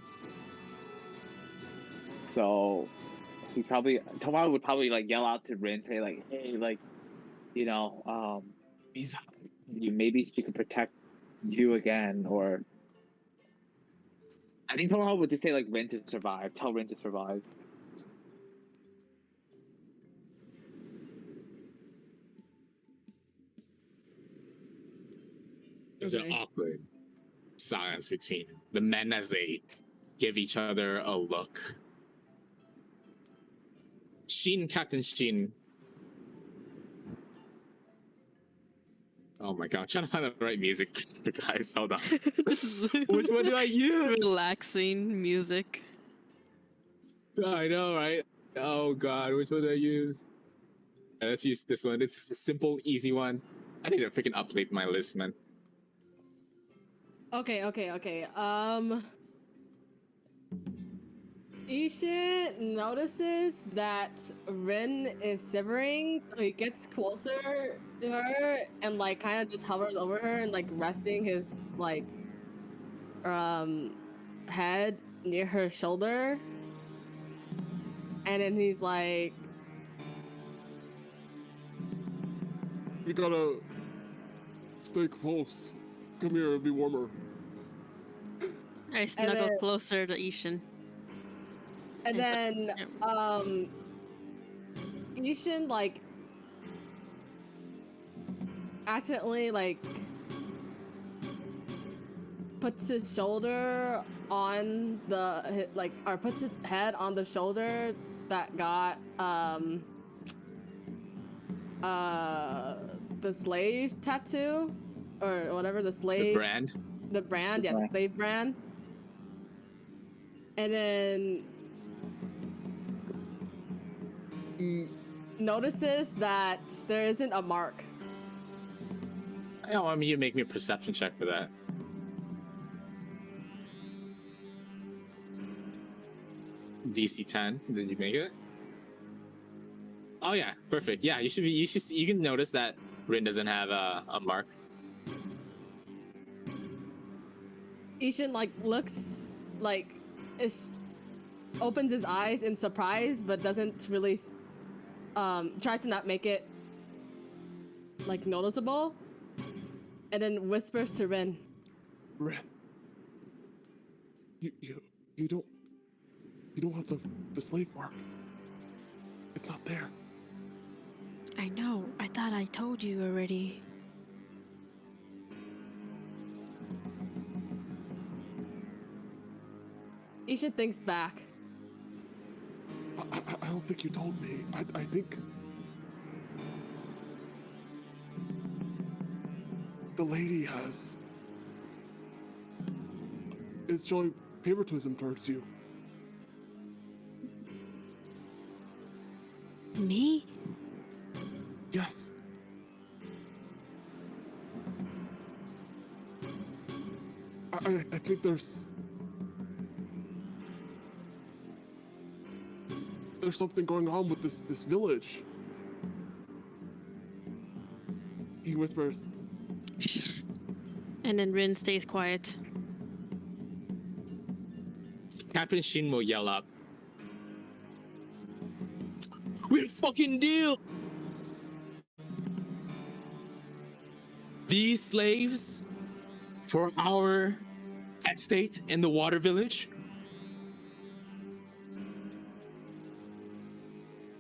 So Tomoharu would probably like yell out to Rin, say like, "Hey, like, maybe she could protect you again," or I think Tomoharu would just say like Rin to survive, tell Rin to survive. There's an awkward silence between the men as they give each other a look. Captain Shin. Oh my god, I'm trying to find the right music, guys. Hold on. This is Which one do I use? relaxing music. I know, right? Oh god, which one do I use? Let's use this one. It's a simple, easy one. I need to freaking update my list, man. Okay. Ishin notices that Rin is shivering, so he gets closer to her and like kind of just hovers over her and like resting his like head near her shoulder. And then he's like, We gotta stay close. Come here, it'll be warmer. I snuggle then- closer to Ishin. and then Ishin like accidentally like puts his shoulder on the like or puts his head on the shoulder that got the slave tattoo or whatever the slave The brand. the brand, yeah, the slave brand. And then notices that there isn't a mark. I want you to make me a perception check for that. DC 10. Did you make it? Oh yeah, perfect. Yeah, you should be. You can notice that Rin doesn't have a mark. Ishin like looks like opens his eyes in surprise, but doesn't really tries to not make it like noticeable, and then whispers to Rin. Ren, you don't have the slave mark. It's not there. I know. I thought I told you already. Ishin thinks back. I don't think you told me. I think the lady is showing favoritism towards you. Me? Yes. I think there's something going on with this village. He whispers. Shh. And then Rin stays quiet. Captain Shin will yell up. We had a fucking deal. These slaves for our pet state in the water village.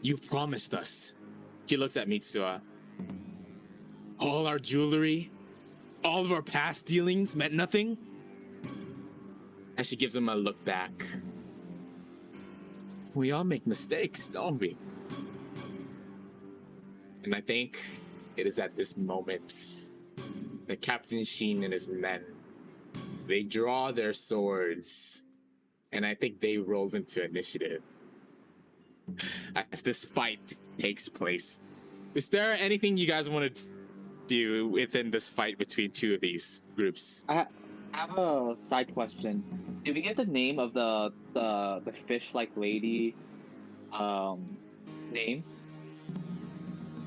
You promised us. He looks at Mitsuha. All our jewelry, all of our past dealings meant nothing. As she gives him a look back. We all make mistakes, don't we? And I think it is at this moment that Captain Shin and his men, they draw their swords, and I think they roll into initiative as this fight takes place. Is there anything you guys want to do within this fight between two of these groups? I have a side question. Did we get the name of the fish-like lady name?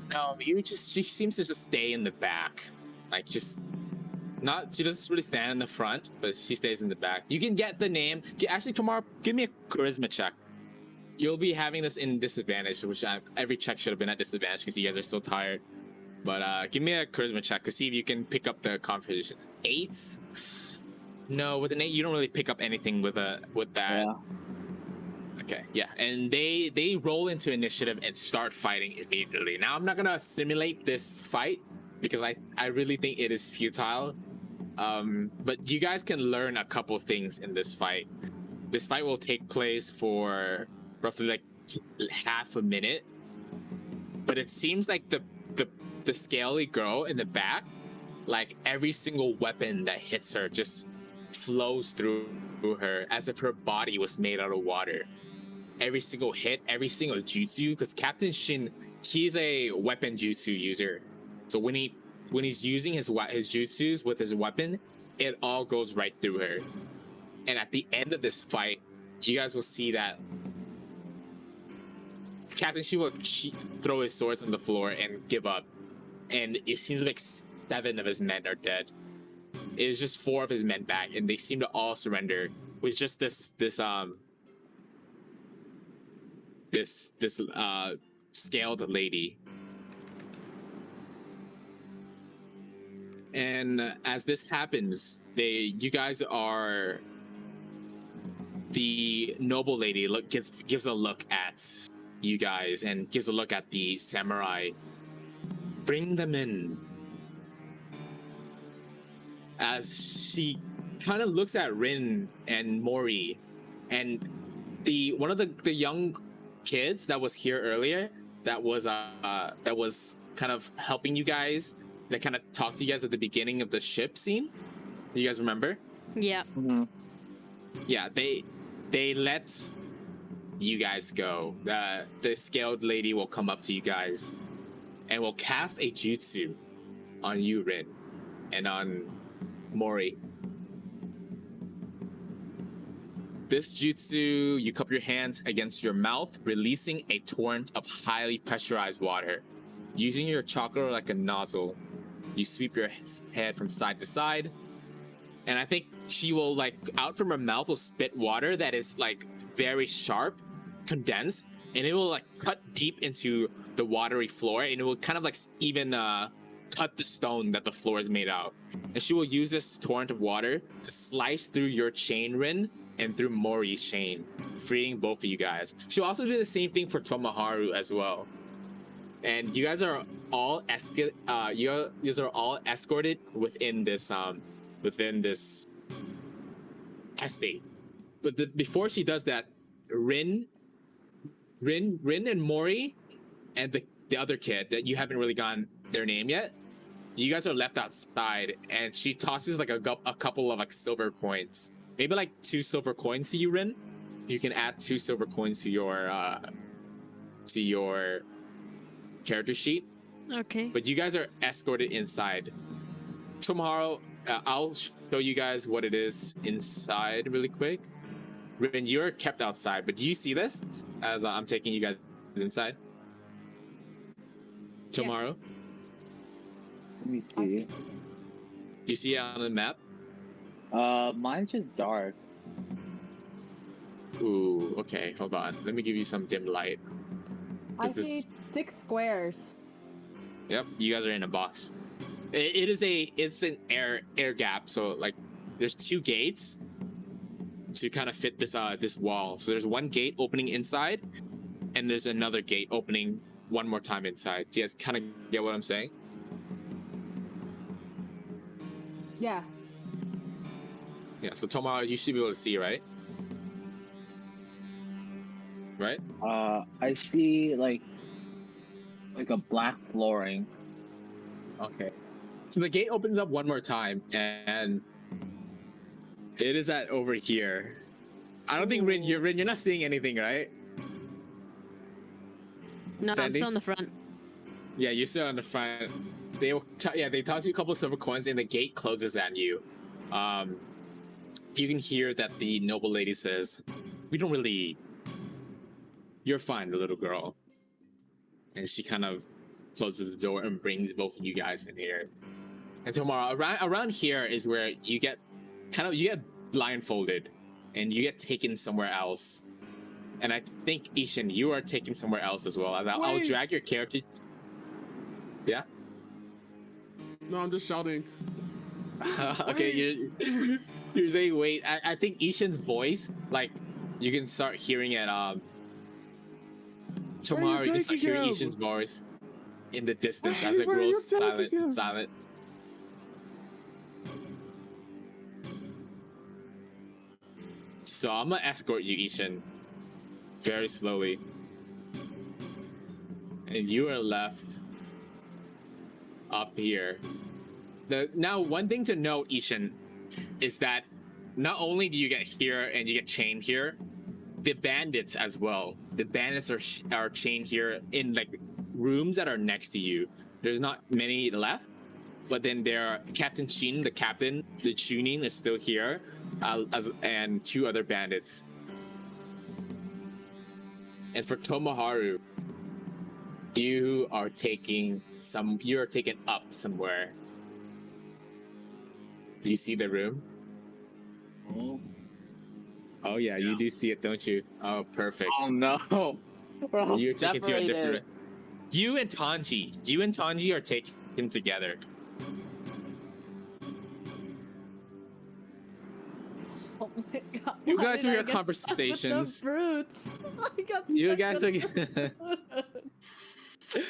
No, she seems to just stay in the back. Like she doesn't really stand in the front, but she stays in the back. You can get the name. Actually, Tomoharu, give me a charisma check. You'll be having this in disadvantage, which every check should have been at disadvantage because you guys are so tired. But give me a charisma check to see if you can pick up the conversation. 8? No, with an 8, you don't really pick up anything with that. Yeah. Okay, yeah, and they roll into initiative and start fighting immediately. Now, I'm not gonna simulate this fight because I really think it is futile. But you guys can learn a couple things in this fight. This fight will take place for roughly like half a minute, but it seems like the scaly girl in the back like every single weapon that hits her just flows through her as if her body was made out of water. Every single hit, every single jutsu, because Captain Shin, he's a weapon jutsu user. So when he's using his jutsus with his weapon, it all goes right through her. And at the end of this fight, you guys will see that Captain Shin will throw his swords on the floor and give up. And it seems like 7 of his men are dead. It is just 4 of his men back, and they seem to all surrender with just this scaled lady. And as this happens, you guys are the noble lady gives a look at you guys and gives a look at the samurai. Bring them in. As she kind of looks at Rin and Mori, and one of the young kids that was here earlier, that was kind of helping you guys, that kind of talked to you guys at the beginning of the ship scene. You guys remember? Yeah. Mm-hmm. Yeah, they let you guys go. The scaled lady will come up to you guys and will cast a jutsu on you, Rin, and on Mori. This jutsu, you cup your hands against your mouth, releasing a torrent of highly pressurized water. Using your chakra like a nozzle, you sweep your head from side to side, and I think she will, like, out from her mouth will spit water that is like very sharp, condensed, and it will like cut deep into the watery floor, and it will kind of like even cut the stone that the floor is made out. And she will use this torrent of water to slice through your chain, Rin, and through Mori's chain, freeing both of you guys. She'll also do the same thing for Tomoharu as well. And you guys are all escorted within this estate. But before she does that, Rin and Mori and the other kid that you haven't really gotten their name yet, you guys are left outside, and she tosses like a couple of like silver coins, maybe like 2 silver coins to you, Rin. You can add 2 silver coins to your character sheet. Okay. But you guys are escorted inside. Tomorrow, I'll show you guys what it is inside really quick. Rin, you're kept outside, but do you see this as I'm taking you guys inside? Tomorrow, Let me see. you see it on the map? Mine's just dark. Ooh, okay, hold on. Let me give you some dim light. I Is this- see 6 squares. Yep, you guys are in a box. It's an air gap, so like there's 2 gates to kind of fit this wall. So there's 1 gate opening inside, and there's another gate opening one more time inside. Do you guys kind of get what I'm saying? Yeah. Yeah, so Tomoharu, you should be able to see, right? Right? I see like a black flooring. Okay. So the gate opens up one more time, and it is at over here. I don't think Rin, you're not seeing anything, right? No, Sandy? I'm still in the front. Yeah, you're still on the front. They toss you a couple silver coins, and the gate closes on you. You can hear that the noble lady says, "We don't really. You're fine, the little girl." And she kind of closes the door and brings both of you guys in here. And tomorrow, around here is where you get blindfolded, and you get taken somewhere else. And I think Ishin, you are taken somewhere else as well. I'll Wait. drag your character. Yeah. No, I'm just shouting. Okay, you're saying wait. I think Ishin's voice, like, you can start hearing it. Tomorrow you can start taking hearing him? Ishin's voice in the distance Wait, as it where are you grows silent taking him? and silent. So I'm gonna escort you, Ishin, very slowly, and you are left up here. Now, one thing to note, Ishin, is that not only do you get here and you get chained here, the bandits as well. The bandits are chained here in like rooms that are next to you. There's not many left, but then there are Captain Shin, the captain, the Chunin is still here, and 2 other bandits. And for Tomoharu, you are taken up somewhere. Do you see the room? Oh yeah, you do see it, don't you? Oh, perfect. Oh no. We're all You're taken to a separated. different. You and Tanji are taken together. Oh my god. You why guys did are I your get stuck with the conversations. brutes? I got You stuck guys with are. the brutes.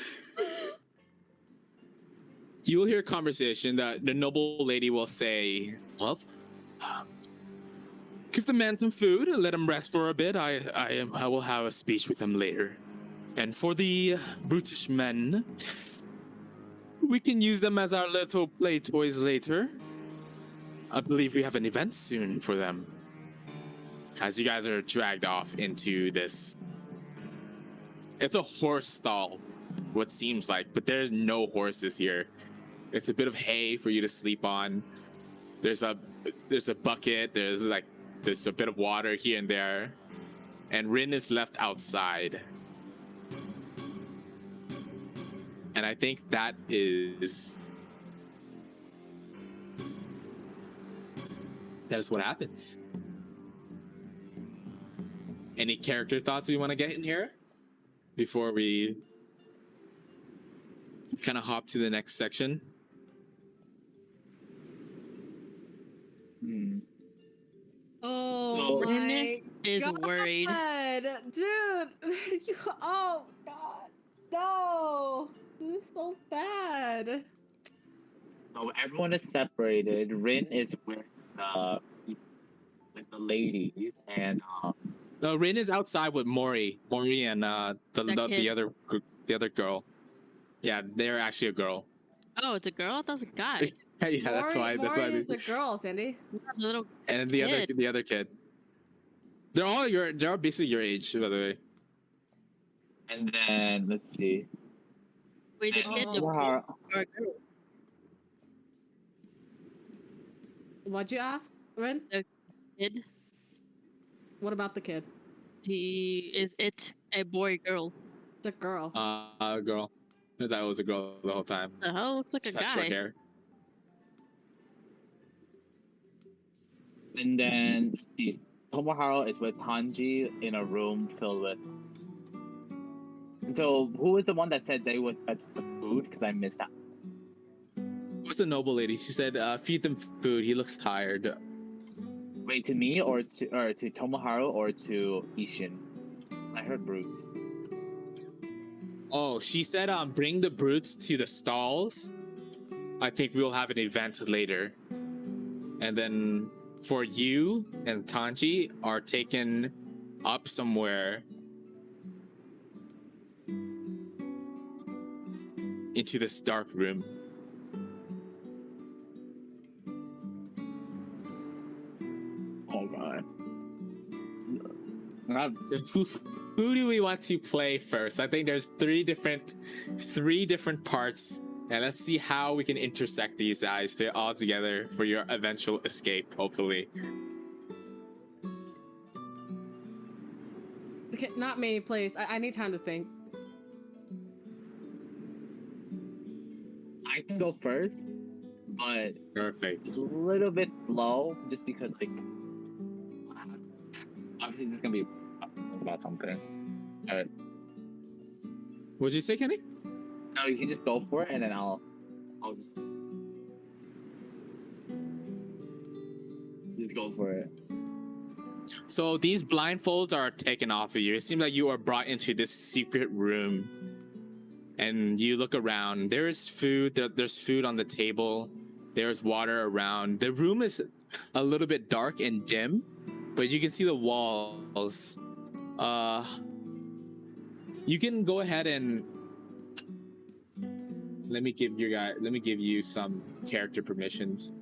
You will hear conversation that the noble lady will say, "Well, give the man some food and let him rest for a bit. I will have a speech with him later. And for the brutish men, we can use them as our little play toys later. I believe we have an event soon for them." As you guys are dragged off into this, it's a horse stall, what seems like, but there's no horses here. It's a bit of hay for you to sleep on. There's a bucket. There's a bit of water here and there, and Rin is left outside. And I think that is what happens. Any character thoughts we want to get in here before we kind of hop to the next section? Oh So- my Is god, worried. dude! Oh god, no! This is so bad. So everyone is separated. Rin is with the ladies, and No, Rin is outside with Mori and the kid. other girl. Yeah, they're actually a girl. Oh, it's a girl? I thought it was a guy. Yeah, that's why. Maury is the girl, Sandy. The little And kid. the other kid. They're all basically your age, by the way. and then let's see. Wait, the And kid, the boy Tomoharu- or a girl? What'd you ask, Ren? Kid. What about the kid? Is it a boy or girl? It's a girl. Girl. Because I was a girl the whole time. The hell looks like a Just had short guy. hair. And then let's see. Tomoharu is with Tanji in a room filled with. So who was the one that said they would fetch the food? Because I missed that. What's the noble lady? She said, "Feed them food. He looks tired." Wait, to me or to Tomoharu or to Ishin? I heard Bruce. Oh, she said, "Bring the brutes to the stalls. I think we'll have an event later." And then for you and Tanji are taken up somewhere into this dark room. Oh god. Not Who do we want to play first? I think there's three different parts, and let's see how we can intersect these guys to all together for your eventual escape, hopefully. Okay, not me, please. I need time to think. I can go first, but Perfect. a little bit low, just because like obviously this is gonna be about something. What'd you say, Kenny? No, you can just go for it, and then I'll just go for it. So these blindfolds are taken off of you. It seems like you are brought into this secret room, and you look around. There is food. There's food on the table. There's water around. The room is a little bit dark and dim, but you can see the walls. You can go ahead and Let me give you some character permissions.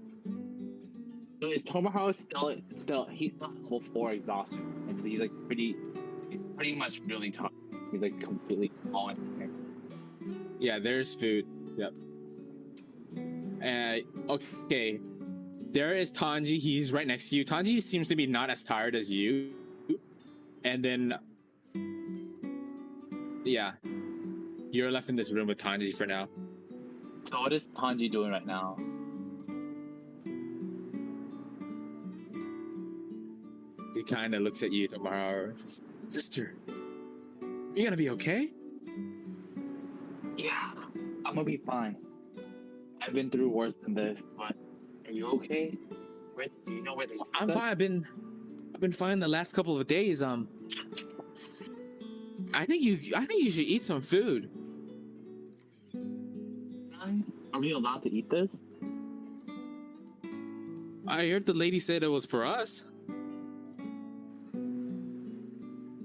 So is Tomoharu still he's still level 4 exhaustion, and so he's pretty much really tough. He's like completely falling there. Yeah, there's food. Yep. Okay. There is Tanji. He's right next to you. Tanji seems to be not as tired as you. And then, yeah, you're left in this room with Tanji for now. So what is Tanji doing right now? He kind of looks at you, Tomoharu. Mister, you gonna be okay? Yeah, I'm gonna be fine. I've been through worse than this, but are you okay? Do you know where they took I'm us? fine. I've been fine the last couple of days. I think you should eat some food. Are we allowed to eat this? I heard the lady said it was for us.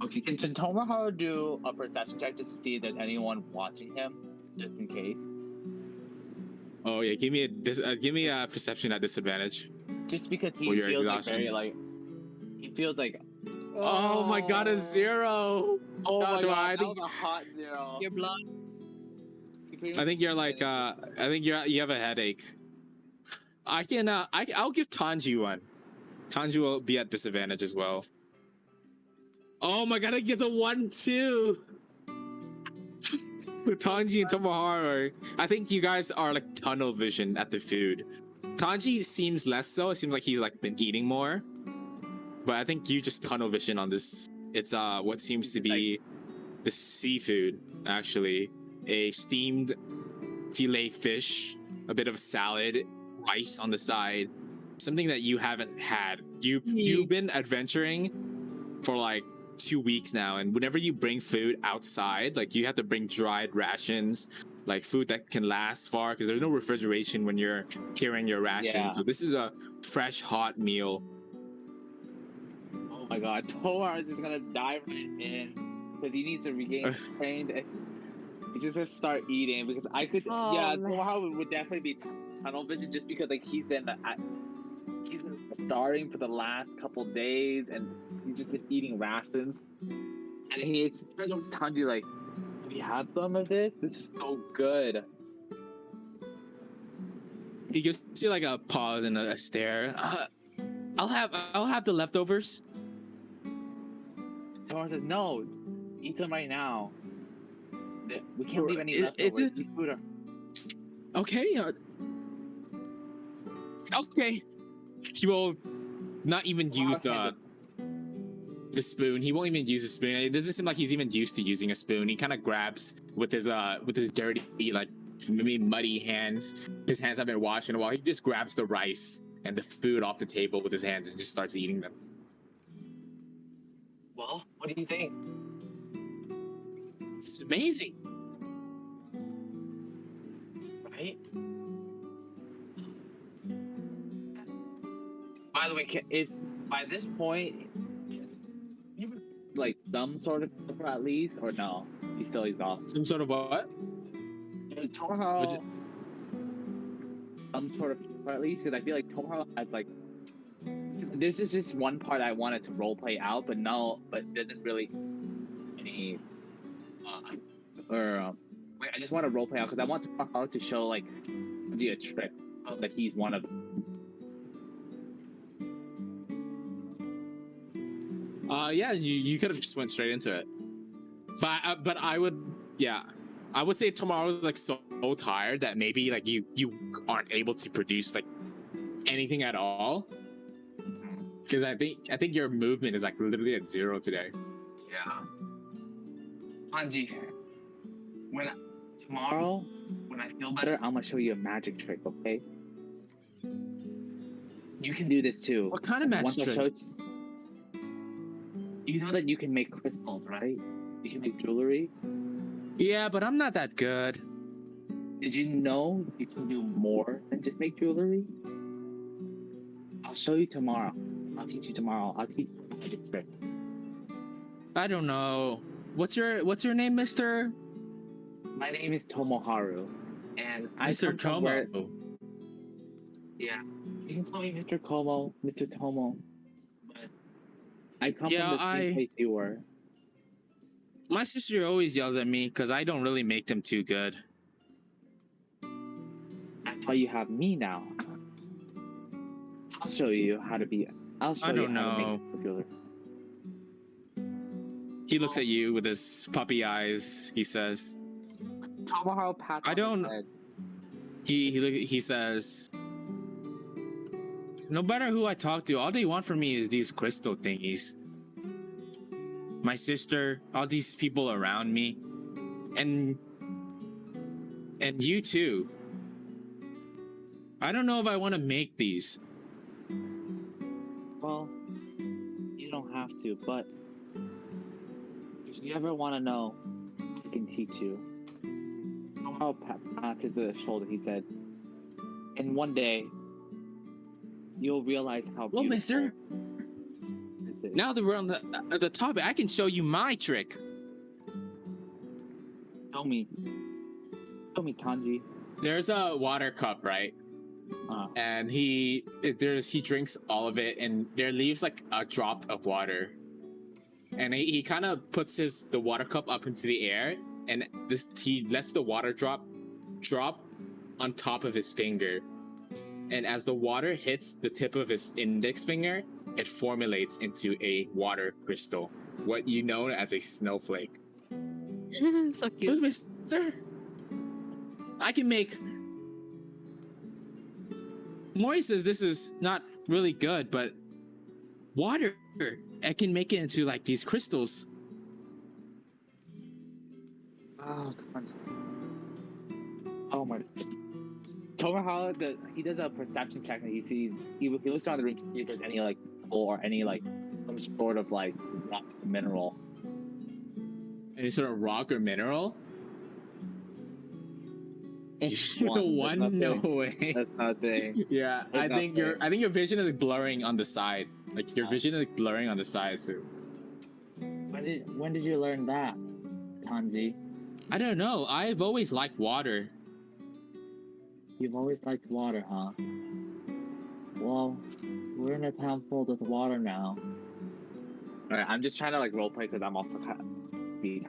Okay, can Tomoharu do a perception check just to see if there's anyone watching him, just in case? Oh yeah, give me a perception at disadvantage. Just because he Or your feels like exhaustion. very like he feels like Oh my god, a 0. oh my That's god, why I that think- was a hot 0. Your blood. I think you're like I think you have a headache. I'll give Tanji one. Tanji will be at disadvantage as well. Oh my god, it gets a 1 too. With Tanji and Tomoharu, I think you guys are like tunnel vision at the food. Tanji seems less so. It seems like he's like been eating more. But I think you just tunnel vision on this. It's what seems to be the seafood, actually. A steamed filet fish, a bit of salad, rice on the side. Something that you haven't had. You've been adventuring for like 2 weeks now, and whenever you bring food outside, like you have to bring dried rations, like food that can last far, because there's no refrigeration when you're carrying your rations. Yeah. So this is a fresh, hot meal. Oh my god, Tomoharu is just gonna dive right in because he needs to regain his strength. And he's just gonna start eating because I could. Oh, yeah, man. Tomoharu would definitely be tunnel vision just because like he's been starving for the last couple days and he's just been eating rations. And he turns over to Tanji like, "Have you had some of this? This is so good." He gives you like a pause and a stare. I'll have the leftovers. Tomoharu says, "No, eat some right now. We can't leave any Is leftovers. it- These food are." Okay. Okay. He will not even use the spoon. He won't even use a spoon. It doesn't seem like he's even used to using a spoon. He kind of grabs with his dirty, like maybe muddy hands. His hands haven't washed in a while. He just grabs the rice and the food off the table with his hands and just starts eating them. Well, what do you think? This is amazing. Right? By the way, is by this point, is you like some sort of chakra at least, or no? He's still exhausted. Some sort of what? Is Tomoharu some sort of chakra at least? Because I feel like Tomoharu has like. There's just one part I wanted to roleplay out, but doesn't really any. Wait, I just want to roleplay out because I want Tomoharu to show like a trick that he's one of them. Yeah, you could have just went straight into it. But I would say tomorrow like so tired that maybe like you aren't able to produce like anything at all. Because I think your movement is like literally at 0 today. Yeah. Hanji, tomorrow when I feel better, I'm gonna show you a magic trick, okay? You can do this too. What kind of Once magic I trick? show you know that you can make crystals, right? You can make jewelry. Yeah, but I'm not that good. Did you know you can do more than just make jewelry? I'll show you tomorrow. I'll teach you tomorrow. I'll teach you a magic trick. I don't know. What's your name, mister? My name is Tomoharu. And I Mr. come from Tomo. where- Yeah, you can call me Mr. Como, Mr. Tomo. But I come Yeah, from the same place you were. My sister always yells at me because I don't really make them too good. That's why you have me now. I'll show you how to be. I'll show I you don't how to know. make popular. He looks at you with his puppy eyes. He says, Tomoharu pats I on his don't- head. he says, no matter who I talk to, all they want from me is these crystal thingies. My sister, all these people around me, and you too. I don't know if I want to make these. Well, you don't have to, but if you ever want to know, I can teach you. Tomoharu pat his shoulder. He said, "And one day, you'll realize how Well, beautiful mister, this is." now that we're on the topic, I can show you my trick. Show me, Kanji. There's a water cup, right? And he drinks all of it, and there leaves like a drop of water. And he kind of puts the water cup up into the air, and he lets the water drop on top of his finger. And as the water hits the tip of his index finger, it formulates into a water crystal, what you know as a snowflake. So Look, cute. mister, I can make. Mori says this is not really good, but water, I can make it into like these crystals. Oh, oh my! Tomoharu, he does a perception check, and he sees he looks around the room to see if there's any like or any like some sort of like rock mineral. Any sort of rock or mineral? One, that's No nothing. way. That's nothing. Yeah, There's I think nothing. your vision is blurring on the side. Like your vision is blurring on the side too. When did you learn that, Kanji? I don't know. I've always liked water. You've always liked water, huh? Well, we're in a town filled with water now. Alright, I'm just trying to like roleplay because I'm also kind of beat.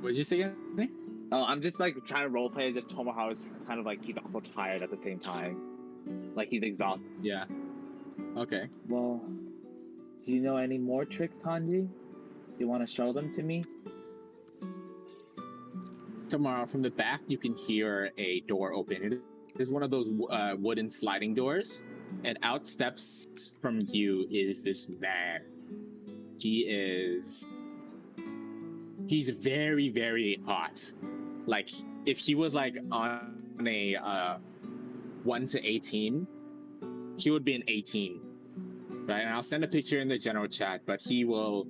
What'd you say again? Oh, I'm just like trying to roleplay as if Tomoharu's kind of like he's also tired at the same time. Like he's exhausted. Yeah. Okay. Well, do you know any more tricks, Kanji? You want to show them to me? Tomorrow from the back, you can hear a door open. It is one of those wooden sliding doors, and out steps from you is this man. He's very, very hot. Like if he was like on a 1 to 18, he would be an 18, right? And I'll send a picture in the general chat. But he will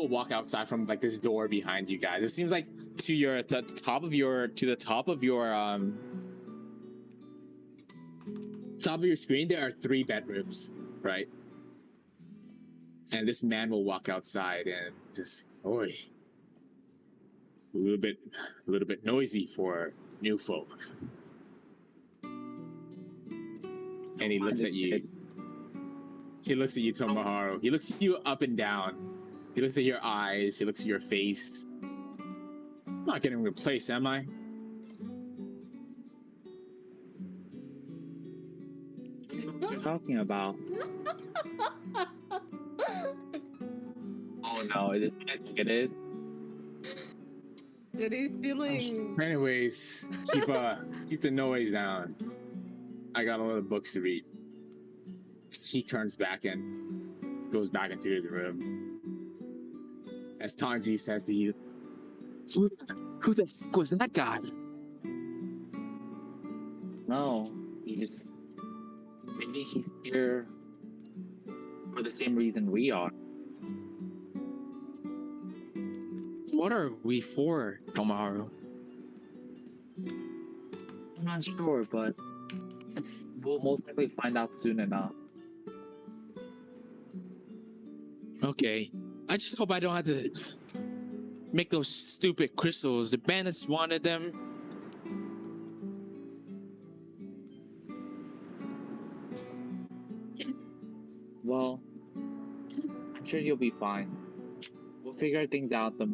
walk outside from like this door behind you guys. It seems like to the top of your screen there are 3 bedrooms, right? And this man will walk outside and just, oi, a little bit noisy for new folk. And he looks at you. He looks at you, Tomoharu. He looks at you up and down. He looks at your eyes. He looks at your face. I'm not getting replaced, am I? What are you talking about? Oh no, is it negative? Did he feeling? Anyways, keep the noise down. I got a lot of books to read. He turns back and goes back into his room. As Tanji says to you, who the fuck was that guy? No, maybe he's here for the same reason we are. What are we for, Tomoharu? I'm not sure, but we'll most likely find out soon enough. Okay. I just hope I don't have to make those stupid crystals. The bandits wanted them. Well, I'm sure you'll be fine. We'll figure things out the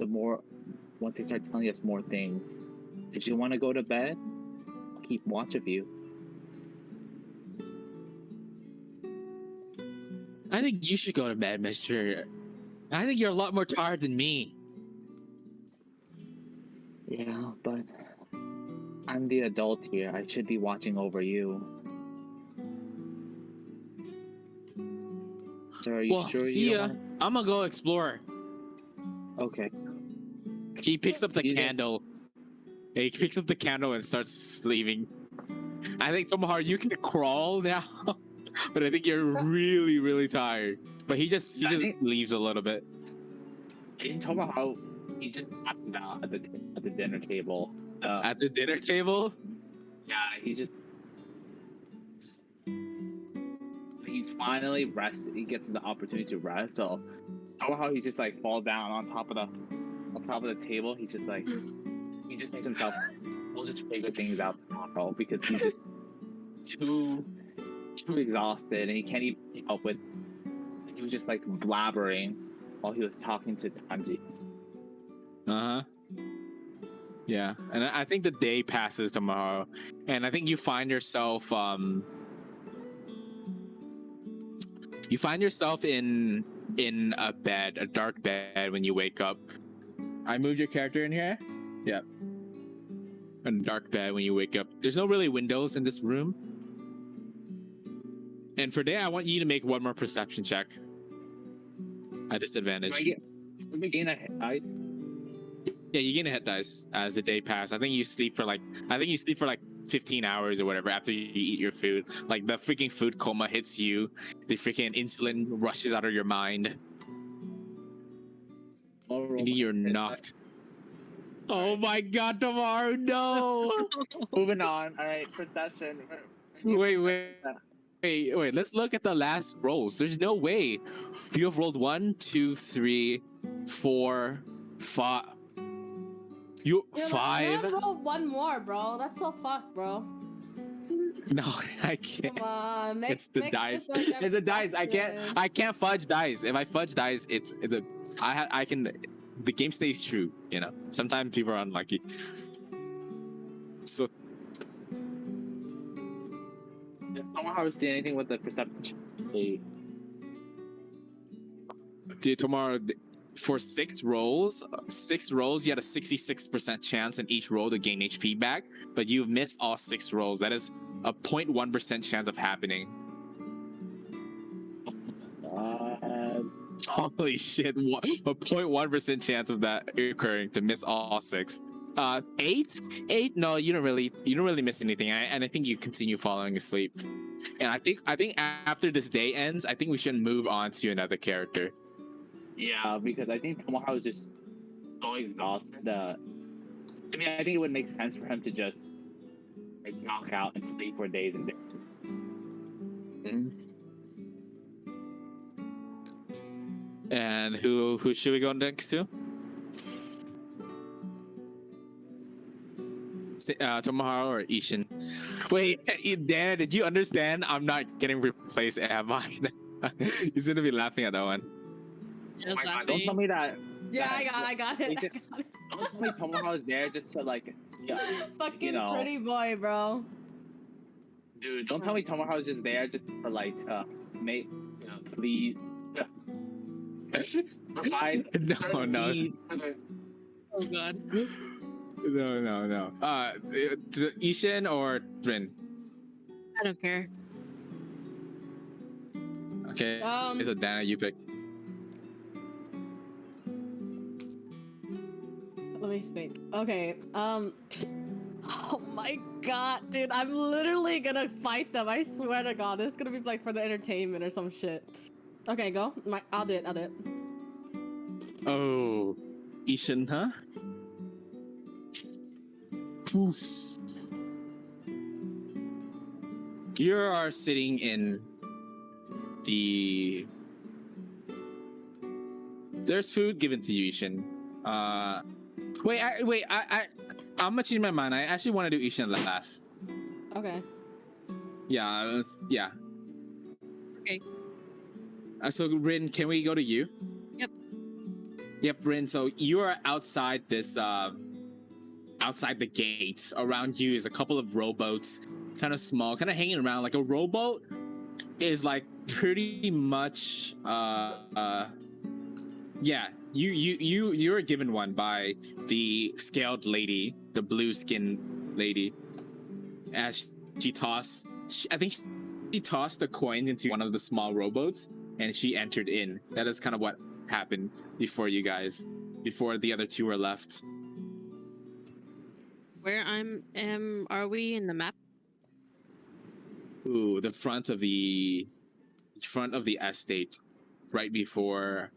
more once they start telling us more things. Did you want to go to bed? I'll keep watch of you. I think you should go to bed, mister. I think you're a lot more tired than me. Yeah, but I'm the adult here. I should be watching over you. So are you Well, sure see you ya. don't I'm gonna go explore. wanna... Okay. He picks up the You didn't- candle. He picks up the candle and starts leaving. I think Tomoharu, you can crawl now, but I think you're really, really tired. But he just I think- leaves a little bit. In Tomoharu, he just passed out at the dinner table. At the dinner table. Yeah, he's finally rested. He gets the opportunity to rest. So Tomoharu, he's just like falls down on top of the table. He's just like he just thinks himself, we'll just figure things out tomorrow because he's just too exhausted and he can't even keep up with. He was just like blabbering while he was talking to Tanji. Uh huh. Yeah, and I think the day passes tomorrow, and I think you find yourself in a bed, a dark bed when you wake up. I moved your character in here. Yep. A dark bed when you wake up. There's no really windows in this room. And for day, I want you to make one more perception check. At disadvantage. Do we gain a hit dice? Yeah, you gain a hit dice as the day passes. I think you sleep for like 15 hours or whatever after you eat your food. Like the freaking food coma hits you. The freaking insulin rushes out of your mind. And you're knocked. Oh my god, Tomoharu, no! Moving on. All right, perception. Wait, let's look at the last rolls. There's no way. You have rolled 1, 2, 3, 4, 5. You You 5? have roll one more, bro. That's so fucked, bro. No, I can't. Come on, make, It's the make dice. this like a It's a dice. perception. I can't fudge dice. If I fudge dice, I can. The game stays true. You know. Sometimes people are unlucky. So Did Tomoharu see anything with the perception? tomorrow for 6 rolls, you had a 66% chance in each roll to gain HP back, but you've missed all 6 rolls. That is a 0.1% chance of happening. Holy shit! A 0.1% chance of that occurring to miss all 6. 8? No, you don't really miss anything. And I think you continue falling asleep. And I think after this day ends, I think we should move on to another character. Yeah, because I think Tomoharu is just so exhausted. To me, I think it would make sense for him to just like knock out and sleep for days and days. And who should we go next to? Tomoharu or Ishin? Wait, Dana, did you understand? I'm not getting replaced, am I? He's gonna be laughing at that one. Yes, Oh my God, that don't me. tell me that. Yeah, I got it. Wait, don't tell me Tomoharu's there just to like, yeah, Fucking you know. pretty boy, bro. Dude, don't tell me Tomoharu's just there just for like, make, please. Provide No, no. needs. Oh god. No. Ishin or Rin? I don't care. Okay. It's a Dana, you pick. Let me think. Okay. Oh my god, dude! I'm literally gonna fight them. I swear to God, this is gonna be like for the entertainment or some shit. Okay, go. I'll do it. Oh, Ishin, huh? Oof. You are sitting in the. There's food given to you, Ishin. Wait, I'm gonna change my mind. I actually want to do Ishin last. Okay. Yeah, yeah. Okay. So Rin, can we go to you? Yep. Yep, Rin. So you are outside this, outside the gate. Around you is a couple of rowboats, kind of small, kind of hanging around. Like a rowboat is like pretty much, yeah. You're given one by the scaled lady, the blue skin lady, as she tossed. I think she tossed the coins into one of the small rowboats, and she entered in. That is kind of what happened before you guys, before the other two were left. Where are we in the map? Ooh, the front of the estate, right before,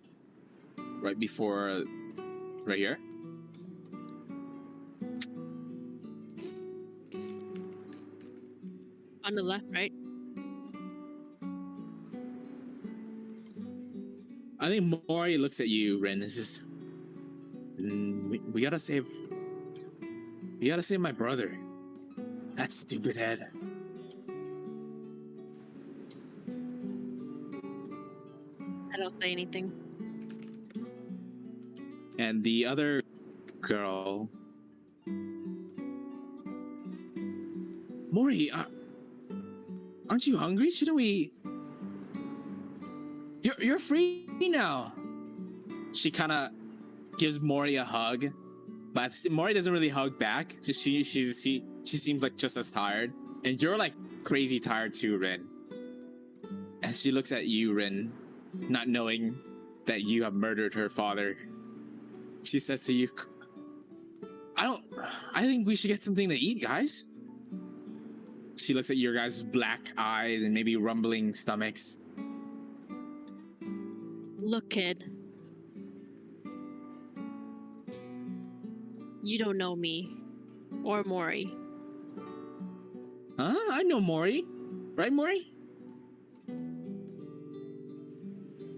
right here. On the left, right? I think Mori looks at you, Ren. It's just, we gotta save my brother. That stupid head. I don't say anything. And the other girl, Mori, aren't you hungry? Shouldn't we? You're free now. She kind of gives Mori a hug, but Mori doesn't really hug back. She seems like just as tired, and you're like crazy tired too, Rin. And she looks at you, Rin, not knowing that you have murdered her father. She says to you, I think we should get something to eat, guys. She looks at your guys' black eyes and maybe rumbling stomachs. Look, kid. You don't know me. Or Mori. Huh? I know Mori. Right, Mori?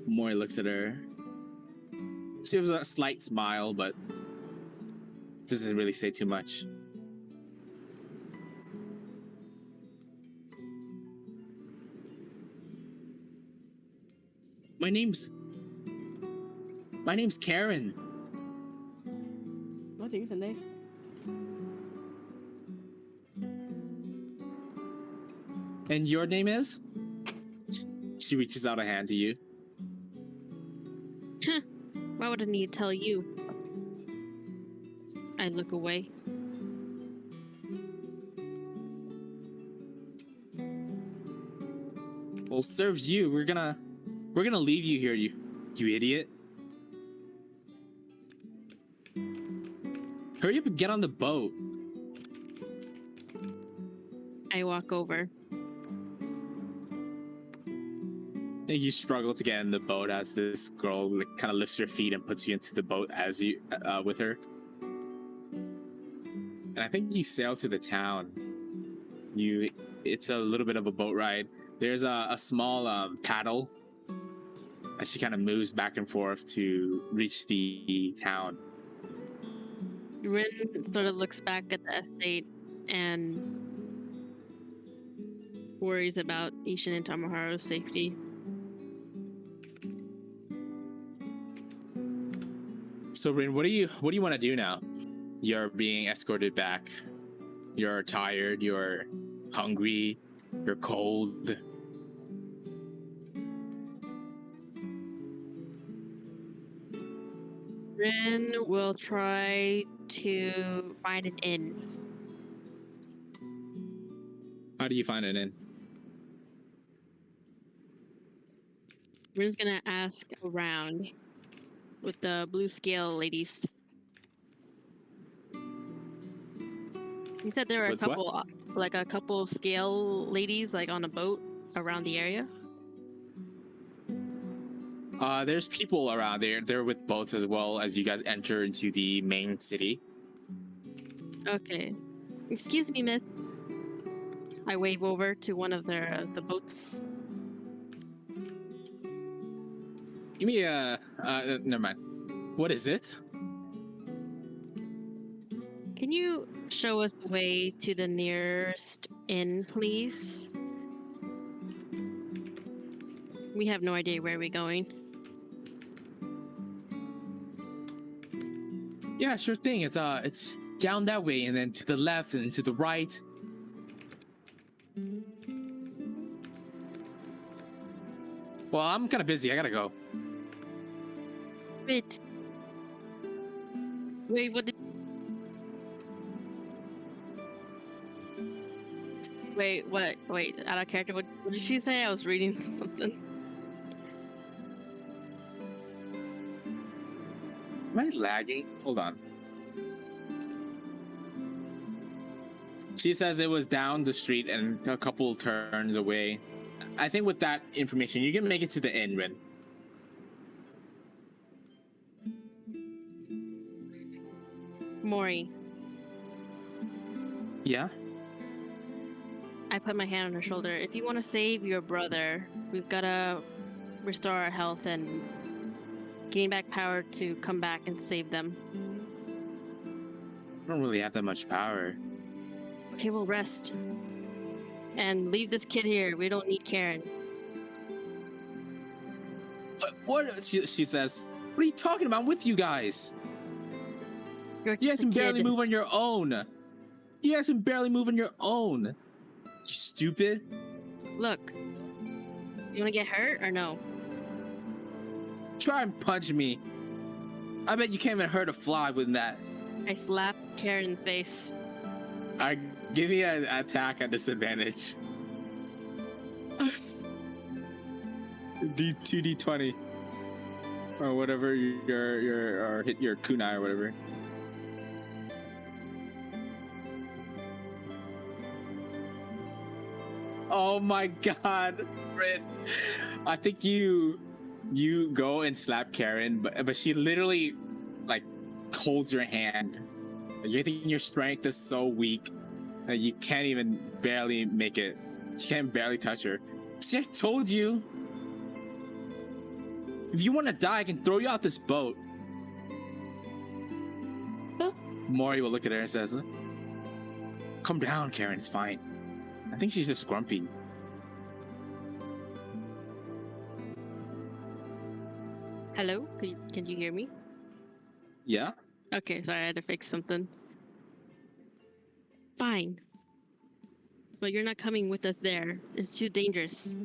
Mori looks at her. She has a slight smile, but doesn't really say too much. My name's Karen. What do you say? And your name is? She reaches out a hand to you. Why would I need to tell you? I look away. Well, serves you. We're gonna leave you here, you idiot. Hurry up and get on the boat. I walk over. And you struggle to get in the boat as this girl kind of lifts your feet and puts you into the boat as you with her. And I think you sail to the town. It's a little bit of a boat ride. There's a small paddle as she kind of moves back and forth to reach the town. Rin sort of looks back at the estate and worries about Ishin and Tomoharu's safety. So Rin, what do you want to do now? You're being escorted back. You're tired. You're hungry. You're cold. Rin will try to find an inn. How do you find an inn? Rin's gonna ask around with the blue scale ladies. He said there were With a couple scale ladies like on a boat around the area. There's people around there. They're with boats as well as you guys enter into the main city. Okay. Excuse me, miss. I wave over to one of the boats. Give me never mind. What is it? Can you show us the way to the nearest inn, please? We have no idea where we're going. Yeah, sure thing. It's down that way, and then to the left, and to the right. Well, I'm kind of busy. I gotta go. Wait. Wait, what did... Wait, what? Wait, out of character. What did she say? I was reading something. Am I lagging? Hold on. She says it was down the street and a couple turns away. I think with that information, you can make it to the inn, Rin. Mori. Yeah? I put my hand on her shoulder. If you want to save your brother, we've got to restore our health and gain back power to come back and save them. I don't really have that much power. Okay, we'll rest. And leave this kid here. We don't need Karen. What? She says, what are you talking about? I'm with you guys. You're You just guys a can barely kid. move on your own. You guys can barely move on your own. You stupid. Look. You want to get hurt or no? Try and punch me. I bet you can't even hurt a fly with that. I slap Karen in the face. Alright, give me an attack at disadvantage. D2d20 or whatever your or hit your kunai or whatever. Oh my god, Rin. I think you go and slap Karen, but she literally like holds your hand. You think your strength is so weak that you can't even barely make it. You can't barely touch her. See, I told you. If you want to die, I can throw you out this boat. Mori will look at her and says, "Calm down, Karen. It's fine. I think she's just grumpy." Hello? Can you hear me? Yeah? Okay, sorry, I had to fix something. Fine. But you're not coming with us there. It's too dangerous.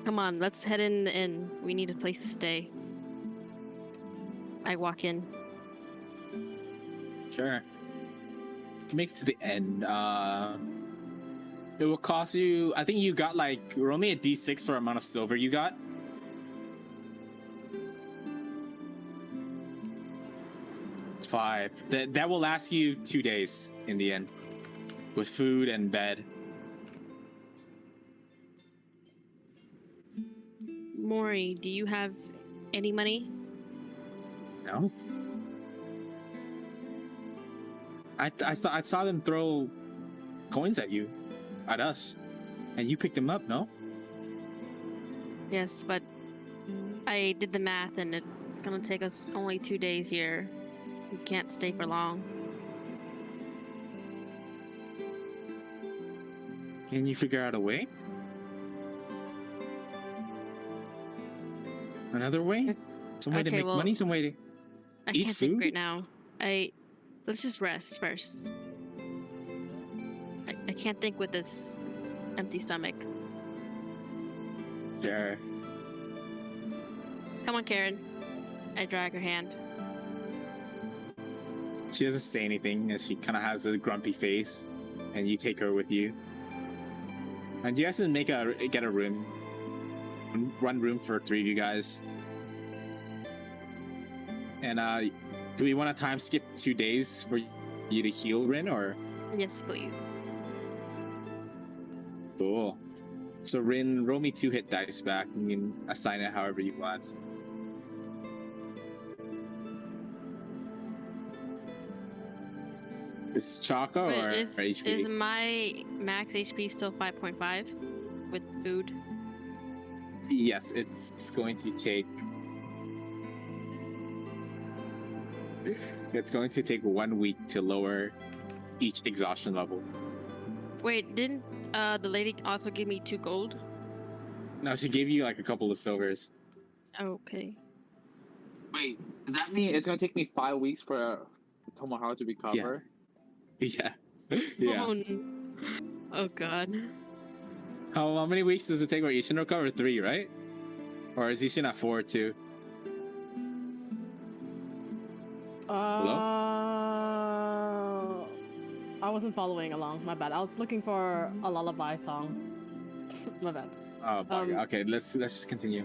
Come on, let's head in the inn. We need a place to stay. I walk in. Sure. Make it to the end. It will cost you. I think you got like roll me a d6 for amount of silver you got. It's 5. That will last you 2 days in the end, with food and bed. Mori, do you have any money? No. I saw them throw coins at you, at us, and you picked them up. No. Yes, but I did the math and it's gonna take us only 2 days here. We can't stay for long. Can you figure out a way? Another way? Some way to Okay, make well, money? Some way to I eat can't food? think right now. Let's just rest first. I can't think with this empty stomach. Sure. Come on, Karen. I drag her hand. She doesn't say anything as she kind of has this grumpy face, and you take her with you. And you guys can get a room, one room for 3 of you guys. And do we want to time skip 2 days for you to heal, Rin, or? Yes, please. Cool. So Rin, roll me 2 hit dice back. You can assign it however you want. Is chakra Wait, or is HP? my max HP still 5.5 with food? Yes, it's going to take. It's going to take 1 week to lower each exhaustion level. Wait, didn't the lady also give me 2 gold? No, she gave you like a couple of silvers. Okay. Wait, does that mean it's gonna take me 5 weeks for Tomoharu to recover? Yeah. Yeah. Oh, oh god. How many weeks does it take for Ishin to recover? 3, right? Or is Ishin at 4 too? I wasn't following along. My bad. I was looking for a lullaby song. My bad. Oh, okay. Let's just continue.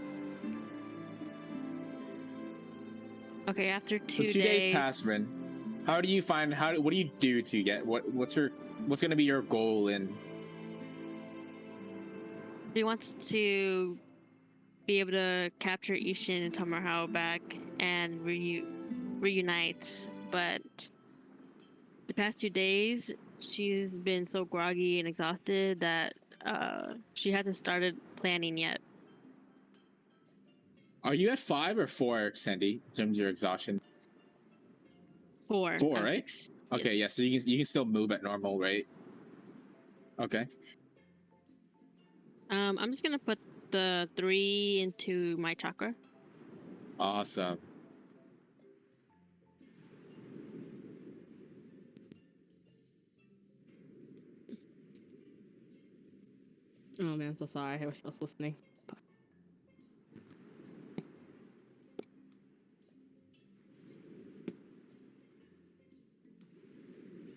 Okay, after 2 So 2 days pass, Rin. How do you find? What do you do to get? What's going to be your goal in? She wants to be able to capture Ishin and Tomoharu back and reunite, but the past 2 days she's been so groggy and exhausted that she hasn't started planning yet. Are you at 5 or 4, Sandy? In terms of your exhaustion. 4. 4, out of right? 6. Okay, Yes. yeah. So you can still move at normal, right? Okay. I'm just gonna put the 3 into my chakra. Awesome. Oh man, I'm so sorry. I wish I was listening.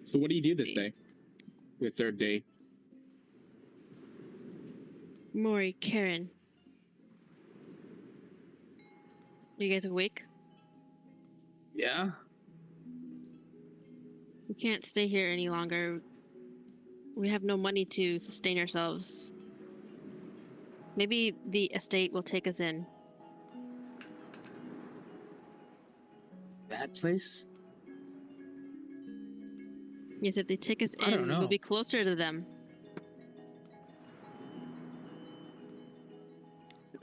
So what do you do this day? Your 3rd day. Mori, Karen. You guys awake? Yeah. We can't stay here any longer. We have no money to sustain ourselves. Maybe the estate will take us in. That place? Yes, if they take us I don't in, know. we'll be closer to them.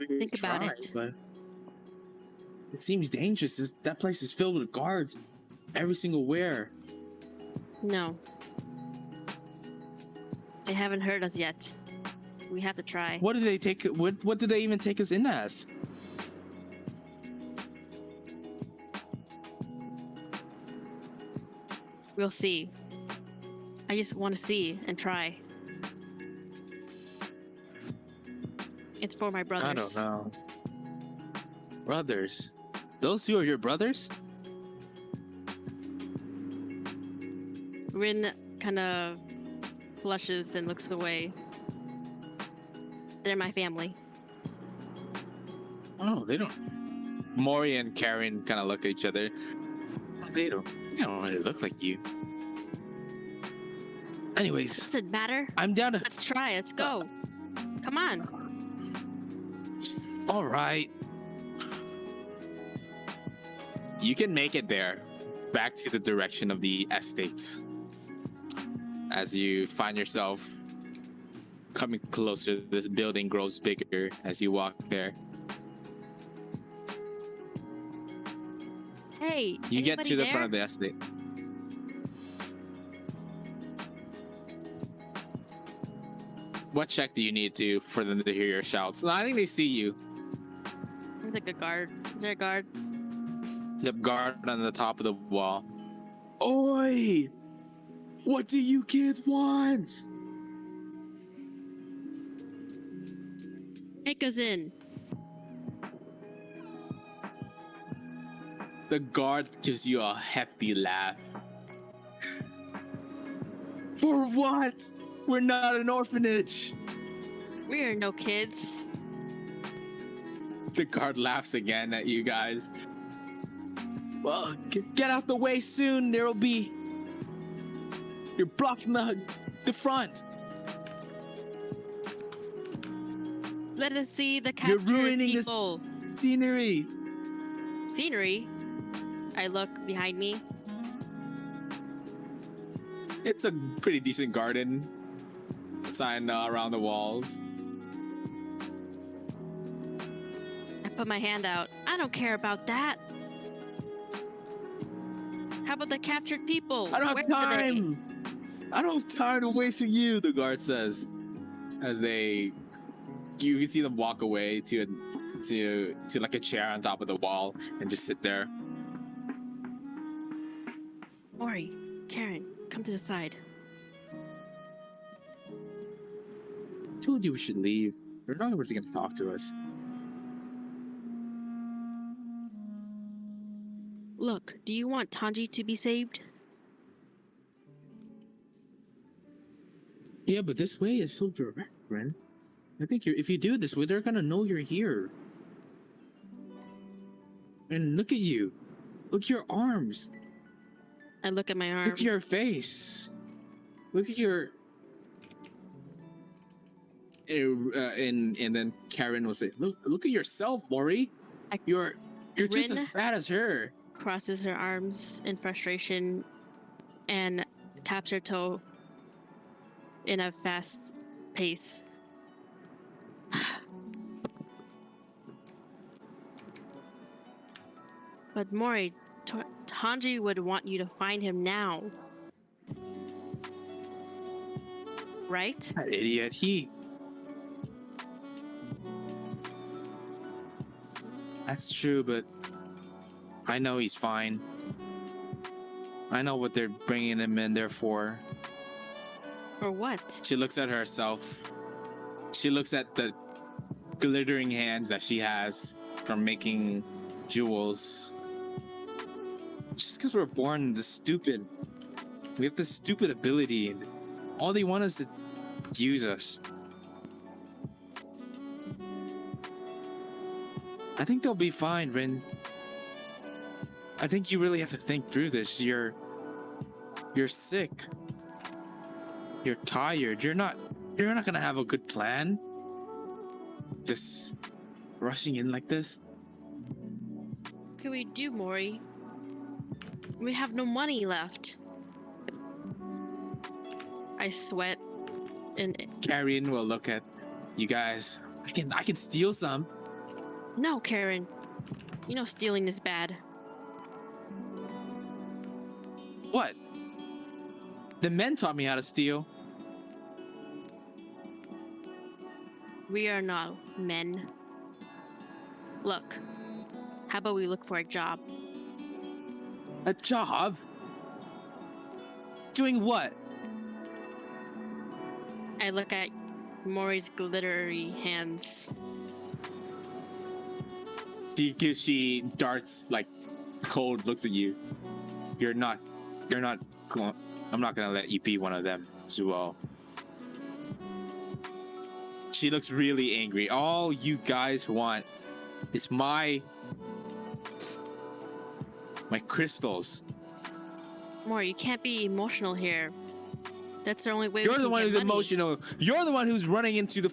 Think about it. But it seems dangerous. That place is filled with guards, every single where. No. They haven't heard us yet. We have to try. What did they take? What did they even take us in as? We'll see. I just want to see and try. It's for my brothers. I don't know. Brothers? Those 2 are your brothers? Rin kind of flushes and looks away. They're my family. Oh, they don't. Mori and Karen kind of look at each other. They don't really look like you. Anyways, Doesn't matter. I'm down to. Let's try. Let's go. Come on. All right. You can make it there, back to the direction of the estate. As you find yourself coming closer, this building grows bigger as you walk there. Hey, You get to the anybody front of there? the estate. What check do you need to for them to hear your shouts? No, I think they see you. There's like a guard. Is there a guard? The guard on the top of the wall. Oi! What do you kids want? Take us in. The guard gives you a hefty laugh. For what? We're not an orphanage. We are no kids. The guard laughs again at you guys. Well, get out the way soon. There'll be. You're blocking the front. Let us see the You're captured ruining people. this scenery. Scenery. I look behind me. It's a pretty decent garden. Sign around the walls. put my hand out. I don't care about that. How about the captured people? I don't have Where are they? time. I don't have time to waste with you, the guard says. As you can see them walk away to like a chair on top of the wall and just sit there. Mori, Karen, come to the side. Told you we should leave. They're not going to talk to us. Look, do you want Tanji to be saved? Yeah, but this way is so direct, Ren. I think if you do it this way, they're gonna know you're here. And look at you. Look at your arms. I look at my arm. Look at your face. Look at your. And then Karen will say, "Look at yourself, Mori. You're just as bad as her." Crosses her arms in frustration and taps her toe in a fast pace. But Mori, Tanji would want you to find him now. Right? That idiot. That's true, but I know he's fine. I know what they're bringing him in there for. For what? She looks at herself. She looks at the glittering hands that she has from making jewels. Just because we're born this stupid. We have this stupid ability, and all they want is to use us. I think they'll be fine, Rin. I think you really have to think through this. You're sick. You're tired. You're not gonna have a good plan. Just rushing in like this. What can we do, Mori? We have no money left. I sweat and Karen will look at you guys. I can steal some. no, Karen. You know stealing is bad. What? The men taught me how to steal. We are not men. Look, how about we look for a job? A job? Doing what? I look at Mori's glittery hands. She darts like cold looks at you. You're not going. I'm not gonna let you be one of them, Zuo. She looks really angry. All you guys want is my crystals. Mori, you can't be emotional here. That's the only way. You're the one who's emotional. You're the one who's running into the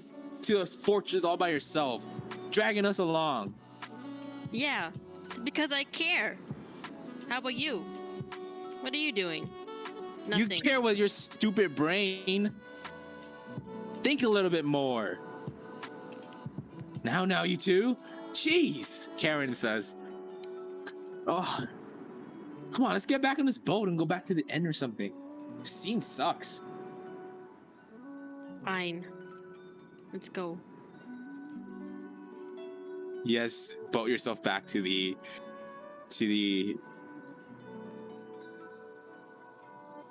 fortress all by yourself, dragging us along. Yeah, because I care. How about you? What are you doing? Nothing. You care with your stupid brain. Think a little bit more. Now, you two? Jeez, Karen says. Oh, come on, let's get back on this boat and go back to the end or something. This scene sucks. Fine. Let's go. Yes, boat yourself back to the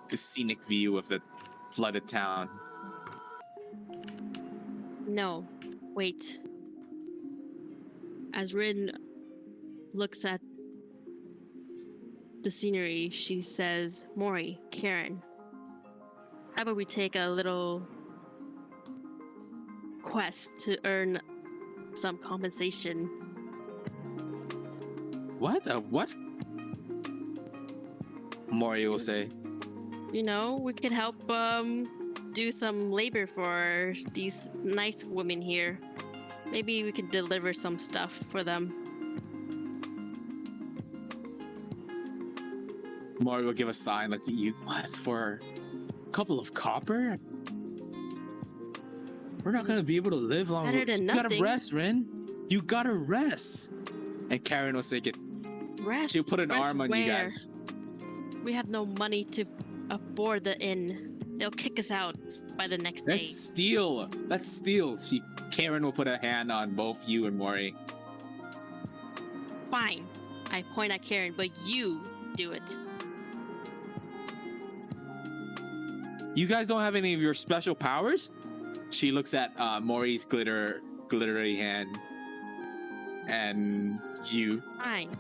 scenic view of the flooded town. No, wait. As Rin looks at the scenery, she says, Mori, Karen, how about we take a little quest to earn some compensation? What? What? Mori will say. You know, we could help do some labor for these nice women here. Maybe we could deliver some stuff for them. Mori will give a sign like you. What? For a couple of copper? We're not gonna be able to live long. Better than You gotta nothing. rest, Rin. You gotta rest. And Karen was like, Rest. she'll put an Rest arm on you where? guys. We have no money to afford the inn. They'll kick us out by the next day. Let's steal. Let's steal. Karen will put a hand on both you and Mori. Fine. I point at Karen, but you do it. You guys don't have any of your special powers? She looks at Mori's glittery hand, and you. Fine.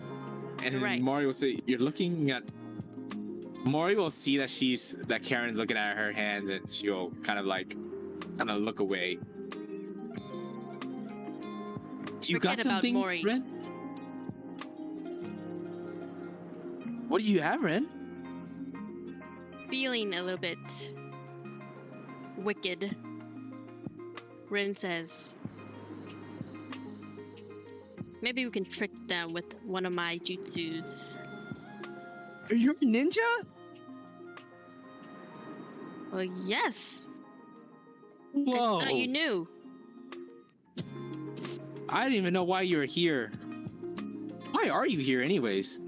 And Right. Mori will say, "You're looking at." Mori will see that Karen's looking at her hands, and she'll kind of look away. Do you Forget got about something, Mori. Ren? What do you have, Ren? Feeling a little bit wicked. Rin says, maybe we can trick them with one of my jutsus. Are you a ninja? Well, yes. Whoa! I thought you knew. I didn't even know why you were here. Why are you here, anyways?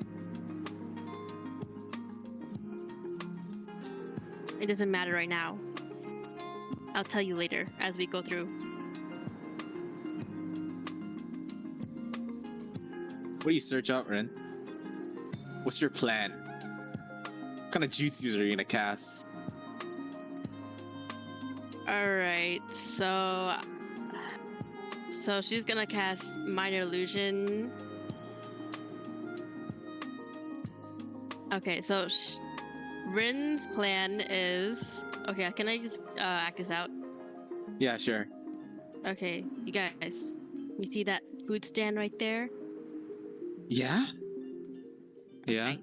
It doesn't matter right now. I'll tell you later as we go through. What do you search out, Ren? What's your plan? What kind of jutsus are you gonna cast? Alright, so she's gonna cast Minor Illusion. Okay, so Rin's plan is... Okay, can I just act this out? Yeah, sure. Okay, you guys, you see that food stand right there? Yeah? Yeah? Okay.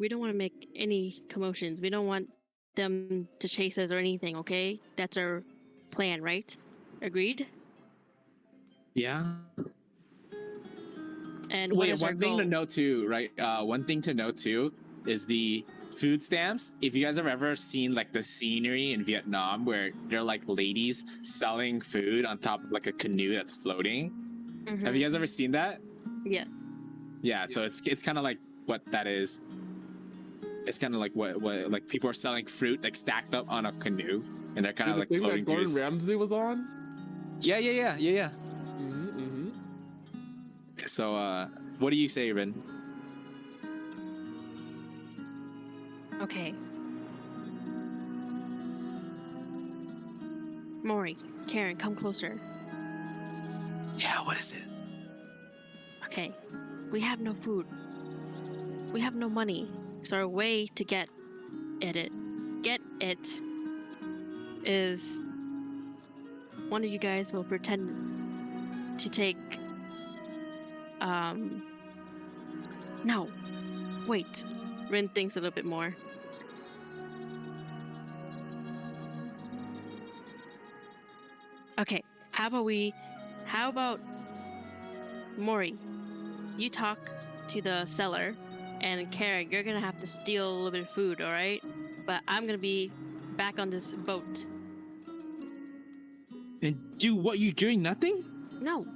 We don't want to make any commotions. We don't want them to chase us or anything, okay? That's our plan, right? Agreed? Yeah? And what Wait, is our one thing goal? to note too, right? One thing to note too is the food stamps. If you guys have ever seen like the scenery in Vietnam where they're like ladies selling food on top of like a canoe that's floating. Mhm. Have you guys ever seen that? Yes. Yeah, so it's kind of like what that is. It's kind of like what like people are selling fruit like stacked up on a canoe, and they're kind of The like thing floating that through. Gordon Ramsay was on. Yeah. Mm-hmm. So, what do you say, Rin? Okay. Mori, Karen, come closer. Yeah, what is it? Okay. We have no food. We have no money. So our way to get it is one of you guys will pretend to take no. Wait. Rin thinks a little bit more. Okay, how about Mori, you talk to the seller, and Karen, you're gonna have to steal a little bit of food, alright? But I'm gonna be back on this boat. And do what you're doing? Nothing? No.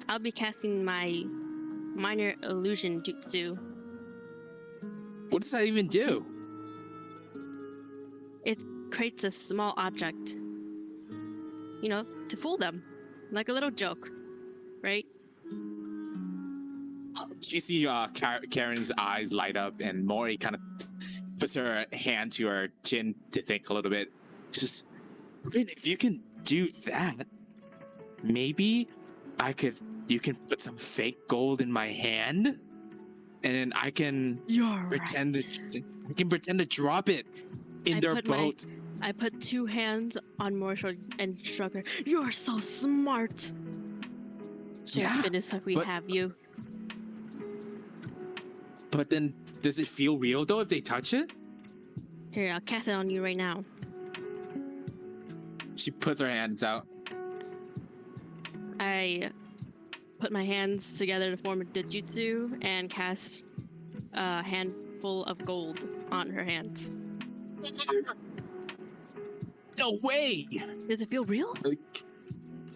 I'll be casting my minor illusion jutsu. What does that even do? It creates a small object, you know, to fool them, like a little joke, right? You see Karen's eyes light up, and Mori kind of puts her hand to her chin to think a little bit. Just, Rin, if you can do that, maybe you can put some fake gold in my hand, and then I can You're pretend to drop it in I their put boat. I put two hands on Mori's shoulder and shrug her. You're so smart. Yeah, Thank goodness we but- have you. but then does it feel real though if they touch it? Here, I'll cast it on you right now. She puts her hands out. I put my hands together to form a jutsu and cast a handful of gold on her hands. No way! Does it feel real?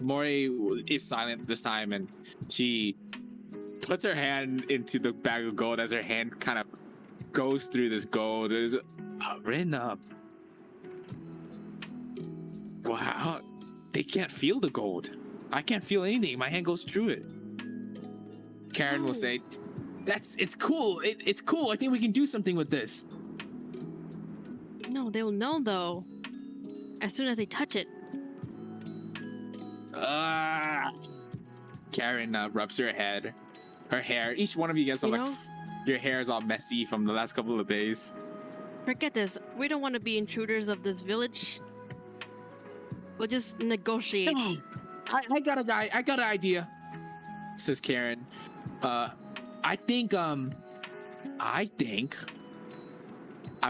Mori is silent this time, and she puts her hand into the bag of gold as her hand kind of goes through this gold. There's Rin, wow, they can't feel the gold. I can't feel anything. My hand goes through it. Karen will say, it's cool. It's cool. I think we can do something with this. No, they'll know though. As soon as they touch it. Karen rubs her head. Her hair. Each one of you guys are You like, know? your hair is all messy from the last couple of days. Forget this. We don't want to be intruders of this village. We'll just negotiate. No, I got an idea, says Karen. I think I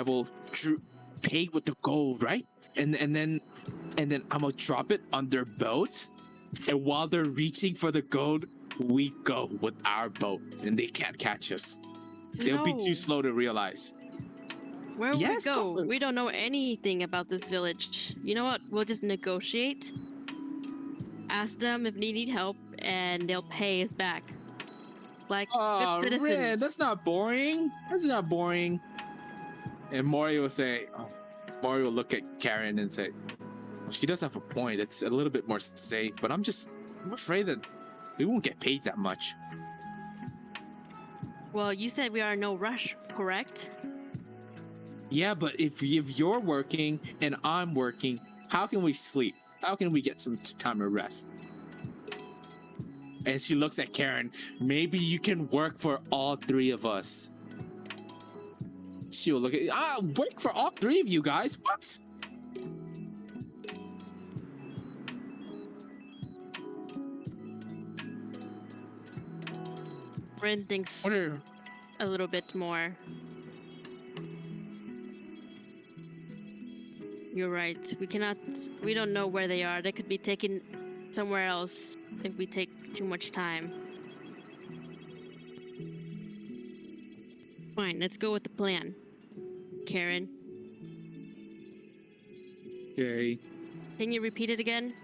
will pay with the gold, right? And then I'm gonna drop it on their boat, and while they're reaching for the gold, we go with our boat, and they can't catch us. They'll be too No. slow to realize. Where would Yes, we go? go. We don't know anything about this village. You know what? We'll just negotiate. Ask them if they need help, and they'll pay us back. Like Oh, good citizens. Rin, that's not boring. That's not boring. And Mori will say, Mori will look at Karen and say, she does have a point. It's a little bit more safe, but I'm afraid that we won't get paid that much. Well, you said we are in no rush, correct? Yeah, but if you're working and I'm working, how can we sleep? How can we get some time to rest? And she looks at Karen. Maybe you can work for all three of us. She will look at work for all three of you guys. What? Rin thinks What are a little bit more. You're right. We don't know where they are. They could be taken somewhere else if we take too much time. Fine, let's go with the plan. Karen, okay? can you repeat it again?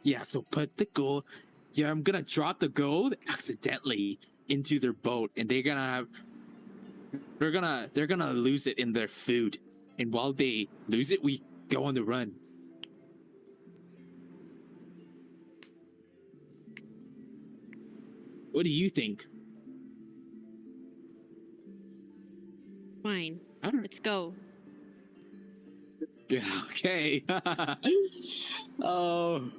Yeah, so put the gold. Yeah, I'm gonna drop the gold accidentally into their boat, and they're gonna lose it in their food. And while they lose it, we go on the run. What do you think? Fine, I don't. let's go. Okay. Oh.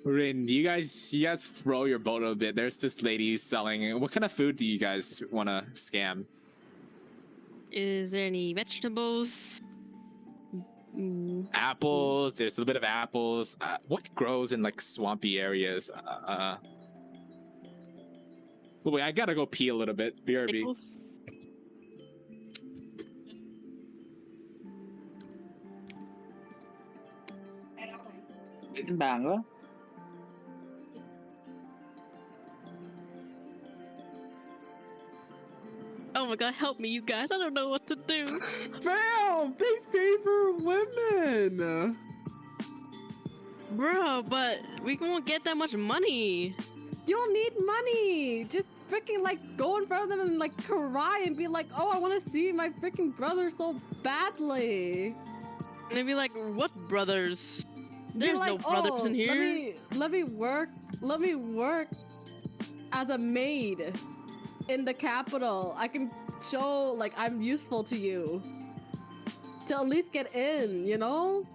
Rin, you guys roll your boat a bit. There's this lady selling. What kind of food do you guys want to scam? Is there any vegetables? Apples. There's a little bit of apples. What grows in like swampy areas? Wait, I gotta go pee a little bit. BRB. Pickles? Trên bàn đó. Oh my god, help me, you guys. I don't know what to do. Fam, they favor women. Bro, but we won't get that much money. You don't need money. Just freaking like go in front of them and like cry and be like, oh, I want to see my freaking brother so badly. And they'd be like, what brothers? Be There's like, no brothers in here. Let me work as a maid in the capital. I can show like I'm useful to you. To at least get in, you know?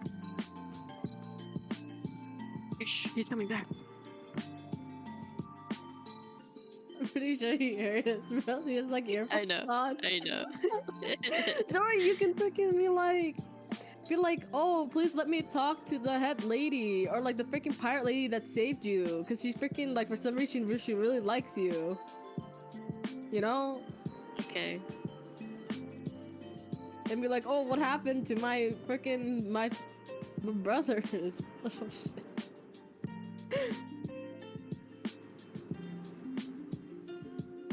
Shh, he's coming back. I'm pretty sure he heard us, bro. He has like earphones I know. on. I know. Sorry, you can freaking be like, oh, please let me talk to the head lady or like the freaking pirate lady that saved you, because she's freaking like for some reason she really likes you. You know? Okay. And be like, oh, what happened to my freaking my brothers or some shit.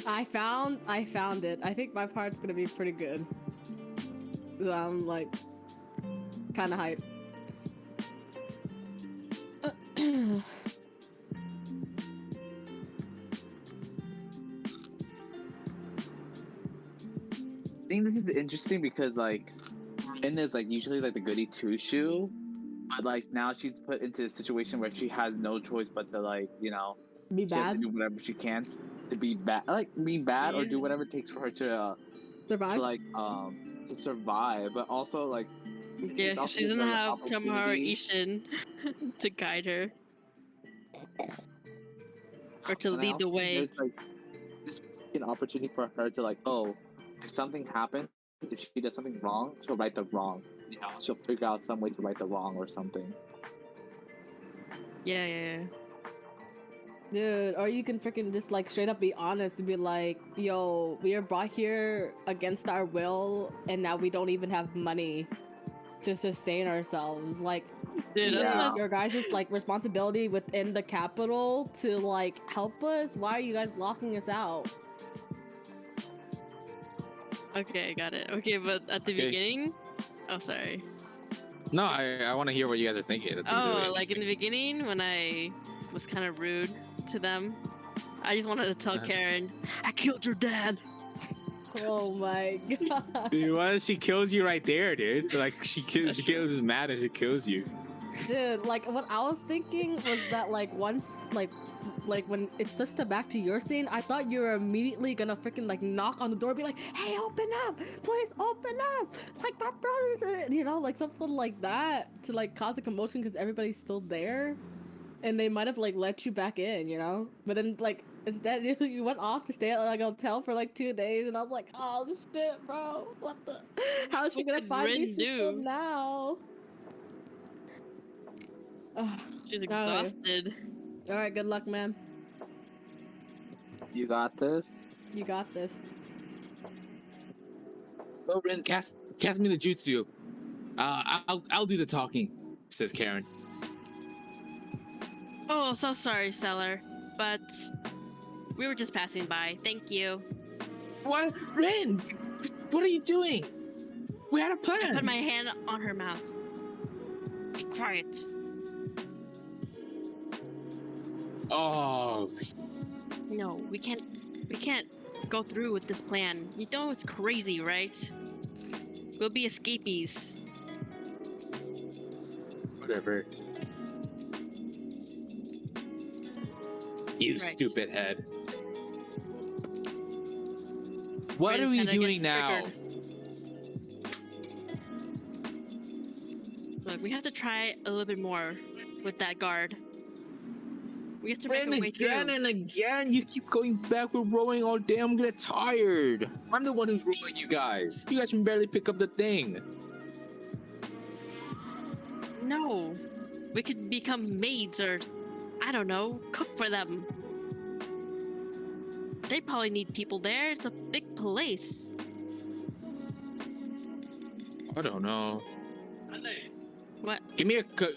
I found it. I think my part's gonna be pretty good. So I'm like kind of hyped. think this is interesting because like Rin is like usually like the goody two shoe, but like now she's put into a situation where she has no choice but to like Be she has to bad. do whatever she can to be bad, like be bad or do Yeah. whatever it takes for her to Survive. like to survive, but also like Yeah, it's also she gives doesn't her an have Tomoharu opportunity. Ishin to guide her or to And I lead also the think way. there's like this an opportunity for her to like, oh, if something happens, if she does something wrong, she'll right the wrong. She'll figure out some way to right the wrong or something. Yeah. Dude, or you can freaking just like straight up be honest and be like, yo, we are brought here against our will and now we don't even have money to sustain ourselves. Like, Dude, isn't that's Yeah. not it your guys' like responsibility within the capital to like help us? Why are you guys locking us out? okay. Got it. Okay, but at the Okay. beginning, oh sorry. No, I want to hear what you guys are thinking. These are really Oh, like in the interesting. beginning when I was kind of rude to them, I just wanted to tell Uh-huh. Karen, I killed your dad. Oh my god. Dude, what? She kills you right there, dude. Like she kills as mad as she kills you. Dude, like what I was thinking was that like once like when it switched to back to your scene, I thought you were immediately gonna freaking like knock on the door, be like, "Hey, open up, please open up!" Like my brother's, like something like that to like cause a commotion because everybody's still there, and they might have like let you back in. But then like instead you went off to stay at like a hotel for like 2 days, and I was like, "Oh shit, bro, what the? How is she What gonna could find these Rin people do? now?" She's Alright. exhausted. All right, good luck, man. You got this. You got this. Oh, Ren, cast me the jutsu. I'll do the talking, says Karen. Oh, so sorry, Seller, but we were just passing by. Thank you. What, Ren? What are you doing? We had a I plan. put my hand on her mouth. Be quiet. Oh, No, we can't go through with this plan. You know it's crazy, right? We'll be escapees. whatever. You Right. stupid head. What Rin are we kinda doing gets now? triggered. Look, we have to try a little bit more with that guard. We have to make Ren, our way again through. and again. You keep going backward, rowing all day. I'm gonna get tired. I'm the one who's rowing you guys. You guys can barely pick up the thing. No, we could become maids or, I don't know, cook for them. They probably need people there. It's a big place. I don't know. What? Give me a cook.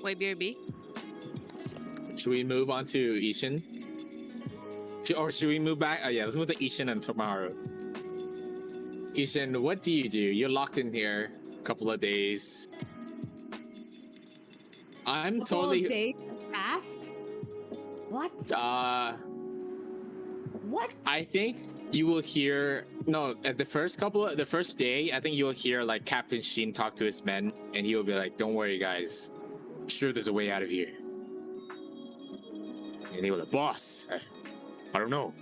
Wait, BRB? Should we move on to Ishin? Or should we move back? Oh yeah, let's move to Ishin and Tomoharu. Ishin, what do? You're locked in here a couple of days. I'm Couple of totally days passed. What? What? I think you will hear at the first day, I think you will hear like Captain Shin talk to his men and he will be like, "Don't worry guys. I'm sure there's a way out of here." And they were like, "Boss, I don't know.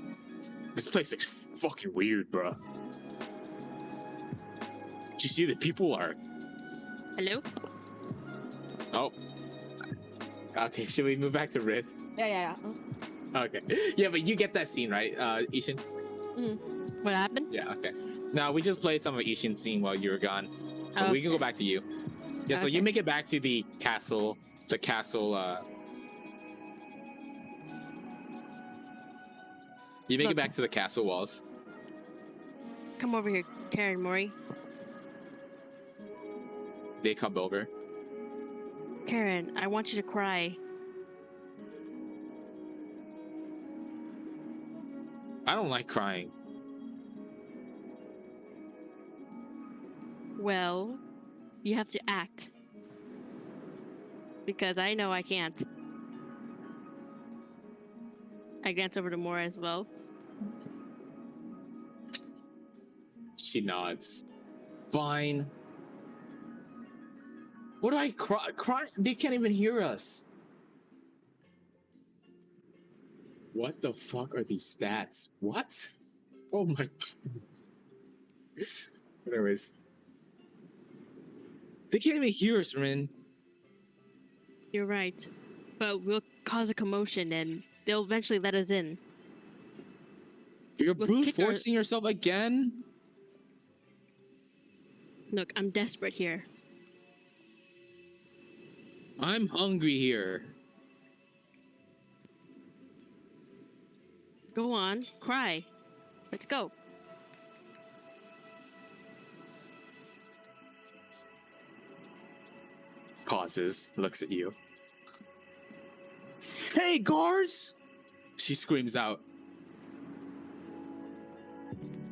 This place looks fucking weird, bro. Did you see the people are..." Hello? Oh. Okay, should we move back to Red? Yeah. Oh. Okay. Yeah, but you get that scene, right, Ishin? What happened? Yeah, okay. Now, we just played some of Ishin's scene while you were gone. But Oh, we can go back to you. Yeah, so you Okay. make it back to the castle. You make it Look. back to the castle walls. Come over here, Karen Mori. They come over. Karen, I want you to cry. I don't like crying. Well, you have to act. Because I know I can't. I glance over to Mora as well. She nods. Fine. What do I cry? They can't even hear us. What the fuck are these stats? What? Oh my. Anyways. They can't even hear us, Rin. You're right. But we'll cause a commotion and they'll eventually let us in. You're We'll brute kick our- forcing yourself again? Look, I'm desperate here. I'm hungry here. Go on, cry. Let's go. Pauses, looks at you. Hey, guards! She screams out.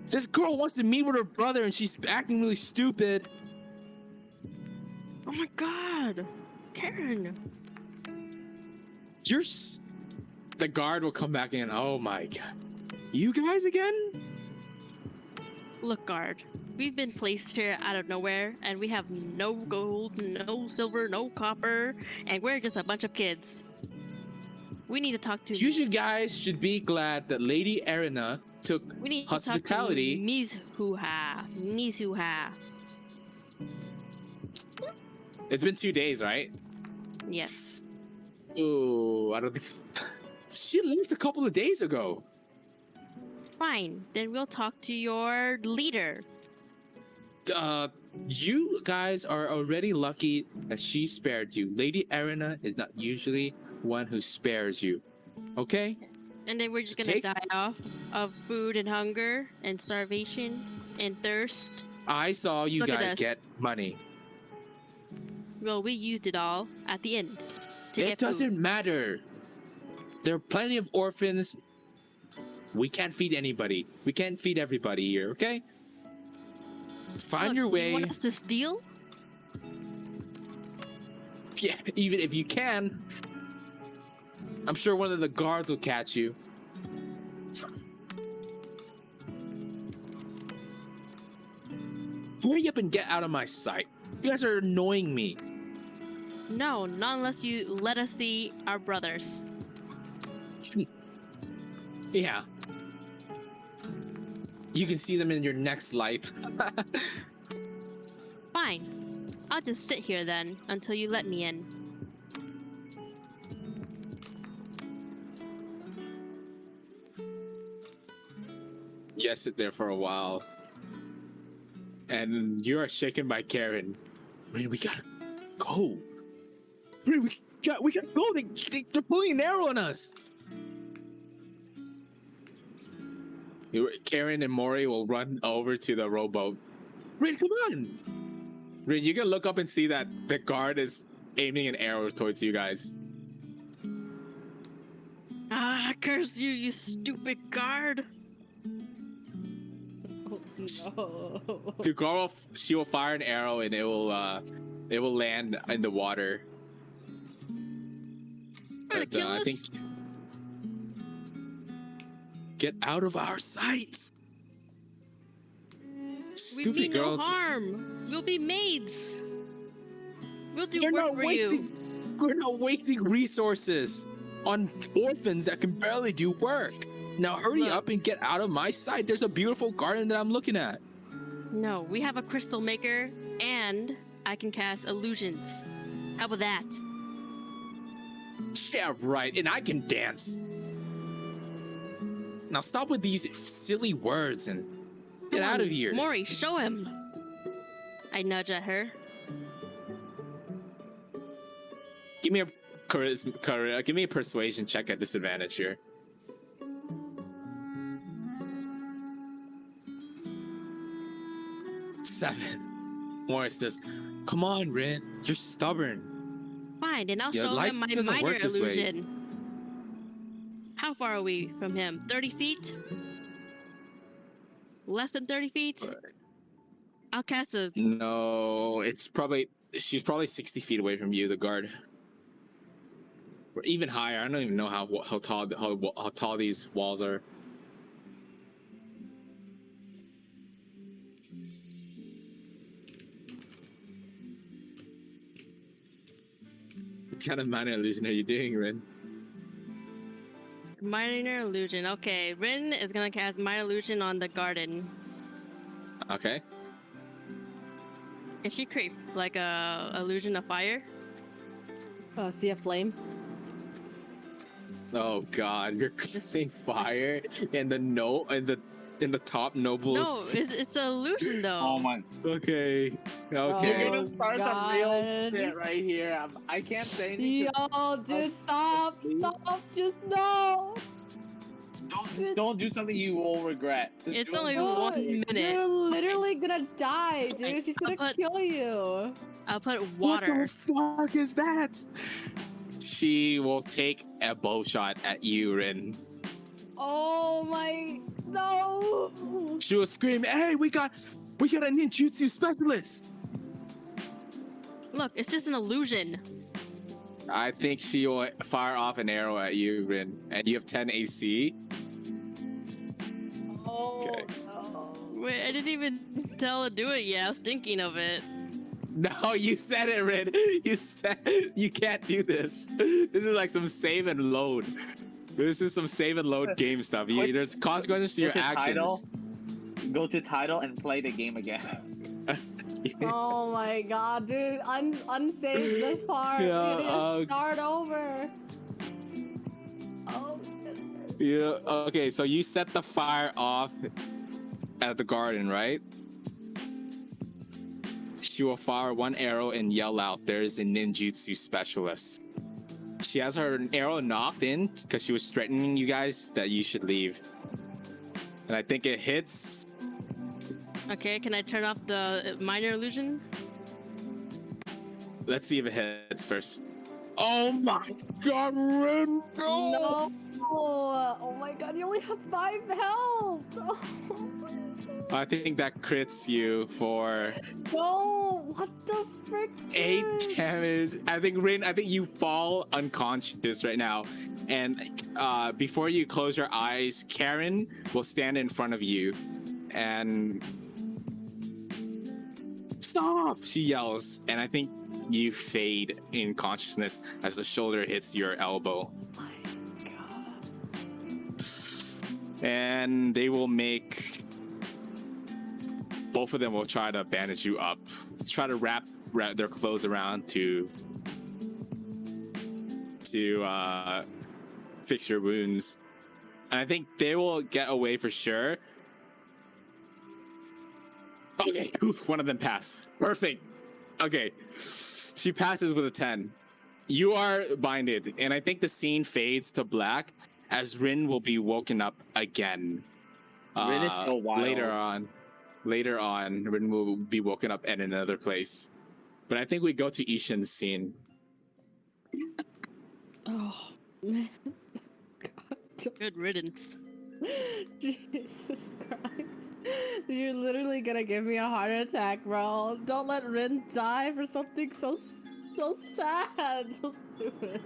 This girl wants to meet with her brother and she's acting really stupid. Oh my god! Karen! The guard will come back in. Oh my god. You guys again? Look, guard. We've been placed here out of nowhere, and we have no gold, no silver, no copper, and we're just a bunch of kids. We need to talk to You guys should be glad that Lady Erina took We need hospitality. to talk to Mizuha. It's been 2 days, right? Yes. Ooh, I don't think she left a couple of days ago. Fine. Then we'll talk to your leader. You guys are already lucky that she spared you. Lady Erina is not usually one who spares you. Okay? And then we're just So gonna take- die off of food and hunger and starvation and thirst. I saw you Look at guys us. get money. Well, we used it all at the end. To It get food. doesn't matter. There are plenty of orphans. We can't feed anybody. We can't feed everybody here, okay? Find Look, your You way. want us to steal? Yeah, even if you can. I'm sure one of the guards will catch you. Hurry up and get out of my sight. You guys are annoying me. No, not unless you let us see our brothers. Yeah. You can see them in your next life. Fine. I'll just sit here then until you let me in. Yeah, sit there for a while. And you are shaken by Karen. Rin, we gotta go. Rin, we gotta go. They're pulling an arrow on us. Karen and Mori will run over to the rowboat. Rin, come on. Rin, you can look up and see that the guard is aiming an arrow towards you guys. Ah, curse you, you stupid guard! Oh, no. To go, she will fire an arrow and it will land in the water. Trying to But, kill I us? think get out of our sight. We Stupid mean girls. no harm. We'll be maids. We'll do You're work not for wasting. you. We're not wasting resources on orphans that can barely do work. Now hurry Look. up and get out of my sight. There's a beautiful garden that I'm looking at. No, we have a crystal maker, and I can cast illusions. How about that? Yeah, right. And I can dance. Now stop with these silly words and get Come out on, of here. Mori, show him. I nudge at her. Give me a give me a persuasion check at disadvantage here. Seven. Morris just, come on, Rin. You're stubborn. Fine, and I'll Yeah, show life him my doesn't minor work this way. illusion. How far are we from him? 30 feet? Less than 30 feet? I'll cast a... No, she's probably 60 feet away from you, the guard. Or even higher. I don't even know how tall these walls are. What kind of minor illusion are you doing, Rin? Minor illusion. Okay, Rin is gonna cast minor illusion on the garden. Okay. Can she create like a illusion of fire? Sea of Flames. Oh God, you're creating fire in the top nobles. No, it's an illusion though. Oh my. Okay. You're Okay. gonna start some real God. shit right here. I can't say anything. Yo, dude, stop! Stop! Just no! Don't do something you will regret. Just It's do it. only No, 1 minute. You're literally gonna die, dude. Okay, She's gonna I'll put- kill you. I'll put water. What the fuck is that? She will take a bow shot at you, Rin. Oh my, no! She will scream, "Hey, we got a ninjutsu specialist!" Look, it's just an illusion. I think she will fire off an arrow at you, Rin, and you have 10 AC. Oh Okay. no! Wait, I didn't even tell her to do it yet. I was thinking of it. No, you said it, Rin. You said you can't do this. This is like some save and load. This is some save and load game stuff. There's consequences to your actions. Go to title and play the game again. Oh my god, dude! Unsave this part. Yeah, We need to start over. Oh. Goodness. Yeah. Okay. So you set the fire off at the garden, right? She will fire one arrow and yell out, "There is a ninjutsu specialist." She has her arrow knocked in because she was threatening you guys that you should leave. And I think it hits. Okay, can I turn off the minor illusion? Let's see if it hits first. Oh my God, Rin! No! No! Oh my god, you only have 5 health! I think that crits you for No! What the frick? 8 dude? damage. I think, Rin, you fall unconscious right now. And before you close your eyes, Karen will stand in front of you. And stop! She yells. And I think you fade in consciousness as the shoulder hits your elbow. Oh my god. And they will make... Both of them will try to bandage you up. Try to wrap their clothes around to fix your wounds. And I think they will get away for sure. Okay, oof, one of them passed. Perfect. Okay, she passes with a 10. You are binded, and I think the scene fades to black as Rin will be woken up again. Rin is so wild. Later on, Rin will be woken up at another place. But I think we go to Ishin's scene. Oh man. Good riddance. Jesus Christ. You're literally gonna give me a heart attack, bro. Don't let Rin die for something so sad. So stupid.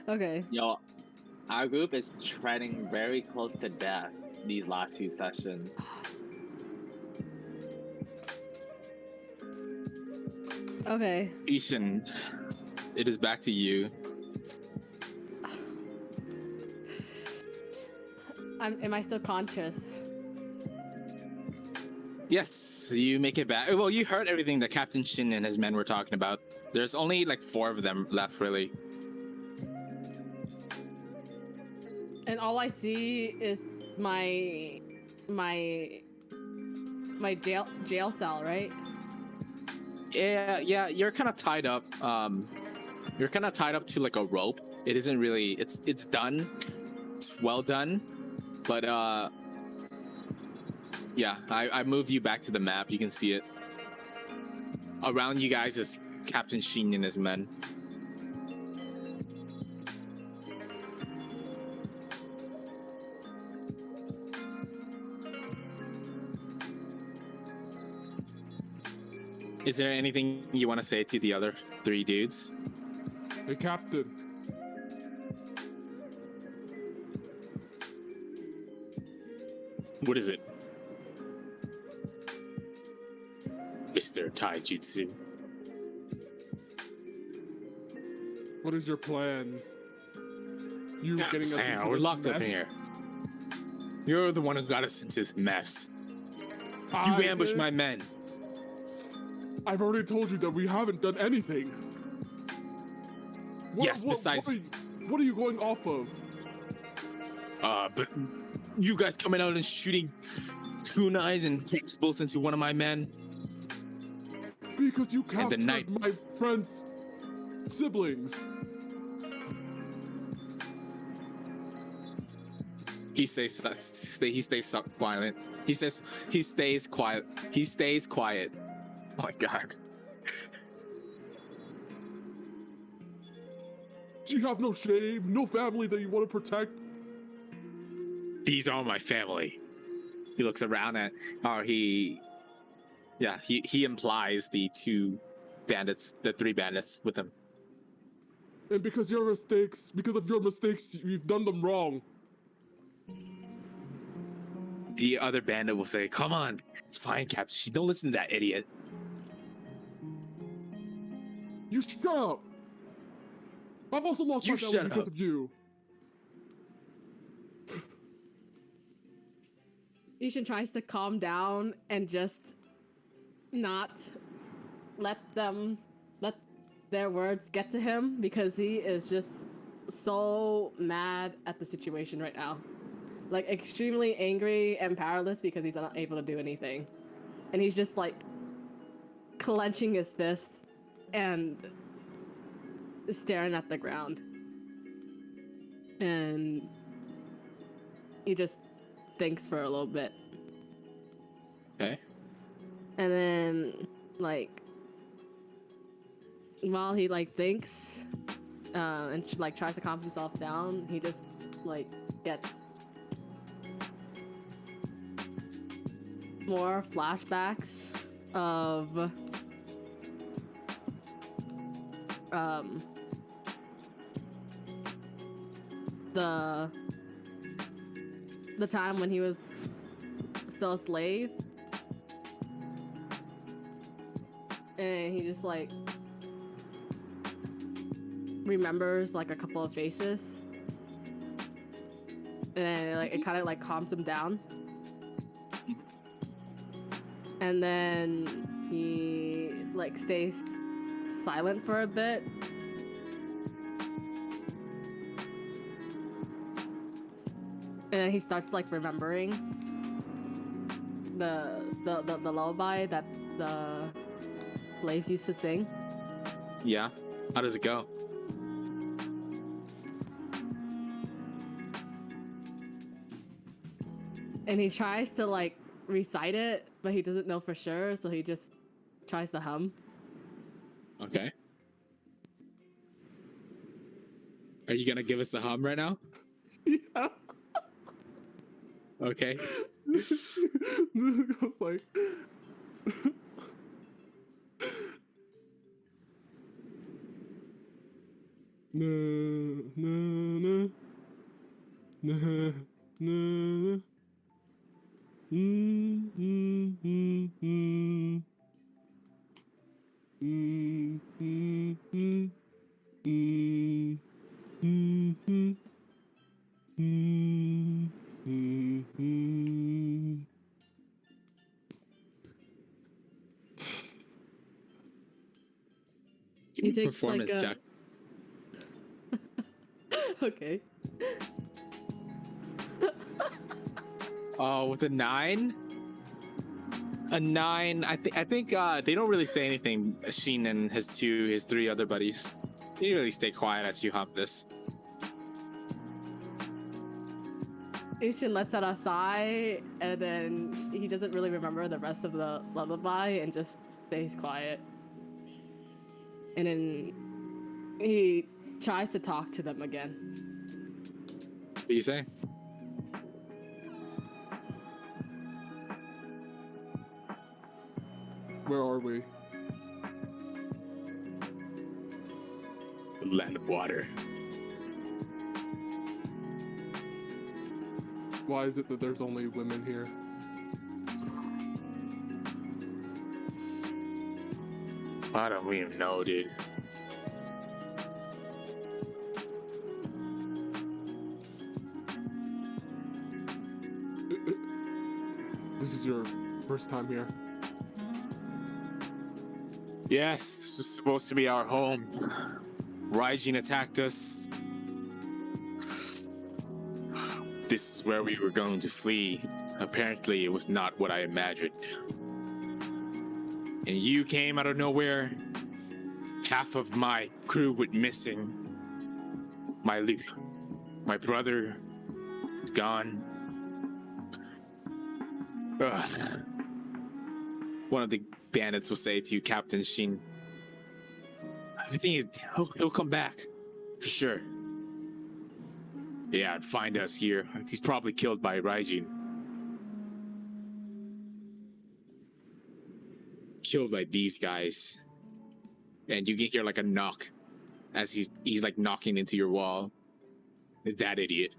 Okay. Yo, our group is treading very close to death these last few sessions. Okay. Ishin, it is back to you. Am I still conscious? Yes, you make it back. Well, you heard everything that Captain Shin and his men were talking about. There's only like 4 of them left, really. And all I see is my jail cell, right? Yeah, you're kind of tied up. You're kind of tied up to like a rope. It isn't really. It's done. It's well done, but yeah, I moved you back to the map. You can see it. Around you guys is Captain Shin and his men. Is there anything you want to say to the other 3 dudes? Hey, Captain. What is it? Mr. Taijutsu. What is your plan? You getting us Damn, into we're this locked up mess? in here. You're the one who got us into this mess. You I ambushed did? my men. I've already told you that we haven't done anything. Yes, besides- What are you going off of? But you guys coming out and shooting kunais and bolts into one of my men. Because you And the captured night- my friend's siblings. He stays quiet. He says he stays quiet. He stays quiet. Oh my god. Do you have no shame? No family that you want to protect? These are my family. He looks around at he implies the three bandits with him. And because of your mistakes, you've done them wrong. The other bandit will say, "Come on, it's fine, Captain. Don't listen to that idiot." You shut up! I've also lost You my family shut because up. of you. Ishin tries to calm down and just not let their words get to him because he is just so mad at the situation right now. Like extremely angry and powerless because he's not able to do anything. And he's just like clenching his fists and staring at the ground. And he just thinks for a little bit. Okay. And then, like, while he like thinks, and like tries to calm himself down, he just like gets more flashbacks of the time when he was still a slave. And he just like remembers like a couple of faces, and like it kind of like calms him down. And then he like stays silent for a bit, and then he starts like remembering the lullaby that the slaves used to sing. Yeah. How does it go? And he tries to like recite it, but he doesn't know for sure, so he just tries to hum. Okay. Are you gonna give us a hum right now? Yeah. Okay. It goes like. Na na na na na. Mm, mm, mm, mm. Mm, mm, mm. Mm, mm, mm. Mm, mm, mm. He takes Performance like a... check. Okay. Oh, with a 9? A 9. I think they don't really say anything. Sheen and his 3 other buddies. They really stay quiet as you hum this. Ishin lets out a sigh, and then he doesn't really remember the rest of the lullaby and just stays quiet. And then he tries to talk to them again. What do you say? Where are we? The land of water. Why is it that there's only women here? I don't even know, dude. first time here. Yes, this was supposed to be our home. Raijin attacked us. This is where we were going to flee. Apparently, it was not what I imagined. And you came out of nowhere. Half of my crew went missing. My brother is gone. Ugh. One of the bandits will say to you, Captain Shin, I think he'll come back for sure. Yeah, and find us here. He's probably killed by Raijin. Killed by these guys. And you can hear like a knock as he's like knocking into your wall. That idiot.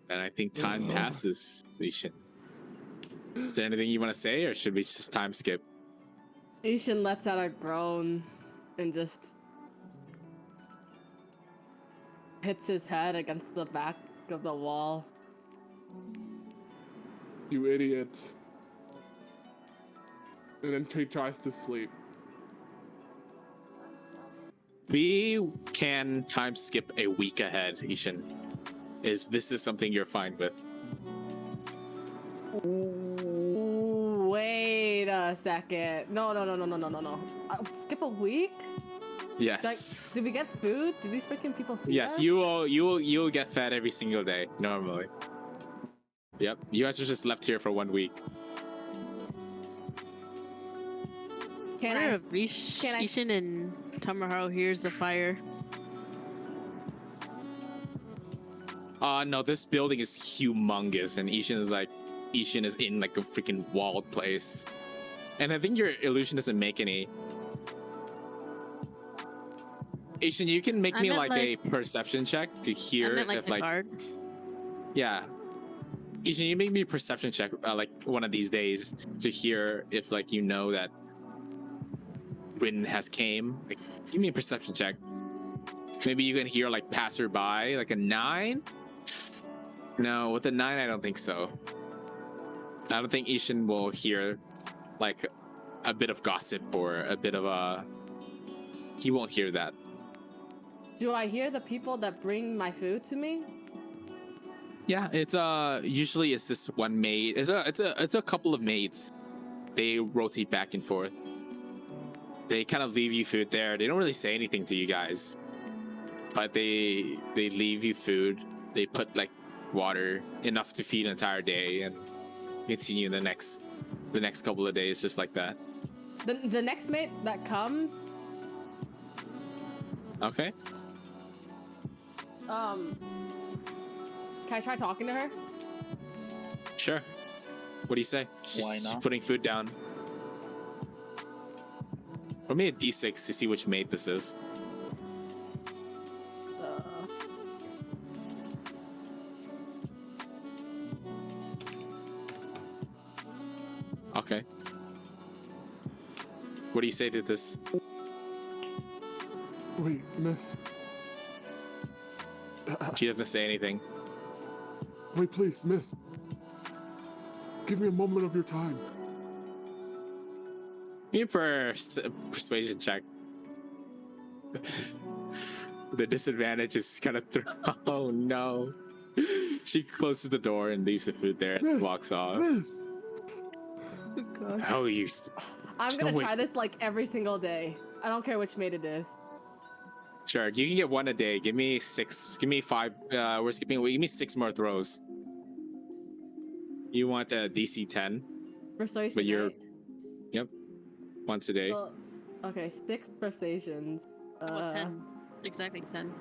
And I think time passes, Ishin. Is there anything you want to say, or should we just time skip? Ishin lets out a groan and just hits his head against the back of the wall. You idiot. And then he tries to sleep. We can time skip a week ahead, Ishin. This is something you're fine with? Wait a second. No. Skip a week? Yes. Like, do we get food? Do these freaking people feed Yes, us? you'll get fed every single day normally. Yep. You guys are just left here for 1 week. Can I I? wonder if Ishin and Tomoharu hears the fire. No, this building is humongous, and Ishin is in like a freaking walled place. And I think your illusion doesn't make any. Ishin, you can make I me meant, like a perception check to I hear meant like if the like guard. yeah. Ishin, you make me a perception check like one of these days to hear if like you know that Rin has came. Like, give me a perception check. Maybe you can hear like passerby, like a 9. No, with a 9, I don't think so. I don't think Ishin will hear like a bit of gossip or a bit of a. He won't hear that. Do I hear the people that bring my food to me? Yeah, it's usually it's this one maid. It's a couple of maids. They rotate back and forth. They kind of leave you food there. They don't really say anything to you guys, but they leave you food. They put like water enough to feed an entire day and continue the next couple of days just like that. The next mate that comes, Okay. can I try talking to her? Sure. What do you say? Why She's not? putting food down. Roll me a d6 to see which mate this is. Okay. What do you say to this? Wait, miss. She doesn't say anything. Wait, please, miss. Give me a moment of your time. Give me a persuasion check. The disadvantage is kind of oh no. She closes the door and leaves the food there and Miss, walks off. Miss. Oh god. How you? I'm There's gonna no way- try this like every single day. I don't care which mate it is. Sure, you can get 1 a day. Give me 6. Give me 5. We're skipping. Give me 6 more throws. You want a DC 10? Persuasion. But you're- right? Yep. Once a day. Well, okay, 6 persuasions. How about 10? Exactly 10.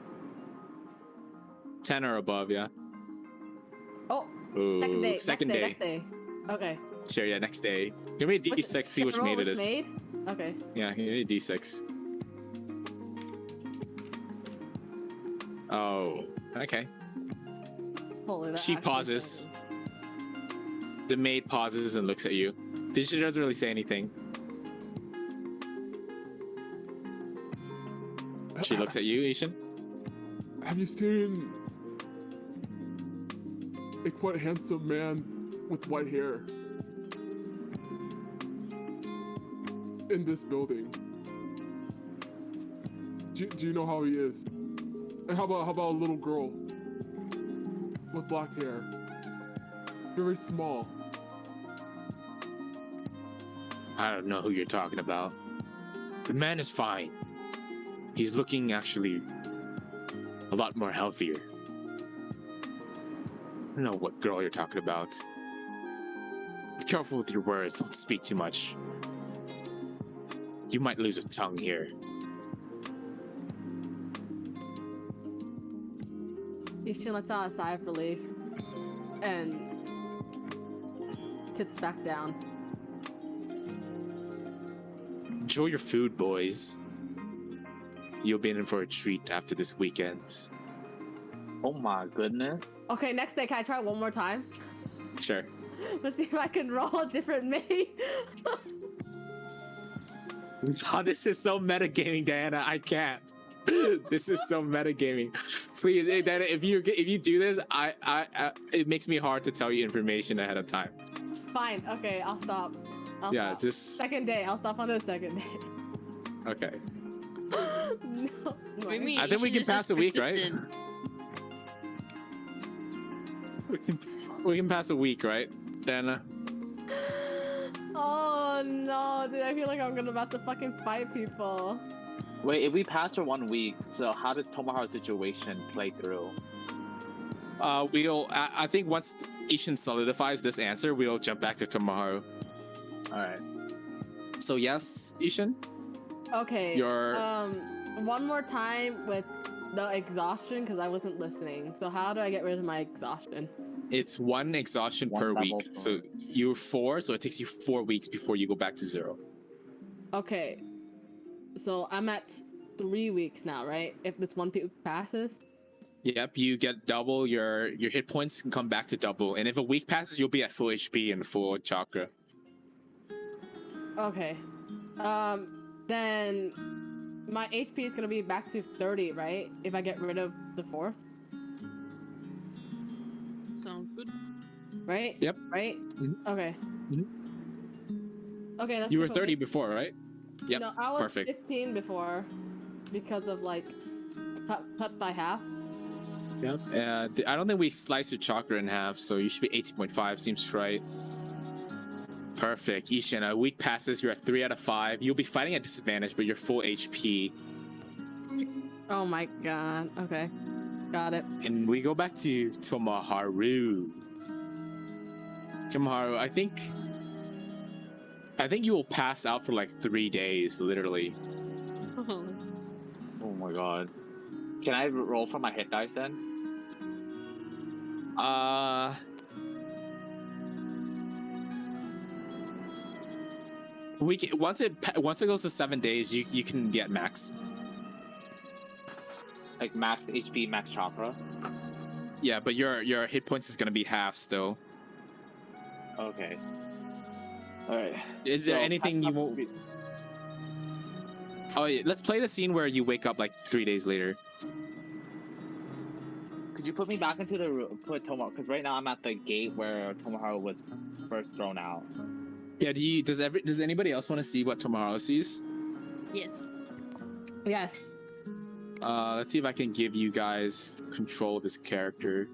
10 or above, yeah. Oh, Ooh, second day. second next day. Okay. Sure, yeah, next day. Give me a D6, see which roll mate it is. Maid? Okay. Yeah, give me a D6. Oh, okay. Holy, that She actually pauses. sounded- The maid pauses and looks at you. She doesn't really say anything. She looks at you, Ishin. Have you seen a quite handsome man with white hair in this building? Do you know how he is? And how about a little girl with black hair? Very small. I don't know who you're talking about. The man is fine. He's looking actually a lot more healthier. I don't know what girl you're talking about. Be careful with your words. Don't speak too much. You might lose a tongue here. Ishin lets out a sigh of relief and sits back down. Enjoy your food, boys. You'll be in for a treat after this weekend. Oh my goodness. Okay, next day, can I try one more time? Sure. Let's see if I can roll a different mate. Oh, this is so metagaming, Diana. I can't. This is so metagaming. Please, hey, Diana, if you do this, it makes me hard to tell you information ahead of time. Fine, okay, I'll stop. I'll Yeah, stop. just Second day, I'll stop on the second day. okay. No. What do you mean? I think we Ishin can is pass just a week, right? persistent. We can pass a week, right, Diana? Oh no, dude, I feel like I'm about to fucking fight people. Wait, if we pass for 1 week, so how does Tomoharu's situation play through? I think once Ishin solidifies this answer, we'll jump back to Tomoharu. Alright. So yes, Ishin? Okay. Your- one more time with the exhaustion because I wasn't listening. So how do I get rid of my exhaustion? It's 1 exhaustion One per level week. per So week. you're 4, so it takes you 4 weeks before you go back to 0. Okay. So I'm at 3 weeks now, right? If this 1 week passes. Yep, you get double your hit points can come back to double, and if a week passes, you'll be at full HP and full chakra. Okay. Then my HP is gonna be back to 30, right? If I get rid of the 4th, Sounds good. right? Yep. Right? Mhm. Okay. Mhm. Okay, that's You were good for 30 me. before, right? Yep. No, I was Perfect. 15 before because of like cut by half. Yep. I don't think we sliced your chakra in half, so you should be 18.5. Seems right. Perfect. Ishin, a week passes, you're at 3 out of 5. You'll be fighting at disadvantage, but you're full HP. Oh my god. Okay. Got it. And we go back to Tomoharu. Tomoharu, I think you will pass out for like 3 days, literally. Oh, Oh my god. Can I roll for my hit dice then? Once it goes to 7 days, you can get max. Like max HP, max chakra? Yeah, but your hit points is gonna be half still. Okay. Alright. Is there anything you won't? Oh yeah, let's play the scene where you wake up like 3 days later. Could you put me back into the room? Put Tomoharu, because right now I'm at the gate where Tomoharu was first thrown out. Yeah. Does anybody else want to see what Tomoharu sees? yes. Yes. Let's see if I can give you guys control of his character.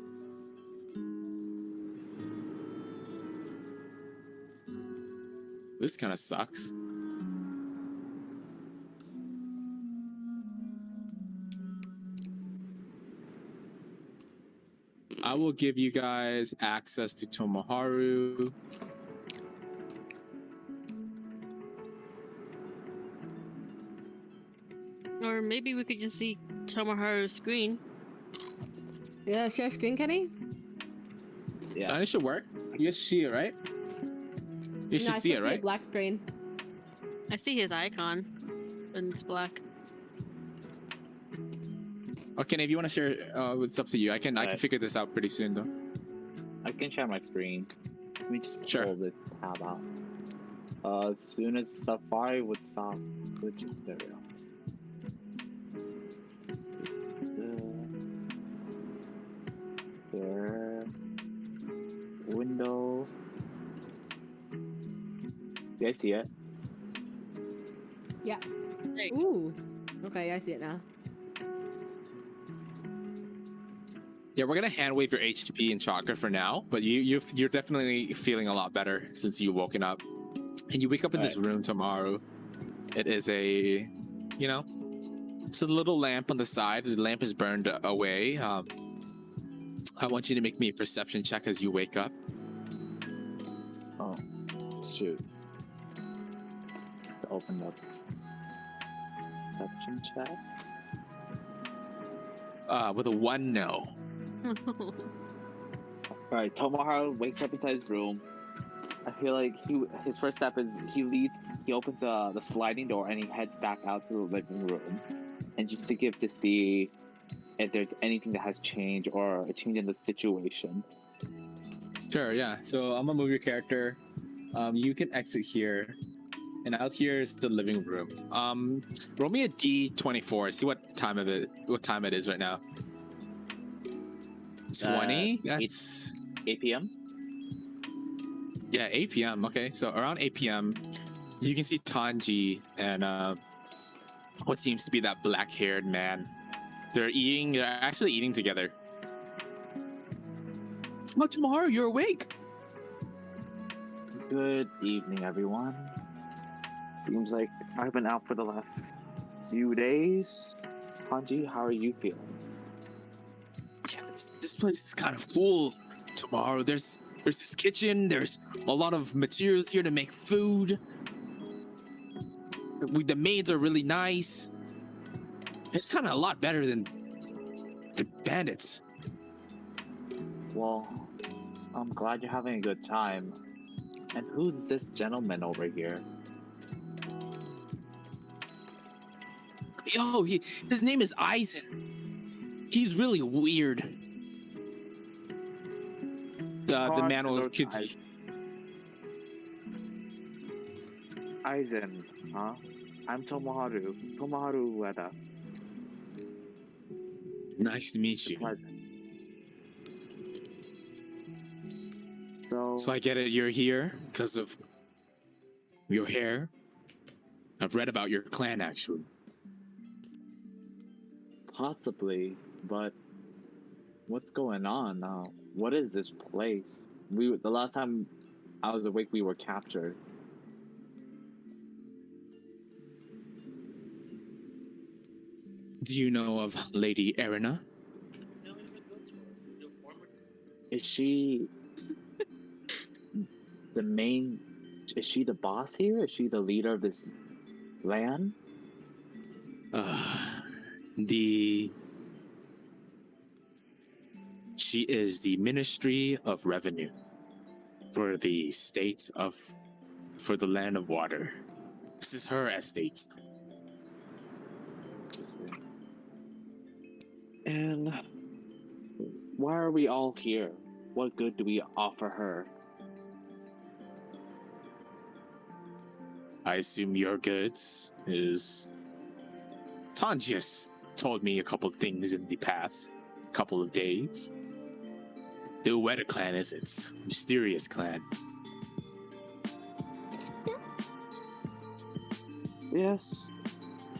This kind of sucks. I will give you guys access to Tomoharu. Or maybe we could just see Tomoharu's screen. Yeah, share screen, Kenny? Yeah. So it should work. You should see it, right? You should I see still it, right? a black screen. I see his icon, and it's black. Okay, if you want to share, it's up to you. I can Right. figure this out pretty soon though. I can share my screen. Let me just Sure. pull this tab out. As soon as Safari would stop, which there we go. You guys see it? Yeah. There you Ooh. Okay, I see it now. Yeah, we're gonna hand wave your HP and chakra for now, but you're definitely feeling a lot better since you woken up, and you wake up in this room tomorrow. It is a, you know, it's a little lamp on the side. The lamp is burned away. I want you to make me a perception check as you wake up. Oh, shoot. Open up. Perception check. With a 1, no. go. Alright, Tomoharu wakes up inside his room. I feel like his first step is he opens the sliding door and he heads back out to the living room. And just to see if there's anything that has changed or a change in the situation. Sure, yeah. So I'm gonna move your character. You can exit here, and out here is the living room. Roll me a D24. See what time it is right now. 20. That's 8 p.m. yeah, 8 p.m. Okay, so around 8 p.m. you can see Tanji and what seems to be that black-haired man. They're actually eating together. Oh, Tomoharu, you're awake. Good evening, everyone. Seems like I've been out for the last few days. Hanji, how are you feeling? Yeah, this place is kind of cool. Tomoharu, there's this kitchen. There's a lot of materials here to make food. The maids are really nice. It's kind of a lot better than the bandits. Well, I'm glad you're having a good time. And who's this gentleman over here? Yo, his name is Aizen. He's really weird. The man was kids. Aizen, huh? I'm Tomoharu Ueda. Nice to meet you. Pleasant. So So I get it, you're here because of your hair. I've read about your clan, actually. possibly, but what's going on now? What is this place? The last time I was awake, we were captured. Do you know of Lady Erina? Is she the main? Is she the boss here? Is she the leader of this land? She is the Ministry of Revenue for the for the land of water. This is her estate. And why are we all here? What good do we offer her? I assume your goods is... Tan just told me a couple of things in the past couple of days. The Ueda clan is its mysterious clan. Yes,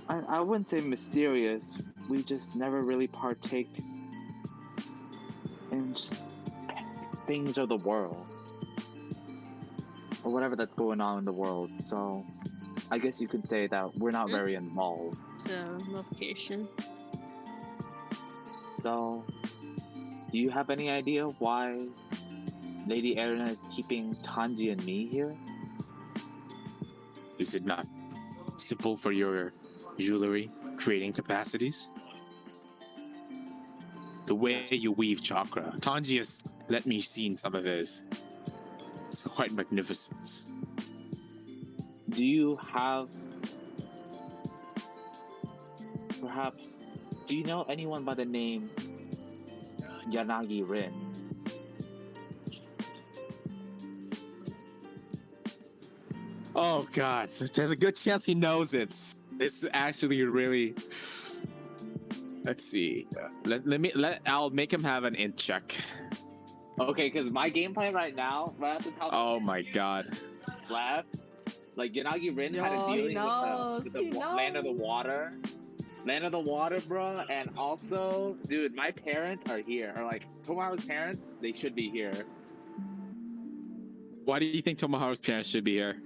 I wouldn't say mysterious. We just never really partake in just things of the world. Or whatever that's going on in the world. So, I guess you could say that we're not very involved. So, location. So, do you have any idea why Lady Erina is keeping Tanji and me here? Is it not simple for your jewelry creating capacities? The way you weave chakra. Tanji has let me see some of his. It's quite magnificent. Do you have... Perhaps... Do you know anyone by the name Yanagi Rin? Oh god, there's a good chance he knows it. It's actually really... Let's see. I'll make him have an int check. Okay, because my gameplay right now, right at the top Oh my god. left, Like Yanagi Rin had a Yo, he dealing knows, with the he land of the knows. water. Land of the water, bro. And also, dude, my parents are here. Or like Tomoharu's parents, they should be here. Why do you think Tomoharu's parents should be here?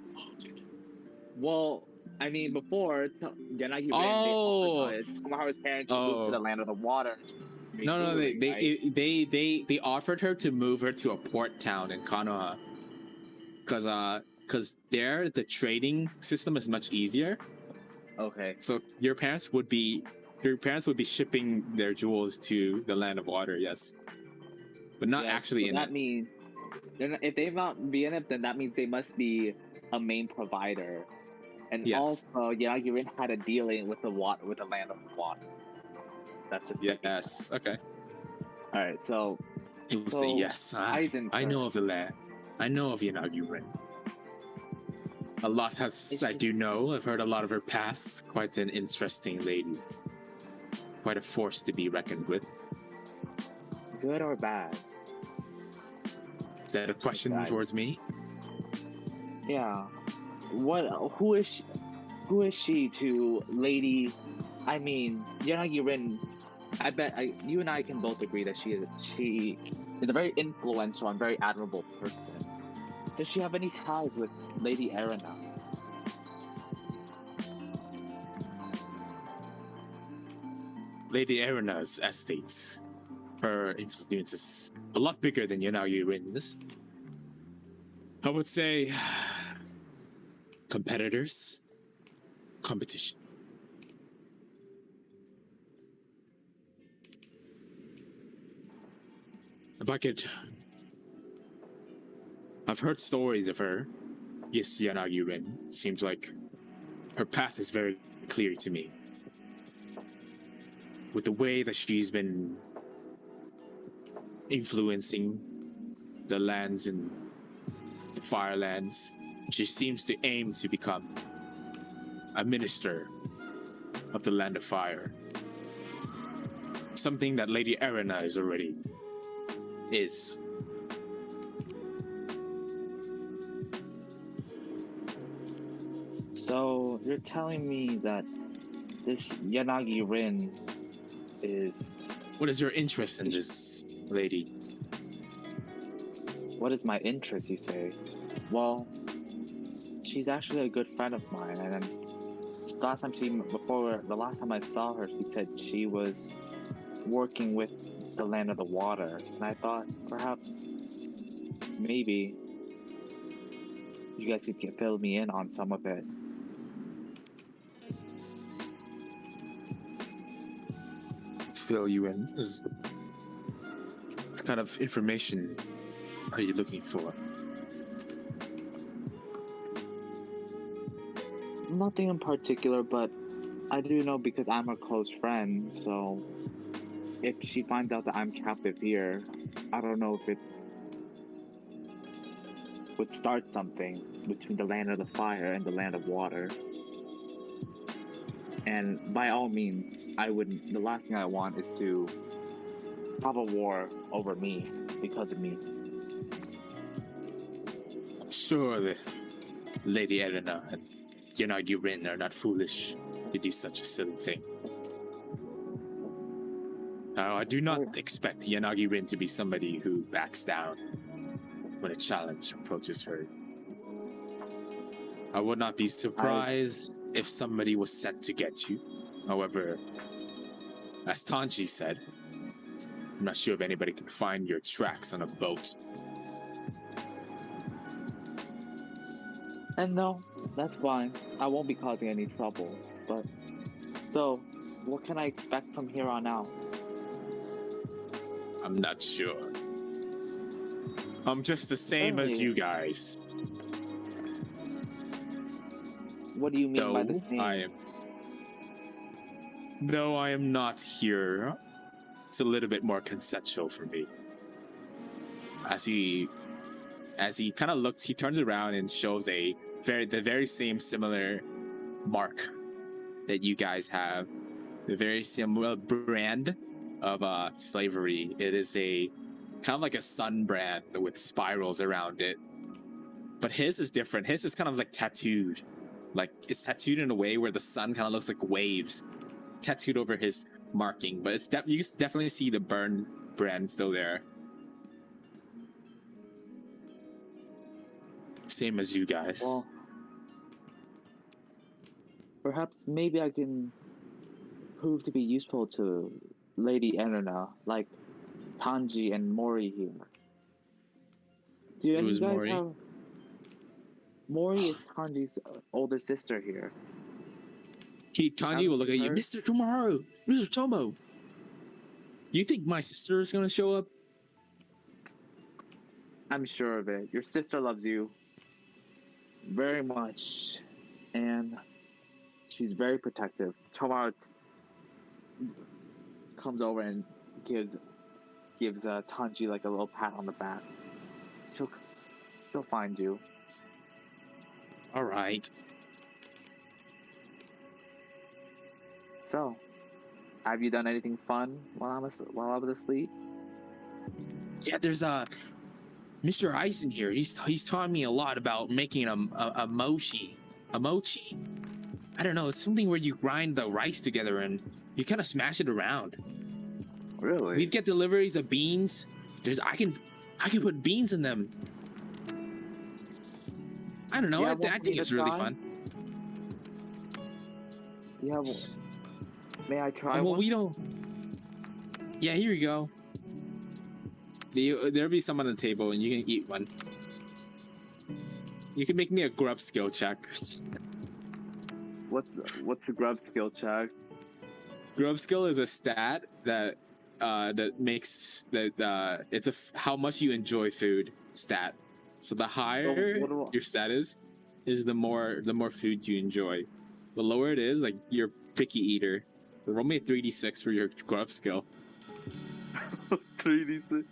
Well, I mean, before Yanagi Rin, Oh! Tomoharu's parents moved to the land of the water. No, Right? they offered her to move her to a port town in Konoha, because there the trading system is much easier. Okay. So your parents would be shipping their jewels to the land of water, yes, but not Yes, actually so in that it. means if they not be in it, then that means they must be a main provider. And Yes. also, Yanagi Rin had a dealing with the land of the water. That's just Yes. Okay. All right. So It will So, say yes. I Aizen-san. know of the land. I know of Yanagi Rin. A lot I do know. I've heard a lot of her past. Quite an interesting lady. Quite a force to be reckoned with. Good or bad? Is that a question Bad. towards me? Yeah. Who is she to Lady? I mean, Yanagi Rin. I bet you and I can both agree that she is a very influential and very admirable person. Does she have any ties with Lady Erina? Lady Erina's estates. Her influence is a lot bigger than Yanagi Rin's. I would say competitors. Competition. If I could... I've heard stories of her. Yes, Yanagi Rin. Seems like her path is very clear to me. With the way that she's been influencing the lands and the Firelands, she seems to aim to become a minister of the Land of Fire. Something that Lady Erina is already is. So you're telling me that this Yanagi Rin is... What is your interest in this lady? What is my interest, you say? Well, she's actually a good friend of mine, and then the last time I saw her, she said she was working with the land of the water, and I thought perhaps maybe you guys could fill me in on some of it. Fill you in? What kind of information are you looking for? Nothing in particular, but I do know because I'm her close friend, so if she finds out that I'm captive here, I don't know if it would start something between the land of the fire and the land of water. And by all means, the last thing I want is to have a war over me because of me. Sure, Lady Erina and Yanagi Rin are not foolish to do such a silly thing. I do not expect Yanagi Rin to be somebody who backs down when a challenge approaches her. I would not be surprised if somebody was sent to get you. However, as Tanji said, I'm not sure if anybody can find your tracks on a boat. And no, that's fine. I won't be causing any trouble. But so, what can I expect from here on out? I'm not sure. I'm just the same as you guys. What do you mean by the same? Though I am not here, it's a little bit more consensual for me. As he kind of looks, he turns around and shows the very same similar mark that you guys have, the very similar brand of slavery. It is a kind of like a sun brand with spirals around it. but his is different. His is kind of like tattooed. Like it's tattooed in a way where the sun kind of looks like waves tattooed over his marking, but it's you can definitely see the burn brand still there. Same as you guys. Well, perhaps maybe I can prove to be useful to Lady Erina, like Tanji and Mori here. Do any of Who's you guys Mori? have... Mori is Tanji's older sister here. Tanji will look at you, Her? Mr. Tomoharu, Mr. Tomo. You think my sister is gonna show up? I'm sure of it. Your sister loves you very much, and she's very protective. Tomoharu comes over and gives Tanji like a little pat on the back. She'll find you. All right. So, have you done anything fun while I was asleep? Yeah, there's Mr. Eisen here. He's taught me a lot about making a mochi. A mochi? I don't know. It's something where you grind the rice together and you kind of smash it around. Really? We get deliveries of beans. I can put beans in them. I don't know. Yeah, I want me think to it's really try? fun. Yeah. May I try Well, one? we don't. Yeah, here you go. There'll be some on the table, and you can eat one. You can make me a grub skill check. What's the grub skill check? Grub skill is a stat that makes that it's how much you enjoy food stat. So the higher your stat is the more food you enjoy. The lower it is, like you're a picky eater. Roll me a 3d6 for your grub skill. 3d6.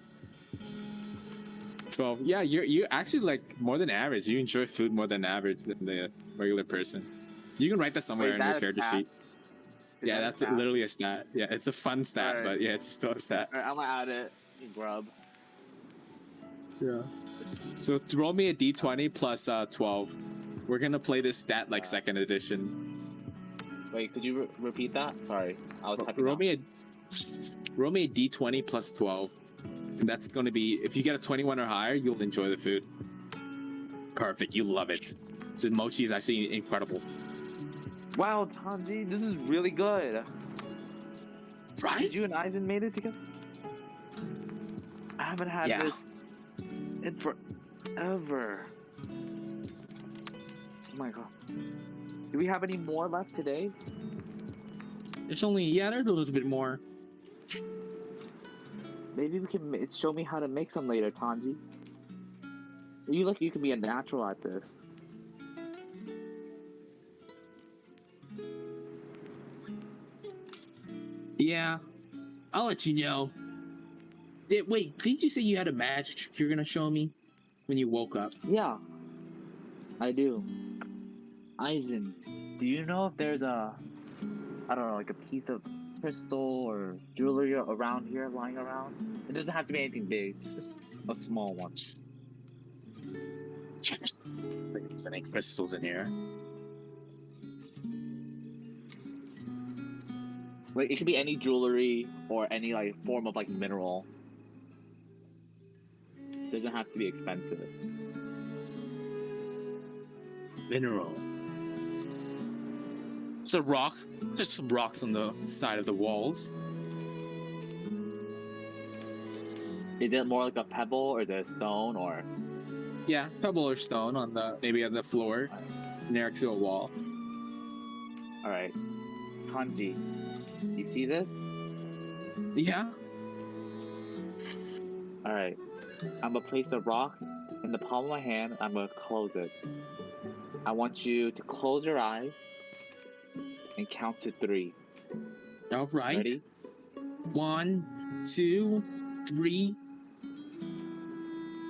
12. Yeah, you're actually like more than average. You enjoy food more than average than the regular person. You can write that somewhere in your character sheet. Yeah, that's literally a stat. Yeah, it's a fun stat, Alright. but yeah, it's still a stat. Alright, I'm gonna add it. Grub. Yeah. So roll me a d20 plus 12. We're gonna play this stat like second edition. Wait, could you repeat that? Sorry, I was typing. Roll me a d20 plus 12. And that's gonna be, if you get a 21 or higher, you'll enjoy the food. Perfect, you love it. The mochi is actually incredible. Wow, Tanji, this is really good. Right? You and Eisen made it together? I haven't had Yeah. this in forever. Oh my god. Do we have any more left today? There's a little bit more. Maybe we can show me how to make some later, Tanji. You can be a natural at this. Yeah, I'll let you know. Wait, did you say you had a match you're gonna show me when you woke up? Yeah, I do. Eisen, do you know if there's I don't know, like a piece of crystal or jewelry around here lying around? It doesn't have to be anything big, it's just a small one. There's any crystals in here. Like, it could be any jewelry or any like form of like mineral. Doesn't have to be expensive. Mineral. It's a rock. There's some rocks on the side of the walls. Is it more like a pebble or is it a stone or? Yeah, pebble or stone maybe on the floor next to a wall. All right, Tanji, you see this? Yeah. All right, I'm gonna place a rock in the palm of my hand. I'm gonna close it. I want you to close your eyes and count to 3. All right. Ready? 1, 2, 3.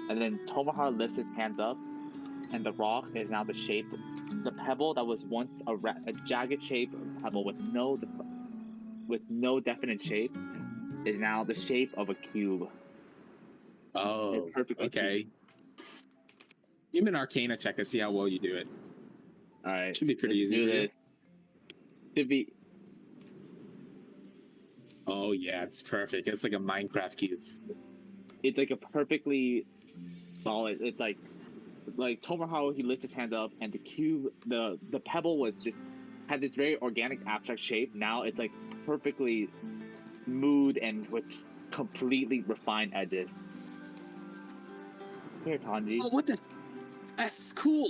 And then Tomoharu lifts his hands up, and the rock is now the shape. The pebble that was once a jagged shape pebble with no definite shape is now the shape of a cube. Oh, It's perfectly okay. cube. Give me an Arcana check to see how well you do it. All right. Should be pretty let's easy. do for you. this. Should be. Oh yeah, it's perfect. It's like a Minecraft cube. It's like a perfectly solid. It's like Tomoharu, he lifts his hand up, and the cube, the pebble was just had this very organic abstract shape. Now it's like perfectly smooth and with completely refined edges. Here, Tanji. Oh, what the? That's cool.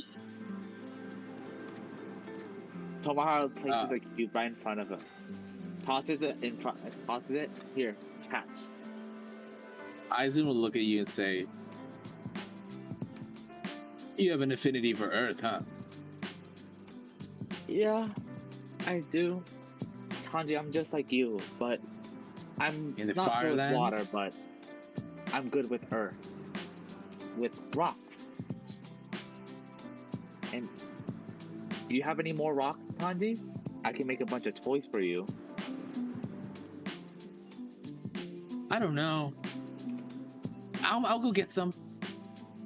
Tomoharu places the cube right in front of him. Tosses it in front. Tosses it here. Catch. Aizen will look at you and say, "You have an affinity for Earth, huh?" Yeah, I do. Tanji, I'm just like you, but I'm In the not good with Firelands? water, but I'm good with earth. With rocks. And do you have any more rocks, Tanji? I can make a bunch of toys for you. I don't know. I'll go get some.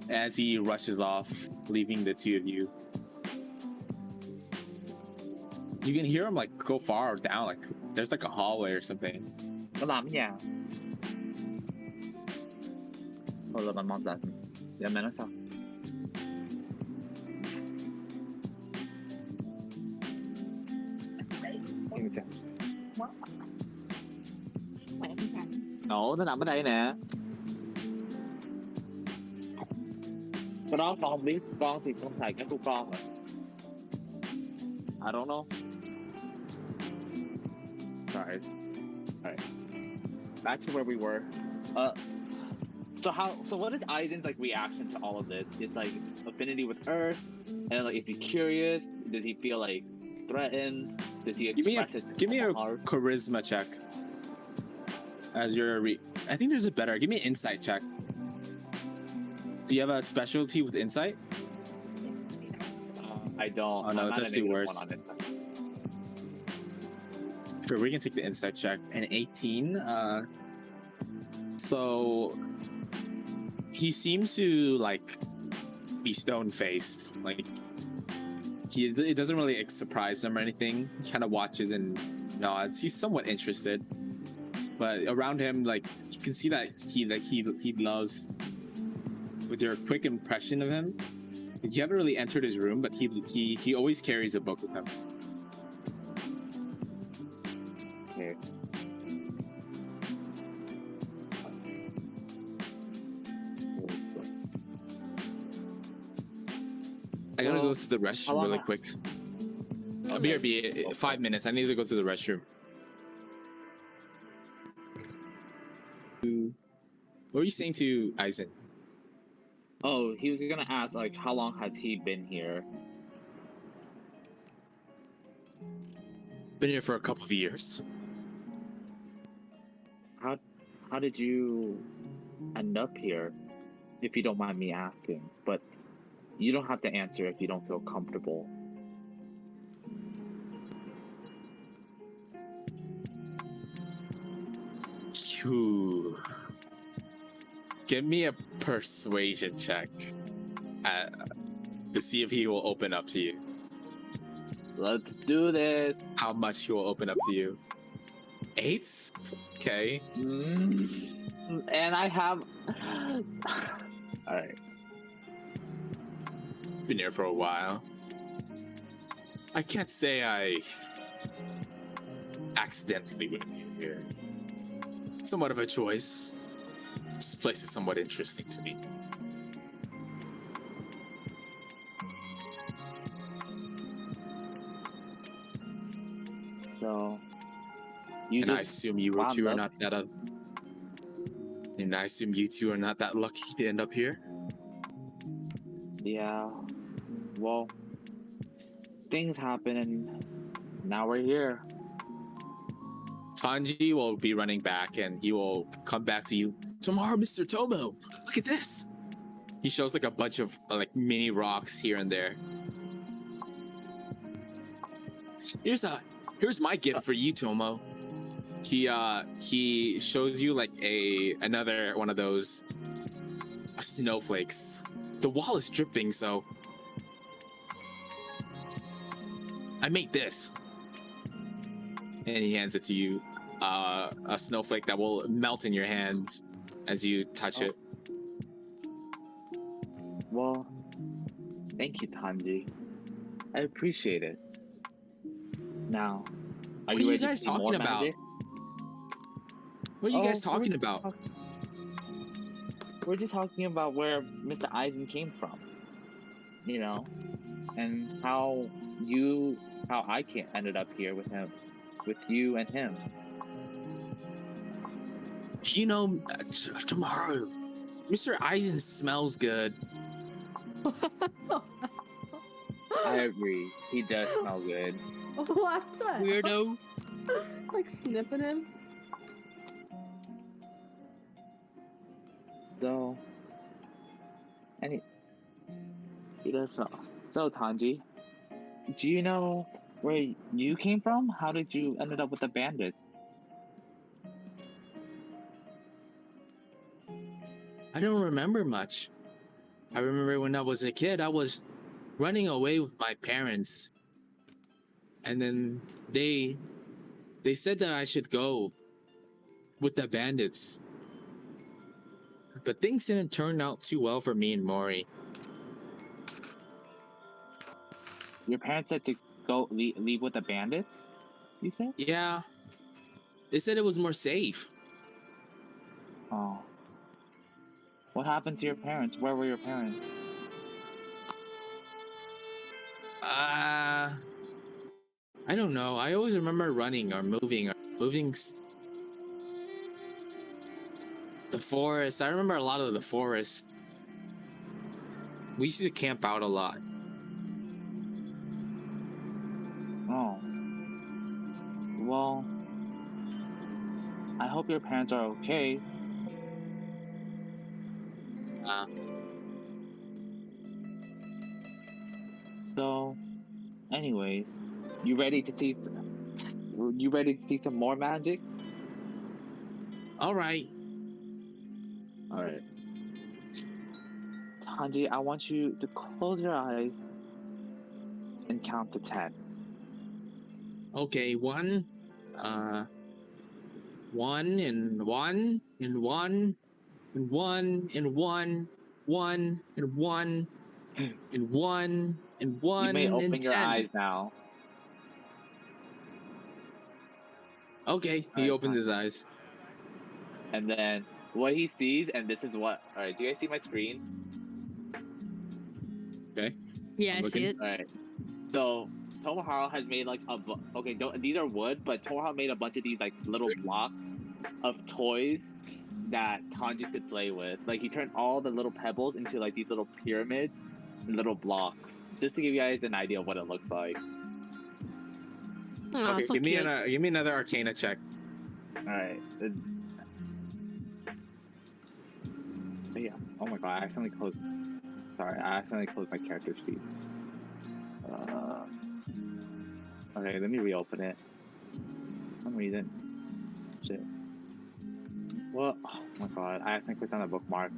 As he rushes off, leaving the two of you. You can hear him like go far down, like there's like a hallway or something. 我諗呀。好啦，慢慢等。有咩呢？Ủa, nó nằm ở đây nè. Cái đó con không biết, con thì không xài cái của con rồi. I don't know. Sorry. Alright. Back to where we were. So what is Aizen's like reaction to all of this? It's like affinity with Earth, and like is he curious? Does he feel like threatened? Does he express his Give me a heart? charisma check. As your I think there's a better. Give me an insight check. Do you have a specialty with insight? I don't. Oh no, I'm it's not actually a negative worse. one on it. Sure, we can take the insight check. An 18. So he seems to like be stone faced. Like it doesn't really like, surprise him or anything. He kind of watches and nods. He's somewhat interested, but around him, like you can see that he loves. With your quick impression of him, you haven't really entered his room, but he always carries a book with him. Okay. I gotta Well, go to the restroom really quick. BRB, 5 minutes. I need to go to the restroom. What were you saying to Aizen? Oh, he was gonna ask like how long has he been here? Been here for a couple of years. How did you end up here? If you don't mind me asking, but you don't have to answer if you don't feel comfortable. Phew. Give me a persuasion check to see if he will open up to you. Let's do this. How much he will open up to you. 8? Okay. And I have. All right. Been here for a while. I can't say I accidentally went here. Somewhat of a choice. This place is somewhat interesting to me. So. You And I just assume you wound two are up? not that. And I assume you two are not that lucky to end up here. Yeah. Well, things happen, and now we're here. Tanji will be running back, and he will come back to you. Tomorrow, Mr. Tomo, look at this. He shows like a bunch of like mini rocks here and there. Here's my gift for you, Tomo. He shows you like another one of those snowflakes, the wall is dripping, so I made this. And he hands it to you. A snowflake that will melt in your hands as you touch it. Well, thank you, Tanji. I appreciate it. Now, are What are you you ready guys to see more talking about? magic? What are you guys Oh, we're talking just about? We're just talking about where Mr. Eisen came from. You know, and how I ended up here with him, with you and him. You know, Tomoharu, Mr. Eisen smells good. I agree. He does smell good. What the hell? Weirdo. Like sniffing him? So, he does smell. So, Tanji, do you know where you came from? How did you ended up with the bandit? I don't remember much. I remember when I was a kid, I was running away with my parents. And then they said that I should go with the bandits. But things didn't turn out too well for me and Mori. Your parents said to go leave with the bandits? You said? Yeah. They said it was more safe. Oh. What happened to your parents? Where were your parents? I don't know. I always remember running or moving the forest. I remember a lot of the forest. We used to camp out a lot. Oh. Well, I hope your parents are okay. So, anyways, you ready to see some more magic? All right. All right. Tanji, I want you to close your eyes and count to 10. Okay, one and one and one and one and one and one and one and one and one You may open and your 10. eyes now. Okay, he Alright, opens fine. his eyes. And then what he sees, and this is what. All right, do you guys see my screen? Okay. Yeah, I'm I see looking. it. All right. So Tomoharu has made like okay, these are wood, but Tomoharu made a bunch of these like little blocks of toys that Tanji could play with. Like he turned all the little pebbles into like these little pyramids and little blocks, just to give you guys an idea of what it looks like. Oh, Okay, so give me cute. give me another Arcana check. All right. Yeah. Oh my god! I accidentally closed. Sorry, I accidentally closed my character sheet. Okay, let me reopen it. For some reason. Shit. What? Oh my god! I accidentally clicked on the bookmark.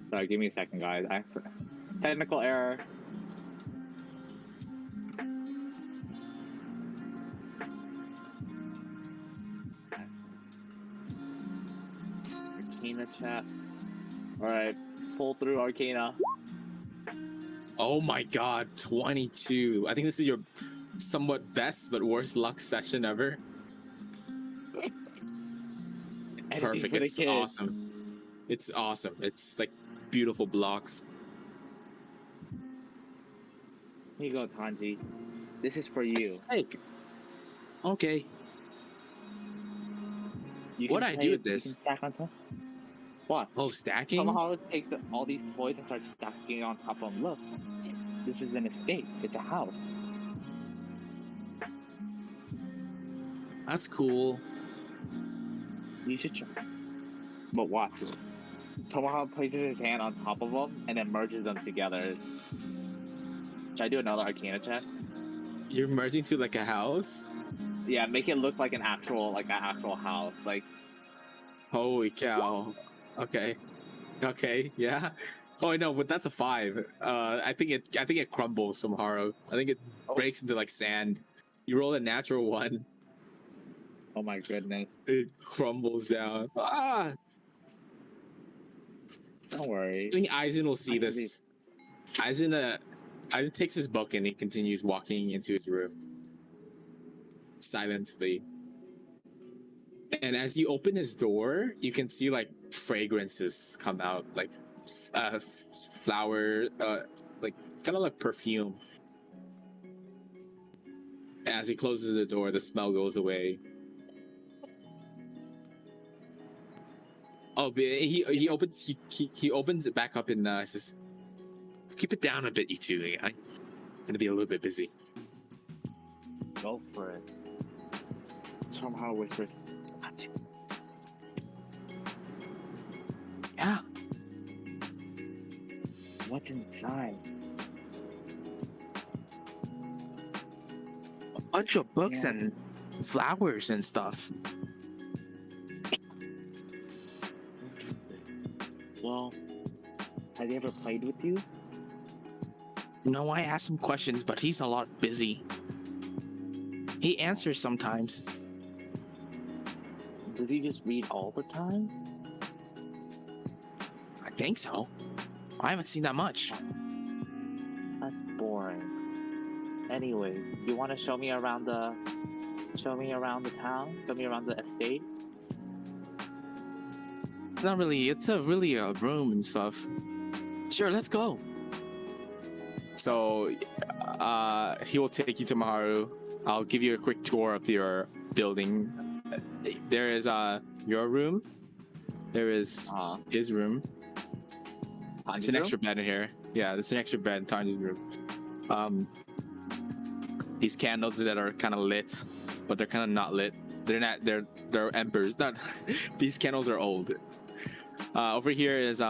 Sorry, give me a second, guys. Technical error. Arcana chat. Alright, pull through Arcana. Oh my god, 22. I think this is your somewhat best but worst luck session ever. Anything Perfect. for the It's kids. awesome. It's awesome. It's like beautiful blocks. Here you go, Tanji. This is for you. It's sick. Okay. You What'd can I play do it- with this? You can stack on top. Watch. Oh, stacking? Tomoharu takes all these toys and starts stacking on top of them. Look, this is an estate. It's a house. That's cool. You should try. But watch. Tomoharu places his hand on top of them and then merges them together. Should I do another Arcana check? You're merging to like a house? Yeah, make it look like an actual house. Like, Holy cow. Okay. Okay, yeah. Oh no, but that's a 5. I think it crumbles, Tomoharu. I think it breaks into like sand. You roll a natural 1, Oh my goodness. it crumbles down. Ah! Don't worry. I think Aizen will see I can this. Aizen takes his book and he continues walking into his room silently. And as you open his door, you can see like fragrances come out, like flower, like kind of like perfume. As he closes the door, the smell goes away. Oh, but he opens it back up and says, "Keep it down a bit, you two. I'm gonna be a little bit busy." Go for it. Tomoharu whispers, Yeah. what's inside? A bunch of books Yeah. and flowers and stuff. Well, has he ever played with you? No, I ask him questions, but he's a lot busy. He answers sometimes. Does he just read all the time? I think so. I haven't seen that much. That's boring. Anyway, you want to show me around the town? Show me around the estate? Not really. It's really a room and stuff. Sure, let's go. So, he will take you to Maharu. I'll give you a quick tour of your building. There is your room. There is his room. There's an extra bed in here. Yeah, there's an extra bed in Tanji's room. These candles that are kind of lit, but they're kind of not lit. They're not. They're embers. Not. These candles are old. Over here is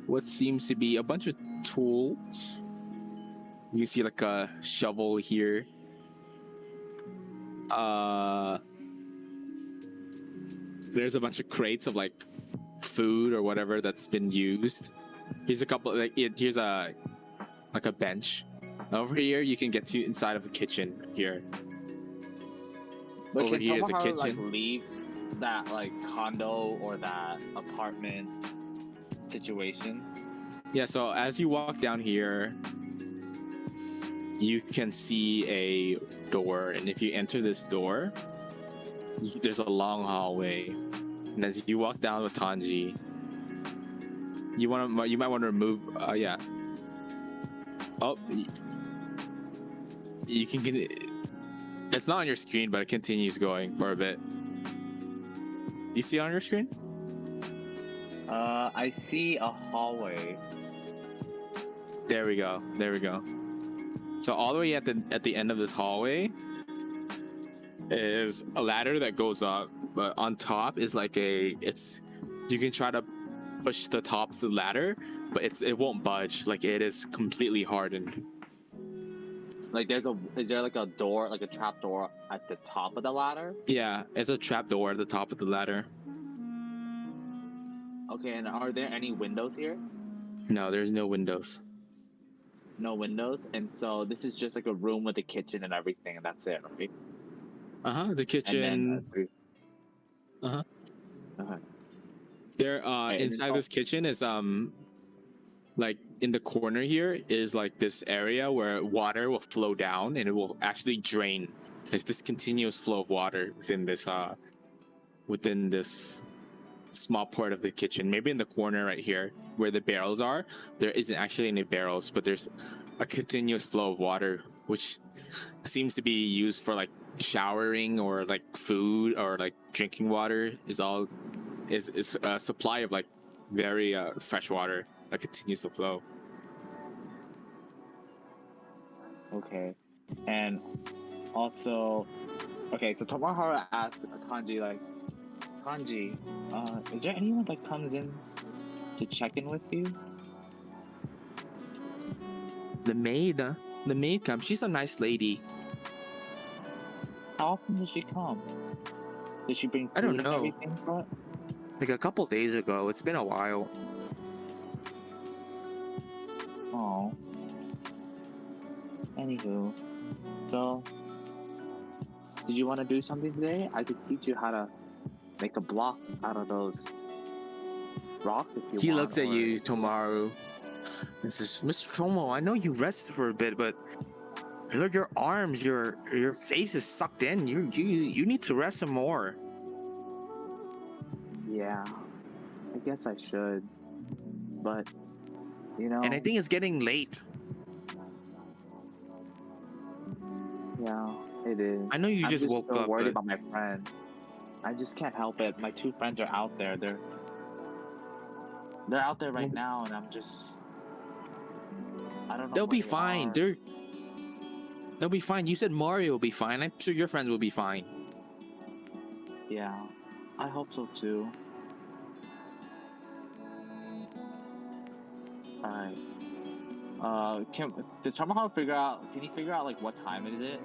what seems to be a bunch of tools. You can see like a shovel here. There's a bunch of crates of like food or whatever that's been used. Here's a couple here's a bench. Over here you can get to inside of a kitchen here. But Over can here is a Tomoharu, kitchen. like, leave that like condo or that apartment situation? Yeah, so as you walk down here, you can see a door, and if you enter this door, there's a long hallway. And as you walk down with Tanji, you might want to remove. Yeah. Oh, you can get. It's not on your screen, but it continues going for a bit. You see it on your screen? I see a hallway. There we go. There we go. So all the way at the end of this hallway is a ladder that goes up, but on top is like you can try to push the top of the ladder, but it won't budge. Like it is completely hardened. Like is there like a door, like a trap door at the top of the ladder? Yeah, it's a trap door at the top of the ladder. Okay, and are there any windows here? No, there's no windows. No windows, and so this is just like a room with a kitchen and everything, and that's it, right? The kitchen. Okay. There inside this kitchen is like in the corner here is like this area where water will flow down and it will actually drain. There's this continuous flow of water within this small part of the kitchen. Maybe in the corner right here where the barrels are, there isn't actually any barrels, but there's a continuous flow of water which seems to be used for like showering or like food or like drinking water. Is a supply of like very fresh water that continues to flow. Okay, and also, okay, so Tomoharu asked Kanji, like, Kanji, is there anyone that comes in to check in with you? The maid comes. She's a nice lady. How often does she come? Does she bring food I don't and know. everything for it? Like a couple days ago. It's been a while. Oh. Anywho, so did you want to do something today? I could teach you how to make a block out of those rocks if you want. He looks at or- you, Tomoharu, and says, "Mr. Tomo, I know you rested for a bit, but look, your arms, your face is sucked in. You need to rest some more." Yeah, I guess I should, but you know. And I think it's getting late. Yeah, it is. I know you I'm just woke so up, worried but about my friend. I just can't help it. My two friends are out there. They're out there right now, and I'm just. I don't know. they'll where be they fine. are. They'll be fine. You said Mario will be fine. I'm sure your friends will be fine. Yeah, I hope so too. All right. Does Tomoharu figure out? Can he figure out like what time it is?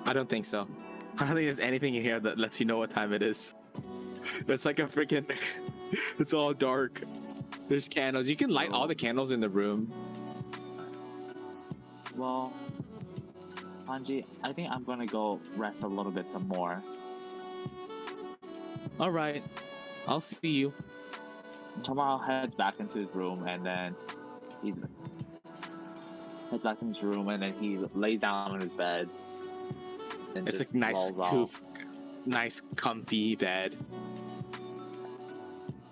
I don't think so. I don't think there's anything in here that lets you know what time it is. It's like a freaking. It's all dark. There's candles. You can light all the candles in the room. Well, Hanji, I think I'm gonna go rest a little bit some more. All right. I'll see you. Tomoharu heads back into his room, and then he heads back to his room, and then he lays down on his bed. And It's just a nice, lolls off. nice, comfy bed.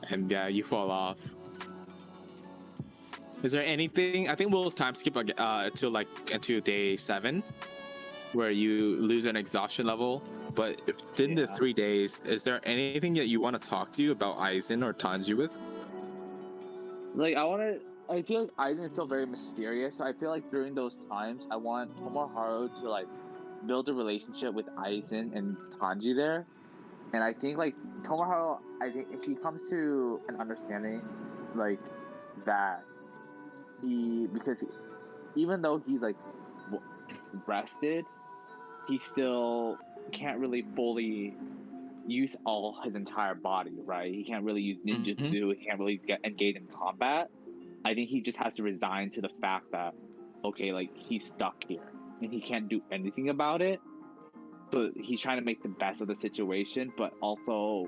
And you fall off. Is there anything? I think we'll time skip until day 7, where you lose an exhaustion level. But within the 3 days, is there anything that you want to talk to about Aizen or Tanji with? Like I feel like Aizen is still very mysterious, so I feel like during those times, I want Tomoharu to like build a relationship with Aizen and Tanji there. And I think like Tomoharu, I think if he comes to an understanding like that, because even though he's like rested, he still can't really fully use all his entire body, right? He can't really use ninjutsu. He can't really engage in combat. I think he just has to resign to the fact that, okay, like he's stuck here and he can't do anything about it. So he's trying to make the best of the situation, but also,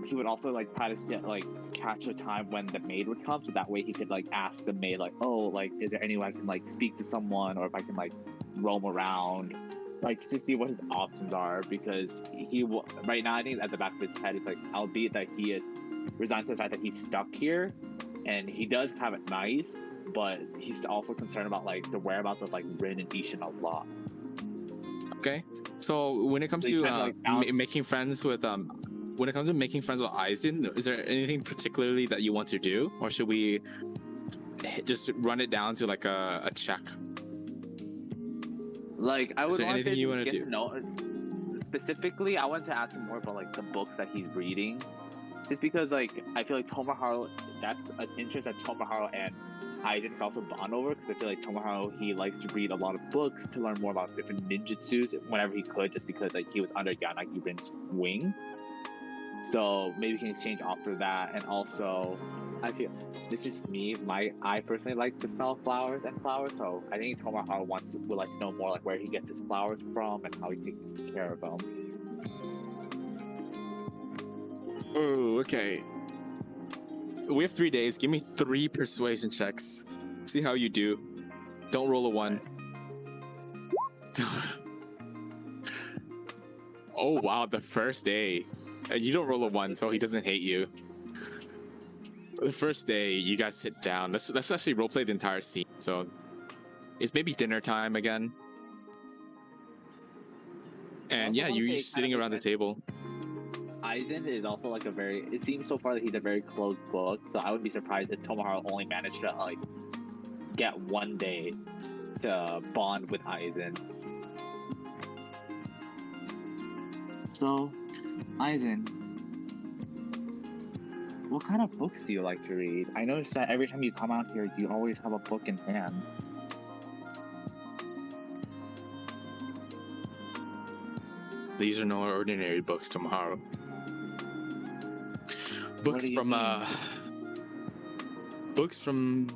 he would also like try to catch a time when the maid would come, so that way he could like ask the maid like, oh, like is there any way I can like speak to someone, or if I can like roam around, like to see what his options are, because right now I think at the back of his head it's like, albeit that he is resigned to the fact that he's stuck here, and he does have it nice, but he's also concerned about like the whereabouts of like Rin and Ishin a lot. Okay. So when it comes So he's to trying to, like, balance- making friends with Aizen, is there anything particularly that you want to do, or should we just run it down to like a check? Like I Is would there want anything to you wanna get do? to know specifically. I want to ask him more about like the books that he's reading, just because like I feel like Tomoharu, that's an interest that Tomoharu and Aizen can also bond over, because I feel like Tomoharu, he likes to read a lot of books to learn more about different ninjutsus whenever he could, just because like he was under Yanagi Rin's wing. So maybe we can exchange after that. And also, I feel this is just me. I personally like the smell of flowers and flowers. So I think Tomoharu would like to know more like where he gets his flowers from and how he takes care of them. Oh, okay. We have 3 days. Give me 3 persuasion checks. See how you do. Don't roll a 1. Oh wow, the first day. You don't roll a 1, so he doesn't hate you. The first day, you guys sit down. Let's actually roleplay the entire scene. So it's maybe dinner time again. And Also yeah, wanna you're say sitting kind of around the table. Aizen is also like it seems so far that he's a very closed book, so I would be surprised if Tomoharu only managed to like get 1 day to bond with Aizen. So, Aizen, what kind of books do you like to read? I noticed that every time you come out here, you always have a book in hand. These are no ordinary books, Tomoharu. Books do you from mean? books from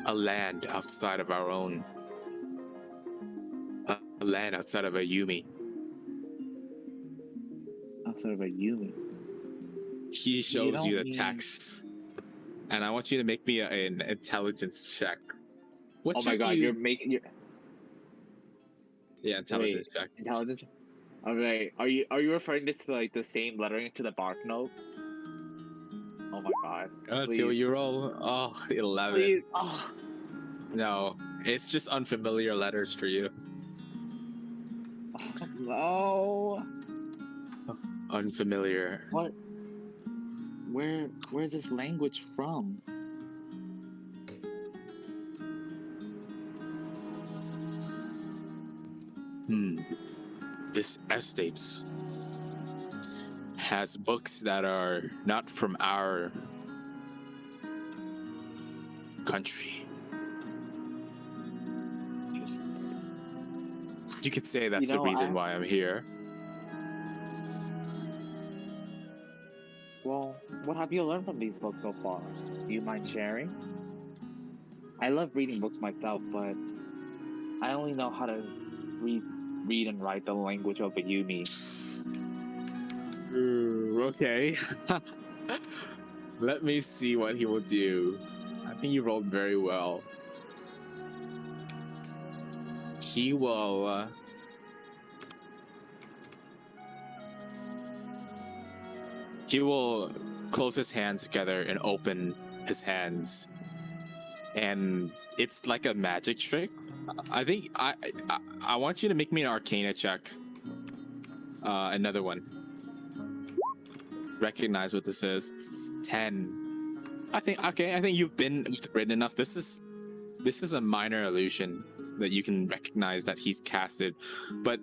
a land outside of our own. A land outside of Ayumi. Outside of Ayumi. He shows you don't the mean- text, and I want you to make me an intelligence check. What Oh my check god, you? you're making your Yeah, intelligence check. intelligence. Alright, are you referring this to like the same lettering to the bark note? Oh my god. Let's see what Please. you roll. Oh, 11. Please. Oh. No, it's just unfamiliar letters for you. No. Unfamiliar. What? Where's this language from? This estates has books that are not from our country. You could say that's the reason why I'm here. Well, what have you learned from these books so far? Do you mind sharing? I love reading books myself, but I only know how to read and write the language of Ayumi. Okay. Let me see what he will do. I think you rolled very well. He will. He will close his hands together and open his hands, and it's like a magic trick. I think I want you to make me an Arcana check. Another one. Recognize what this is. It's 10. I think you've been with Rin enough. This is a minor illusion that you can recognize that he's casted. But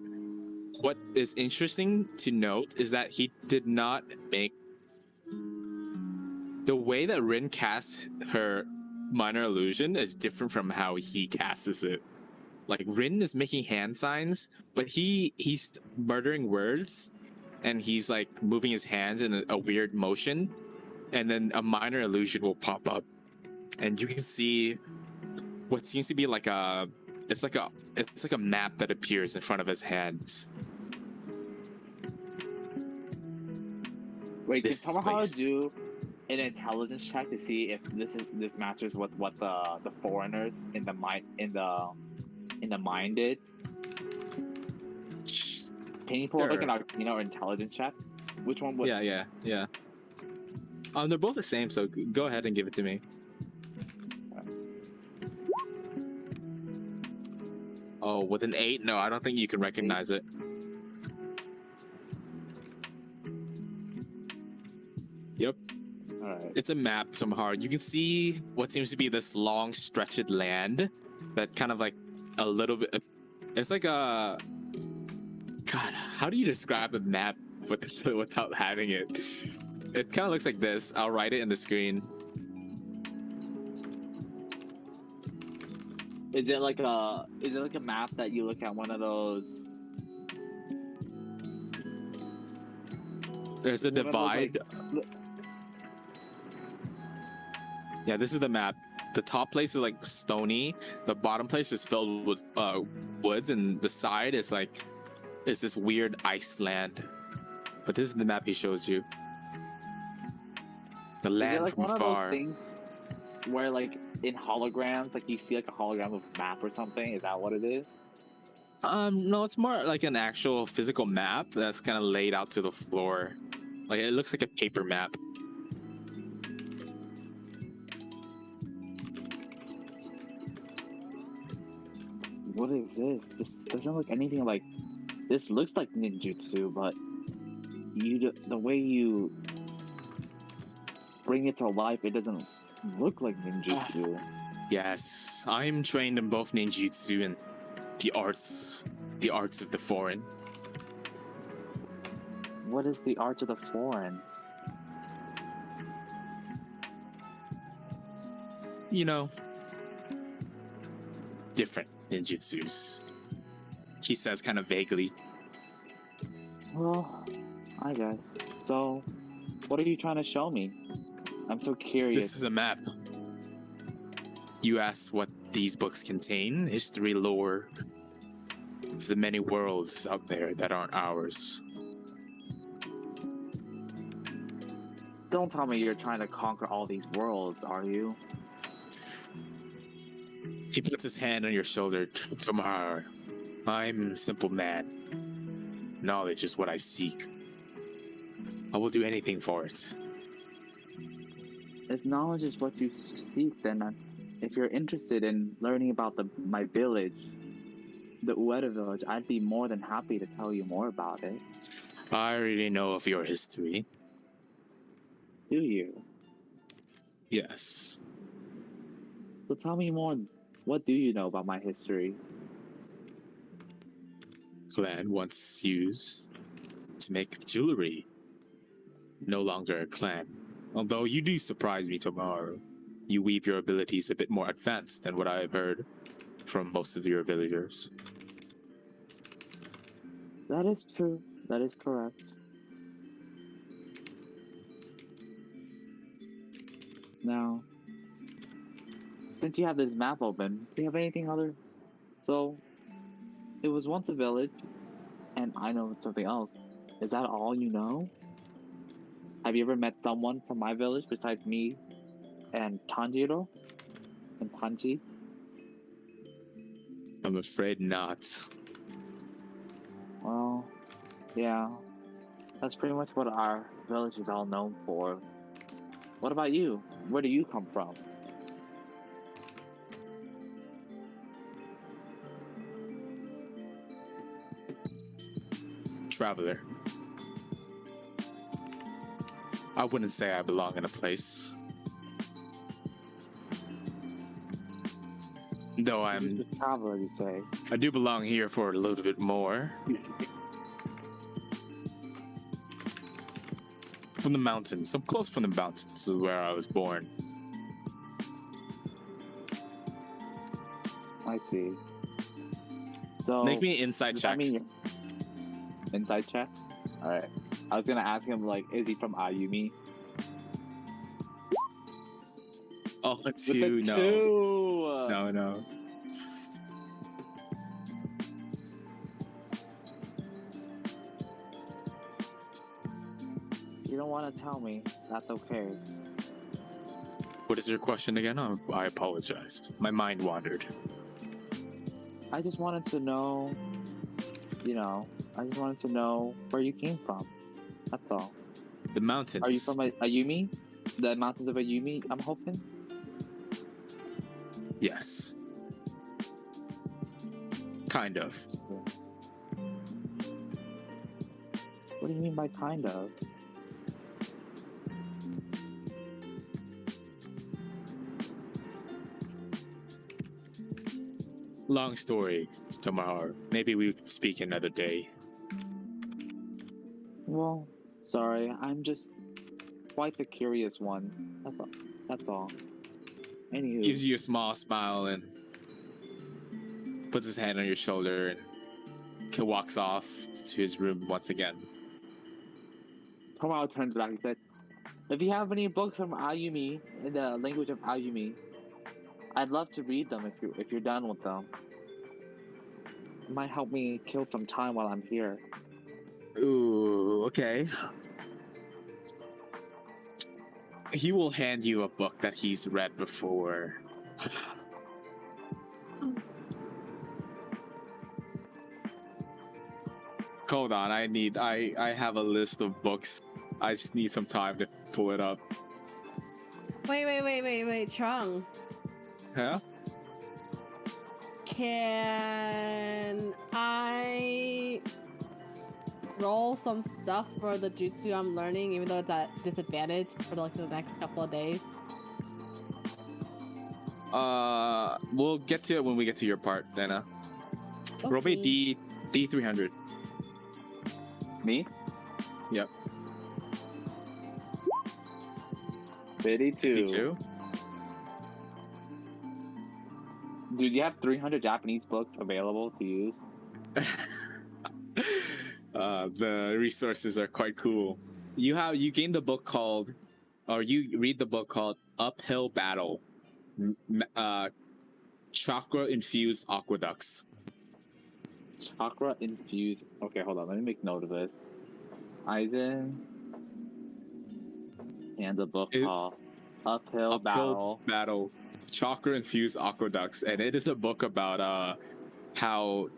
what is interesting to note is that he did not make the way that Rin casts her minor illusion is different from how he casts it. Like Rin is making hand signs, but he's murdering words, and he's like moving his hands in a weird motion, and then a minor illusion will pop up, and you can see what seems to be like it's like a map that appears in front of his hands. Wait, can This Tomoharu place. do an intelligence check to see if this matches with what the foreigners in the mine did? Can you pull up like an Arcana or intelligence check? Which one would? Yeah. They're both the same, so go ahead and give it to me. Oh, with an 8? No, I don't think you can recognize it. Yep. Alright. It's a map somehow. You can see what seems to be this long stretched land that kind of like a little bit. It's like a. God, how do you describe a map without having it? It kind of looks like this. I'll write it in the screen. Is it like a map that you look at one of those? There's a one of those, divide. like, Yeah, this is the map. The top place is like stony. The bottom place is filled with woods, and the side is like this weird ice land. But this is the map he shows you. The is it land like from one of far. those things where like in holograms, like you see like a hologram of a map or something? Is that what it is? No, it's more like an actual physical map that's kind of laid out to the floor. Like it looks like a paper map. What is this? This doesn't look anything like. This looks like ninjutsu, but the way you bring it to life, it doesn't look like ninjutsu. Yes, I'm trained in both ninjutsu and the arts of the foreign. What is the art of the foreign? You know, different ninjutsus. He says kind of vaguely. Well, I guess. So, what are you trying to show me? I'm so curious. This is a map. You asked what these books contain, history, lore, the many worlds out there that aren't ours. Don't tell me you're trying to conquer all these worlds, are you? He puts his hand on your shoulder. Tomoharu, I'm a simple man. Knowledge is what I seek. I will do anything for it. If knowledge is what you seek, then if you're interested in learning about my village, the Ueda village, I'd be more than happy to tell you more about it. I already know of your history. Do you? Yes. So tell me more. What do you know about my history? Clan once used to make jewelry. No longer a clan. Although you do surprise me, Tomoharu. You weave your abilities a bit more advanced than what I have heard from most of your villagers. That is true. That is correct. Now, since you have this map open, do you have anything other? So, it was once a village, and I know something else. Is that all you know? Have you ever met someone from my village besides me and Tanjiro? And Tanji? I'm afraid not. Well, yeah. That's pretty much what our village is all known for. What about you? Where do you come from? Traveler. I wouldn't say I belong in a place. Though Just a traveler, you say. I do belong here for a little bit more. From the mountains. I'm close from the mountains to where I was born. I see. So Make me an inside does that check. mean inside check? Alright. I was gonna ask him, like, is he from Ayumi? Oh, With two, the no. two! No. You don't want to tell me. That's okay. What is your question again? Oh, I apologize. My mind wandered. I just wanted to know, I just wanted to know where you came from. That's all. The mountains. Are you from Ayumi? The mountains of Ayumi, I'm hoping? Yes. Kind of. What do you mean by kind of? Long story, Tomoharu. Maybe we could speak another day. Well, sorry, I'm just quite the curious one. That's all. Anywho. Gives you a small smile and puts his hand on your shoulder and walks off to his room once again. Tomoharu turns back and said, if you have any books from Ayumi, in the language of Ayumi, I'd love to read them if you're done with them. It might help me kill some time while I'm here. Ooh, okay. He will hand you a book that he's read before. Hold on, I have a list of books. I just need some time to pull it up. Wait, Trung. Huh? Can I roll some stuff for the jutsu I'm learning, even though it's at disadvantage for like the next couple of days? We'll get to it when we get to your part, Dana. Roll me Okay. D 300. Me? Yep. 52. 52. Dude, you have 300 Japanese books available to use? The resources are quite cool. You gain the book called, or you read the book called Uphill Battle, Chakra Infused Aqueducts. Chakra infused. Okay, hold on. Let me make note of this. Aizen and the book called Uphill Battle, Chakra Infused Aqueducts, and it is a book about how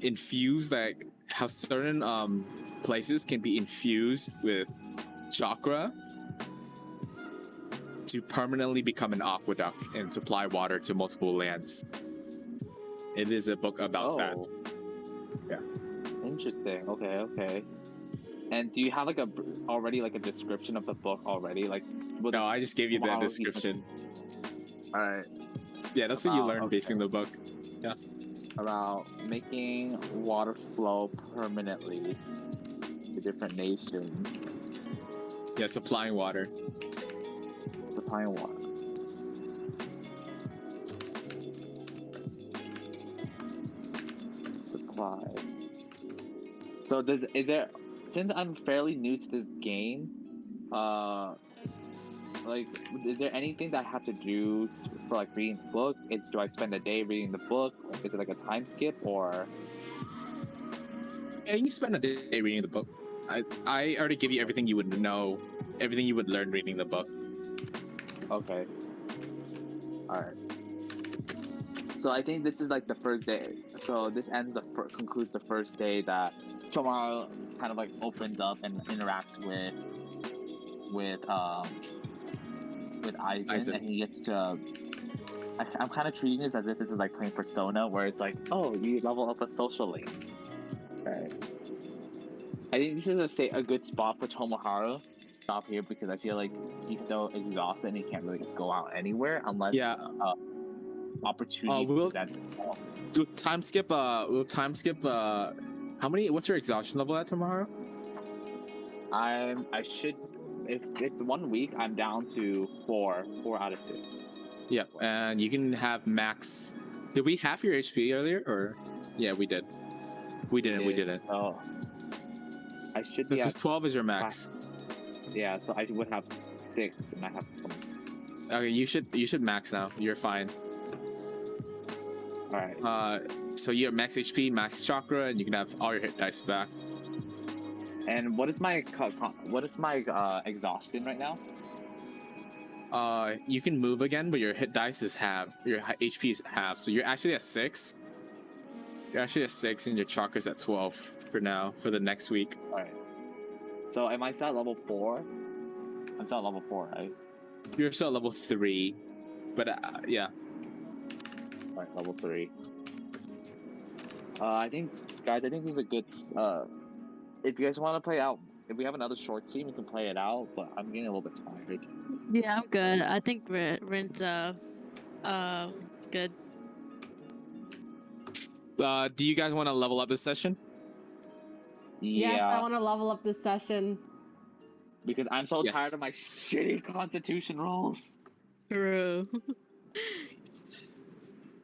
infused, like how certain places can be infused with chakra to permanently become an aqueduct and supply water to multiple lands. It is a book about that. Yeah. Interesting. Okay. And do you have like already a description of the book already? Like, no, I just gave you that description. All right. Yeah, that's what you learn basing the book. Yeah. About making water flow permanently to different nations. Yeah, supplying water. Supplying water. Supply. So since I'm fairly new to this game, like, is there anything that I have to do for like reading the book? Do I spend a day reading the book? Is it like a time skip or? Yeah, you spend a day reading the book. I already give you everything you would know, everything you would learn reading the book. Okay. All right. So I think this is like the first day. So this concludes the first day that Tomoharu kind of like opens up and interacts with Aizen, and he gets to. I'm kind of treating this as if this is like playing Persona, where it's like, oh, you level up a social link. Right. I think this is a good spot for Tomoharu. Stop here because I feel like he's still exhausted and he can't really go out anywhere unless opportunity presents itself. We'll time skip. How many? What's your exhaustion level at, Tomoharu? I should. If it's 1 week, I'm down to 4 out of 6. Yep, and you can have max. Did we have your HP earlier, or? Yeah, we did. We didn't. Oh, I should be. Because 12 is your max. Yeah, so I would have 6, and I have. Okay, you should max now. You're fine. All right. So you have max HP, max chakra, and you can have all your hit dice back. And what is my exhaustion right now? You can move again, but your hit dice is half. Your HP is half, so you're actually at 6. You're actually at 6, and your chakra's at 12 for now. For the next week. All right. So am I still at level 4? I'm still at level 4, right? You're still at level 3, but yeah. All right, level 3. I think this is a good. If you guys want to play out, if we have another short scene, we can play it out. But I'm getting a little bit tired. Yeah, I'm good. I think Rin's good. Do you guys want to level up this session? Yeah. Yes, I want to level up this session. Because I'm so tired of my shitty constitution rolls. True.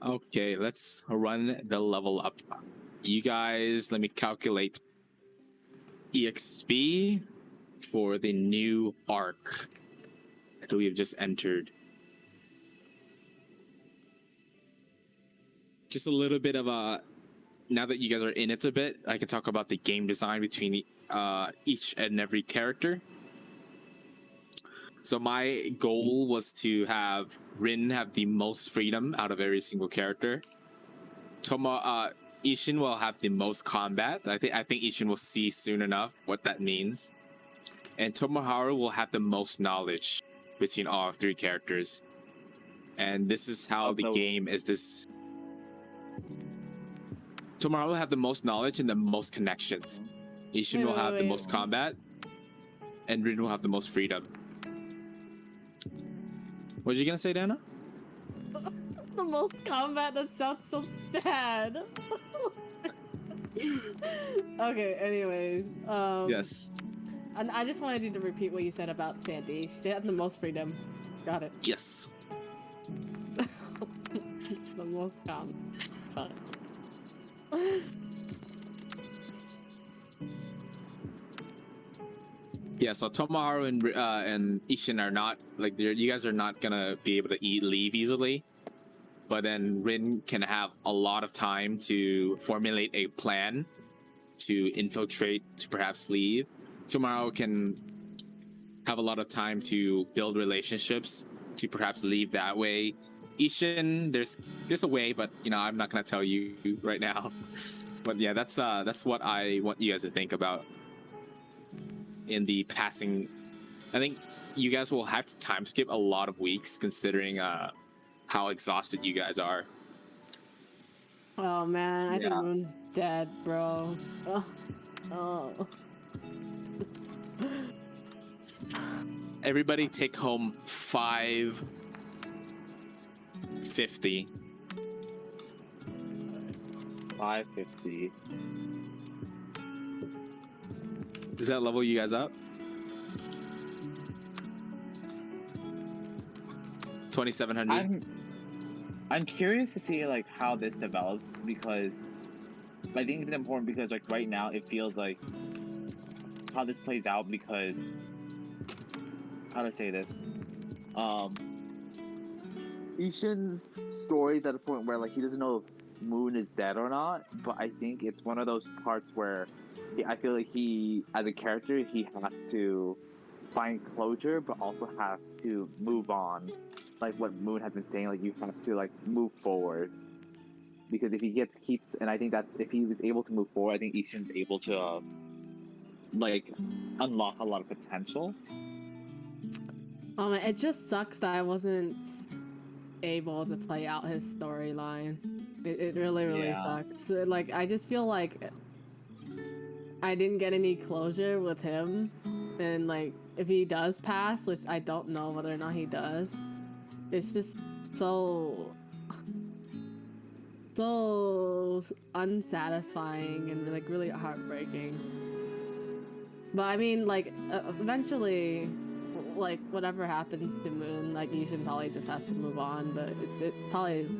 Okay, let's run the level up. You guys, let me calculate EXP for the new arc that we have just entered. Just a little bit of now that you guys are in it a bit, I can talk about the game design between each and every character. So my goal was to have Rin have the most freedom out of every single character. Ishin will have the most combat. I think Ishin will see soon enough what that means. And Tomoharu will have the most knowledge between all 3 characters. And this is how the game is this. Tomoharu will have the most knowledge and the most connections. Ishin will have the most combat. And Rin will have the most freedom. What are you gonna say, Dana? The most combat? That sounds so sad. Okay, anyways. Yes. And I just wanted you to repeat what you said about Sandy. She had the most freedom. Got it. Yes. The most combat. Yeah, so Tomoharu and Ishin are not like you guys are not gonna be able to leave easily. But then Rin can have a lot of time to formulate a plan to infiltrate, to perhaps leave. Tomoharu can have a lot of time to build relationships, to perhaps leave that way. Ishin, there's a way, but I'm not gonna tell you right now. But yeah, that's what I want you guys to think about in the passing. I think you guys will have to time skip a lot of weeks considering how exhausted you guys are. Oh man, I think Yeah. Moon's dead, bro. Oh. Everybody take home 550. 550. Does that level you guys up? 2,700. I'm curious to see like how this develops, because I think it's important, because like right now it feels like how this plays out, because how to say this, Ishin's story is at a point where like he doesn't know if Moon is dead or not, but I think it's one of those parts where I feel like he, as a character, he has to find closure, but also have to move on. Like what Moon has been saying, like you have to like move forward, because if he keeps, and I think that's, if he was able to move forward, I think Ishin's able to like unlock a lot of potential. Oh man, it just sucks that I wasn't able to play out his storyline. It really Yeah. sucks. Like I just feel like I didn't get any closure with him, and like if he does pass, which I don't know whether or not he does, it's just so unsatisfying and like really heartbreaking. But I mean, like eventually, like whatever happens to Moon, like Ishin probably just has to move on. But it probably is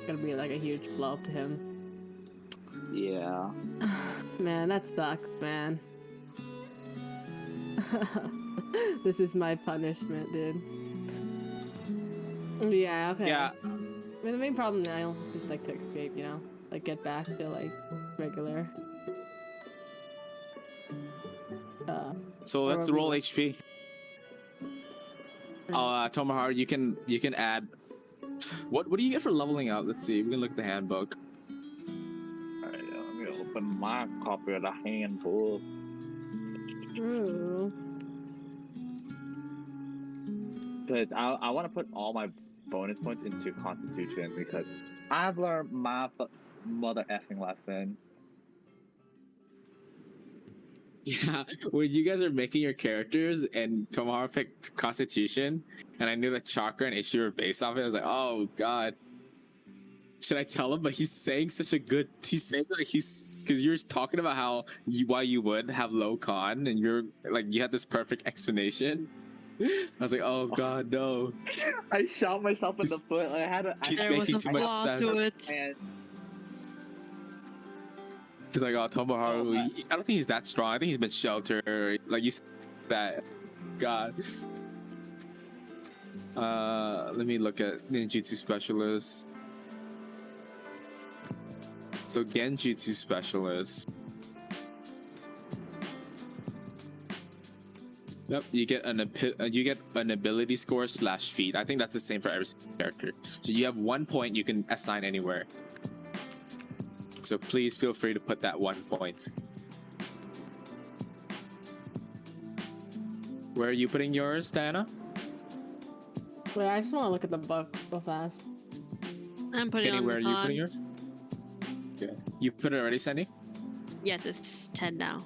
gonna be like a huge blow to him. Yeah. Man, that sucks, man. This is my punishment, dude. Yeah, okay. Yeah, I mean, the main problem now is like to escape, like get back to like regular. so let's roll HP. Tomoharu, you can add. What do you get for leveling up? Let's see. We can look at the handbook. Alright, let me open my copy of the handbook. True. Because I want to put all my bonus points into Constitution, because I've learned my mother effing lesson. Yeah, when you guys are making your characters and Tomoharu picked Constitution, and I knew that chakra and issue were based off it, I was like, oh god, should I tell him? But he's saying such a good. He's saying like because you're talking about how why you would have low con, and you're like you had this perfect explanation. I was like, oh god, no. I shot myself in the foot. Like, I had to. He's There was making a too much flaw sense. to it. And He's like, oh, Tomoharu, Oh, man. I don't think he's that strong. I think he's been sheltered. Like you said that. God. Let me look at ninjutsu specialists. So genjutsu specialist. Yep, you get an ability score / feat. I think that's the same for every character. So you have 1 point you can assign anywhere. So please feel free to put that 1 point. Where are you putting yours, Diana? Wait, I just want to look at the book real fast. I'm putting Kenny, on where are the you pod. putting yours? Okay. You put it already, Sandy? Yes, it's 10 now.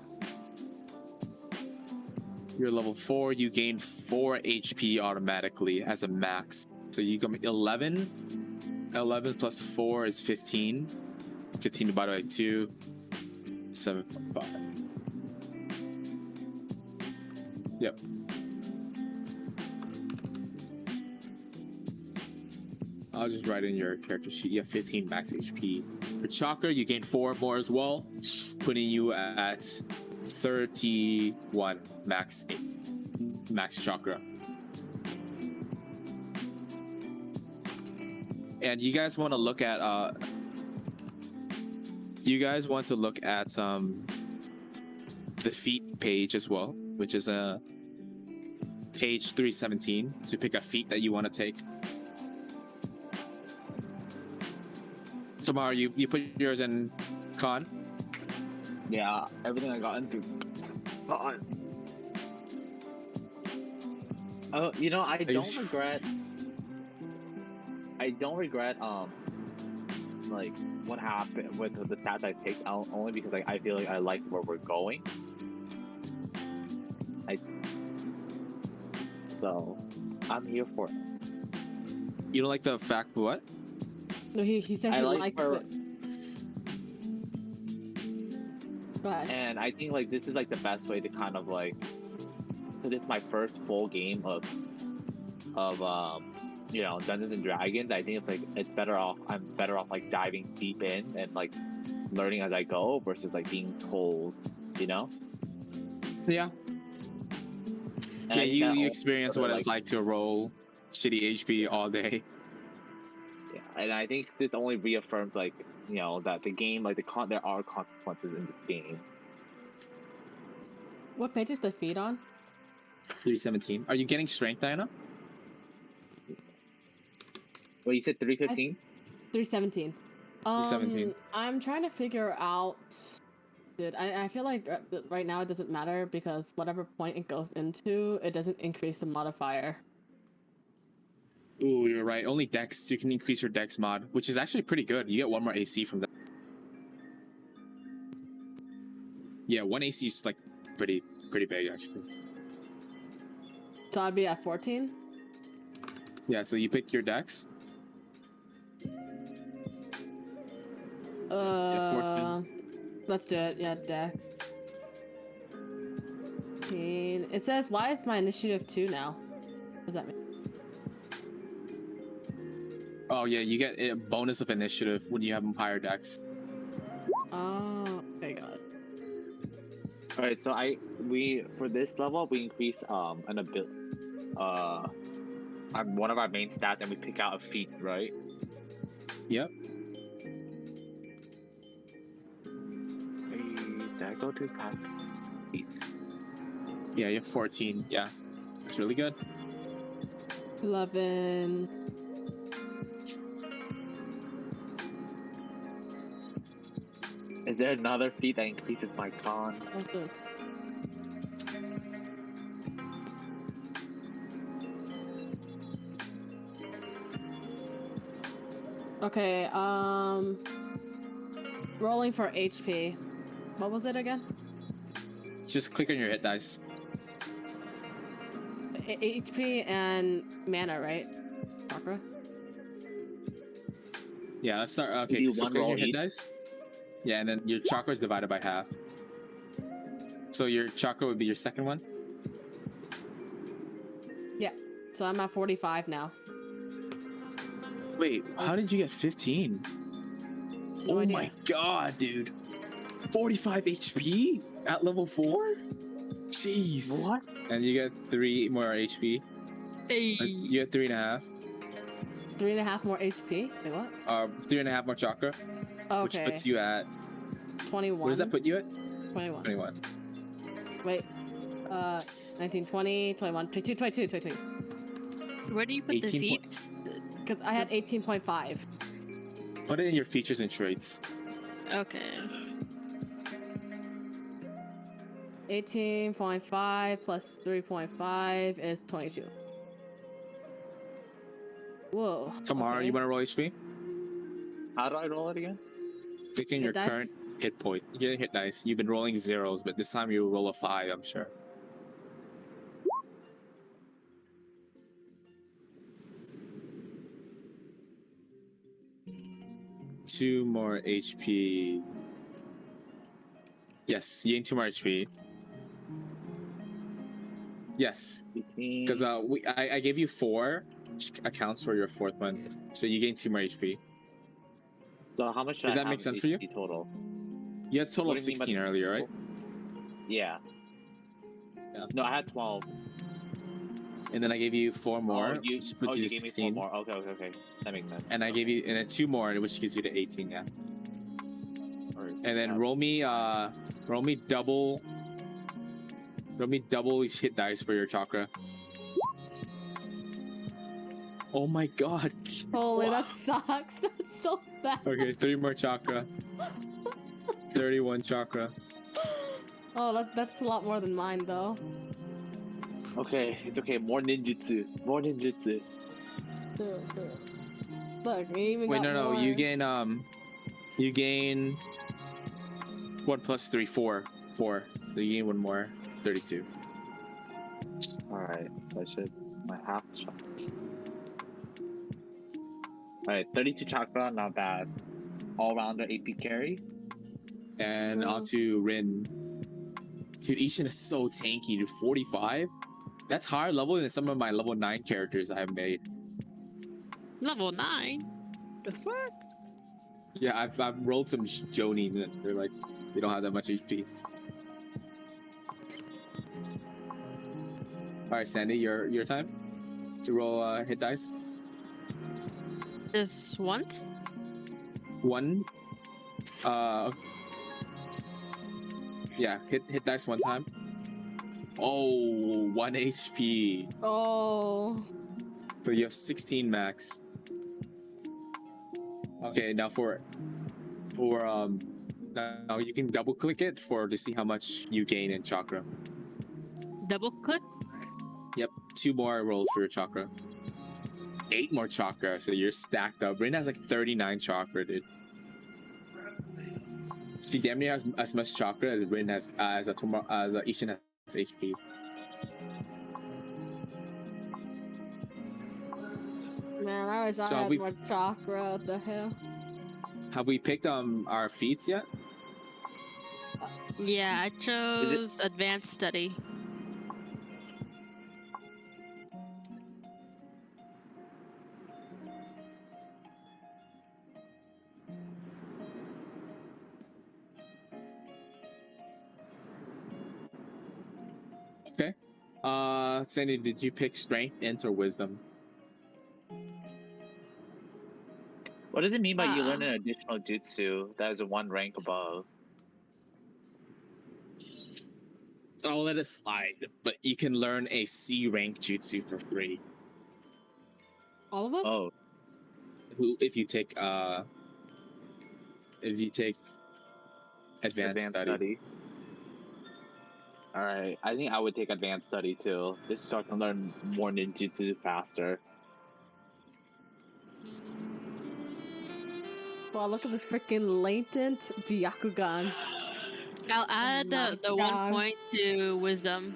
You're level 4. You gain 4 HP automatically as a max. So you go 11. 11 plus 4 is 15. 15 divided by 2. 7.5. Yep. I'll just write in your character sheet. You have 15 max HP. For chakra, you gain 4 more as well, putting you at 31 max chakra. And you guys want to look at the feat page as well, which is page 317 to pick a feat that you want to take. Tomoharu, you put yours in con? Yeah, everything I got into. Oh, you know, I don't regret like what happened with the stats I picked out, only because like I feel like I like where we're going. So I'm here for it. You don't like the fact what? No, he said he liked it. Go ahead. And I think like this is like the best way to kind of like, because it's my first full game of you know, Dungeons and Dragons. I think it's better off. I'm better off like diving deep in and like learning as I go versus like being told, you know. Yeah. And yeah, I think you that experience also, what it's like to roll shitty HP all day. Yeah, and I think this only reaffirms like, you know, that the game, like there are consequences in this game. What page is the feed on? 317. Are you getting strength, Diana? Well, you said 315. 317. 317. I'm trying to figure out. Dude, I feel like right now it doesn't matter because whatever point it goes into, it doesn't increase the modifier. Ooh, you're right. Only Dex. You can increase your Dex mod, which is actually pretty good. You get 1 more AC from that. Yeah, 1 AC is like pretty big actually. So I'd be at 14. Yeah, so you pick your Dex. Let's do it. Yeah, Dex. 14. It says, why is my initiative 2 now? What does that mean? Oh yeah, you get a bonus of initiative when you have higher Dex. Oh, okay, got it. All right, so for this level we increase an ability, one of our main stats, and we pick out a feat, right? Yep. Did I go to past feats? Yeah, you have 14. Yeah, that's really good. 11. Is there another feat that increases my con? Let's do it. Okay, rolling for HP. What was it again? Just click on your hit dice. HP and mana, right? Chakra? Yeah, let's start. Okay, do so one click on roll your hit each? dice. Yeah, and then your chakra is divided by half. So your chakra would be your second one. Yeah. So I'm at 45 now. Wait, how did you get 15? No oh idea. my god, dude. 45 HP at level 4? Jeez. What? And you get 3 more HP. Hey. You get 3.5. 3.5 more HP? Wait, what? 3.5 more chakra. Okay. Which puts you at 21. What does that put you at? 21. 21. Wait. 19, 20, 21, 22, 22, 22. Where do you put the 18 feats? Because I had 18.5. Put it in your features and traits. Okay. 18.5 plus 3.5 is 22. Whoa. Tomoharu, okay. you want to roll HP? How do I roll it again? Click in Hit your dice? current hit point. You get a hit dice. You've been rolling zeros, but this time you roll a 5, I'm sure. Two more HP. Yes, you gain 2 more HP. Yes, 18. because I gave you 4, which accounts for your 4th one, so you gain 2 more HP. So how much should Did I that have make in sense for you? HP total? You had a total What of do you mean by 16 earlier, right? Yeah. Yeah. No, I had 12. And then I gave you 4 more, Oh, you, which puts you to gave me 16. 4 more. Okay. That makes sense. And I gave you, and then 2 more, which gives you to 18. Yeah. And then roll me double hit dice for your chakra. Oh my god. Holy, that sucks. That's so bad. Okay, 3 more chakra. 31 chakra. Oh, that's a lot more than mine, though. Okay, it's okay. More ninjutsu. Sure. Look, you even Wait, got no, more. you gain 1 plus 3, 4. So you gain 1 more, 32. Alright, so I should my half chakra. Alright, 32 chakra, not bad. All rounder AP carry. And on to Rin. Dude, Ishin is so tanky, dude. 45? That's higher level than some of my level 9 characters I've made. Level 9? The fuck? Yeah, I've rolled some Jonin and they're like, they don't have that much HP. Alright, Sandy, your time to roll hit dice. Just once? 1. Yeah, hit dice 1 time. Oh, 1 HP. Oh. So you have 16 max. Okay, now now you can double click it to see how much you gain in chakra. Double click? Yep, 2 more rolls for your chakra. 8 more chakra, so you're stacked up. Rin has like 39 chakra, dude. She damn near has as much chakra as Rin has, as Ishin has HP. Man, I wish I So had we- more chakra. What the hell? Have we picked our feats yet? Yeah, I chose advanced study. Okay. Sandy, did you pick strength, int, or wisdom? What does it mean by you learn an additional jutsu that is 1 rank above? I'll let it slide, but you can learn a C rank jutsu for free. All of us? Oh, If you take advanced study. Alright, I think I would take advanced study too. This so I can learn more ninjutsu faster. Wow, look at this freaking latent Byakugan. I'll add my the 1 God. point to wisdom.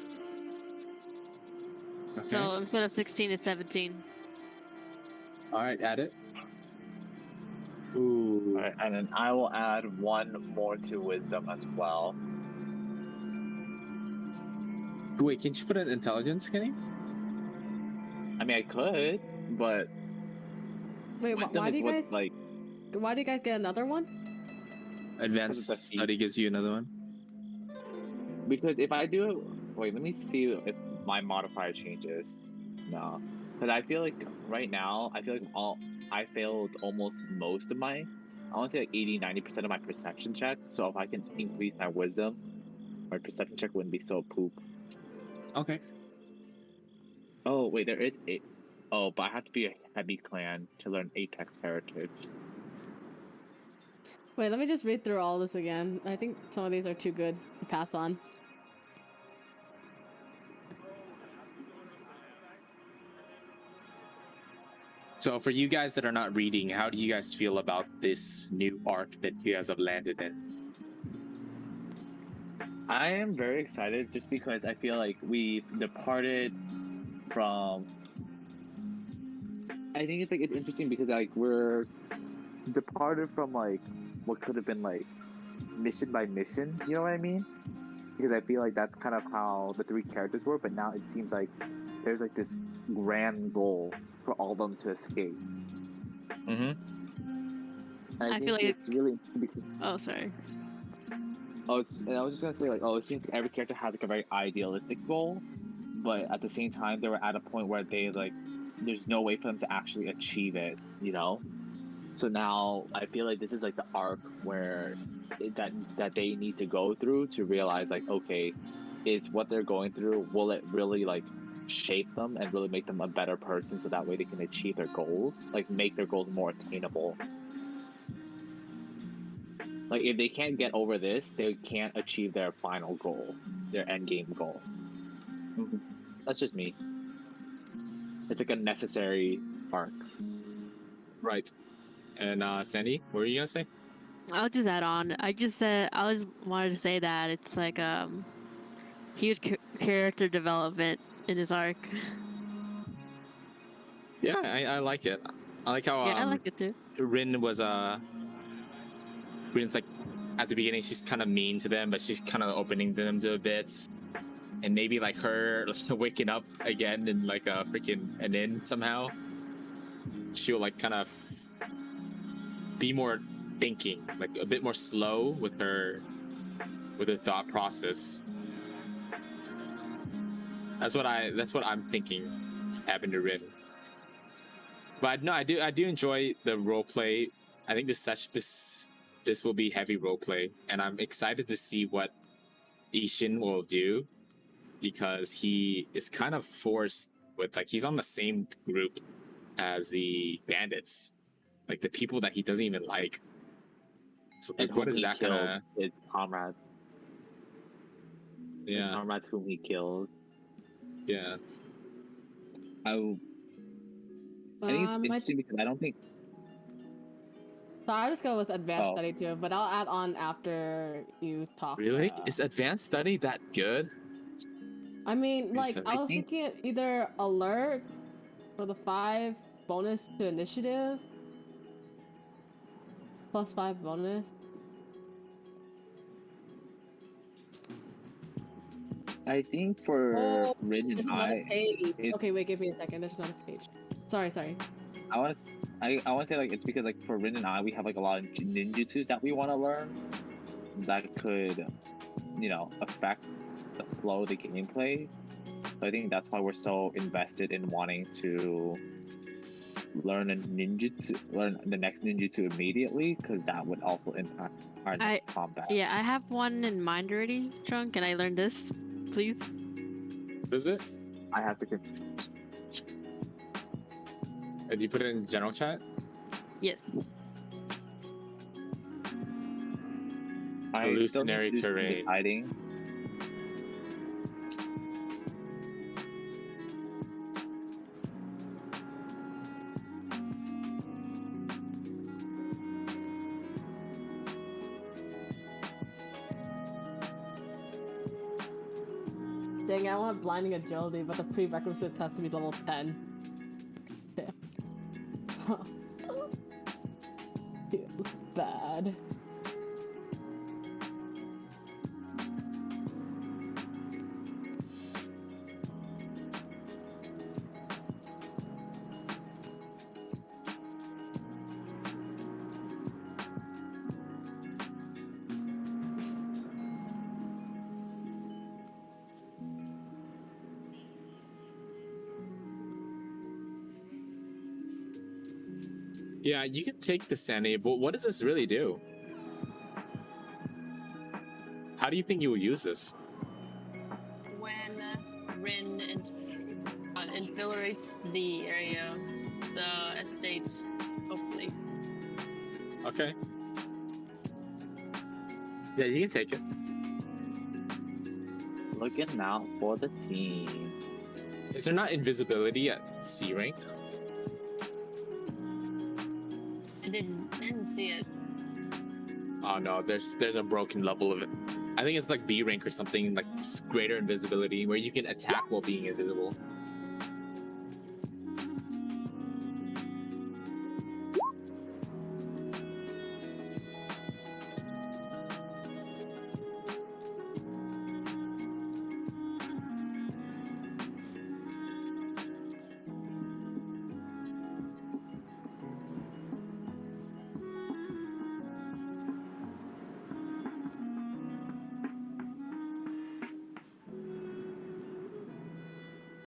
Okay. So instead of 16, it's 17. All right, add it. Ooh. Alright, and then I will add 1 more to wisdom as well. Wait, can you put an intelligence, Kenny? I mean, I could, but Wait, wisdom why is do you what's guys? like. Why do you guys get another one? Advanced Because it's a feat. study gives you another one. Because if I do it, wait, let me see if my modifier changes. No, because I feel like right now I feel like I failed almost most of my. I want to say like 80-90% of my perception check. So if I can increase my wisdom, my perception check wouldn't be so poop. Okay. Oh wait, there is a. Oh, but I have to be a heavy clan to learn Apex Heritage. Wait, let me just read through all this again. I think some of these are too good to pass on. So for you guys that are not reading, how do you guys feel about this new arc that you guys have landed in? I am very excited just because I feel like we've departed from. I think it's interesting because like we're departed from like what could have been like mission by mission, you know what I mean? Because I feel like that's kind of how the 3 characters were, but now it seems like there's like this grand goal for all of them to escape. Mm-hmm. And I feel think like it's really interesting because Oh, sorry. and I was just gonna say like, it seems every character has like a very idealistic goal, but at the same time, they were at a point where they like, there's no way for them to actually achieve it, you know. So now I feel like this is like the arc where that they need to go through to realize like, okay, is what they're going through, will it really like shape them and really make them a better person so that way they can achieve their goals, like make their goals more attainable. Like if they can't get over this, they can't achieve their final goal, their end game goal. That's just me. It's like a necessary arc. Right. And Sandy, what were you gonna say? I'll just add on. I just wanted to say that it's like huge character development in this arc. Yeah, I like it. I like how Yeah, I like it too. Rin was Rin's like at the beginning she's kind of mean to them, but she's kind of opening them to a bit, and maybe like her waking up again in like a freaking an inn somehow, she'll like kind of be more thinking, like a bit more slow with her thought process. That's what I'm thinking happened to Rin. But no, I do enjoy the role play. I think this will be heavy role play, and I'm excited to see what Ishin will do, because he is kind of forced with like he's on the same group as the bandits, like the people that he doesn't even like. So like, what is that gonna? His comrades. Yeah. His comrades whom he killed. Yeah. I think it's interesting because I don't think. So I'll just go with advanced study too, but I'll add on after you talk. Really? Is advanced study that good? I mean, like, I was thinking either alert for the 5 bonus to initiative, +5 bonus. I think for Rin and Okay, wait, give me a second. There's another page. Sorry. I want to say like it's because like for Rin and I, we have like a lot of ninjutsus that we want to learn that could, you know, affect the flow of the gameplay. So I think that's why we're so invested in wanting to learn the next ninjutsu immediately, because that would also impact our next combat. Yeah, I have one in mind already, Trunk. Can I learn this, please? What is it? I have to. Did you put it in general chat? Yes. Hallucinatory terrain. Deciding. Dang, I want blinding agility, but the prerequisite has to be level 10. Damn. Feels bad. Yeah, you can take the sanity, but what does this really do? How do you think you will use this? When Rin infiltrates the area, the estate, hopefully. Okay. Yeah, you can take it. Looking out for the team. Is there not invisibility at C rank? I didn't see it. Oh no, there's a broken level of it. I think it's like B rank or something, like greater invisibility, where you can attack while being invisible.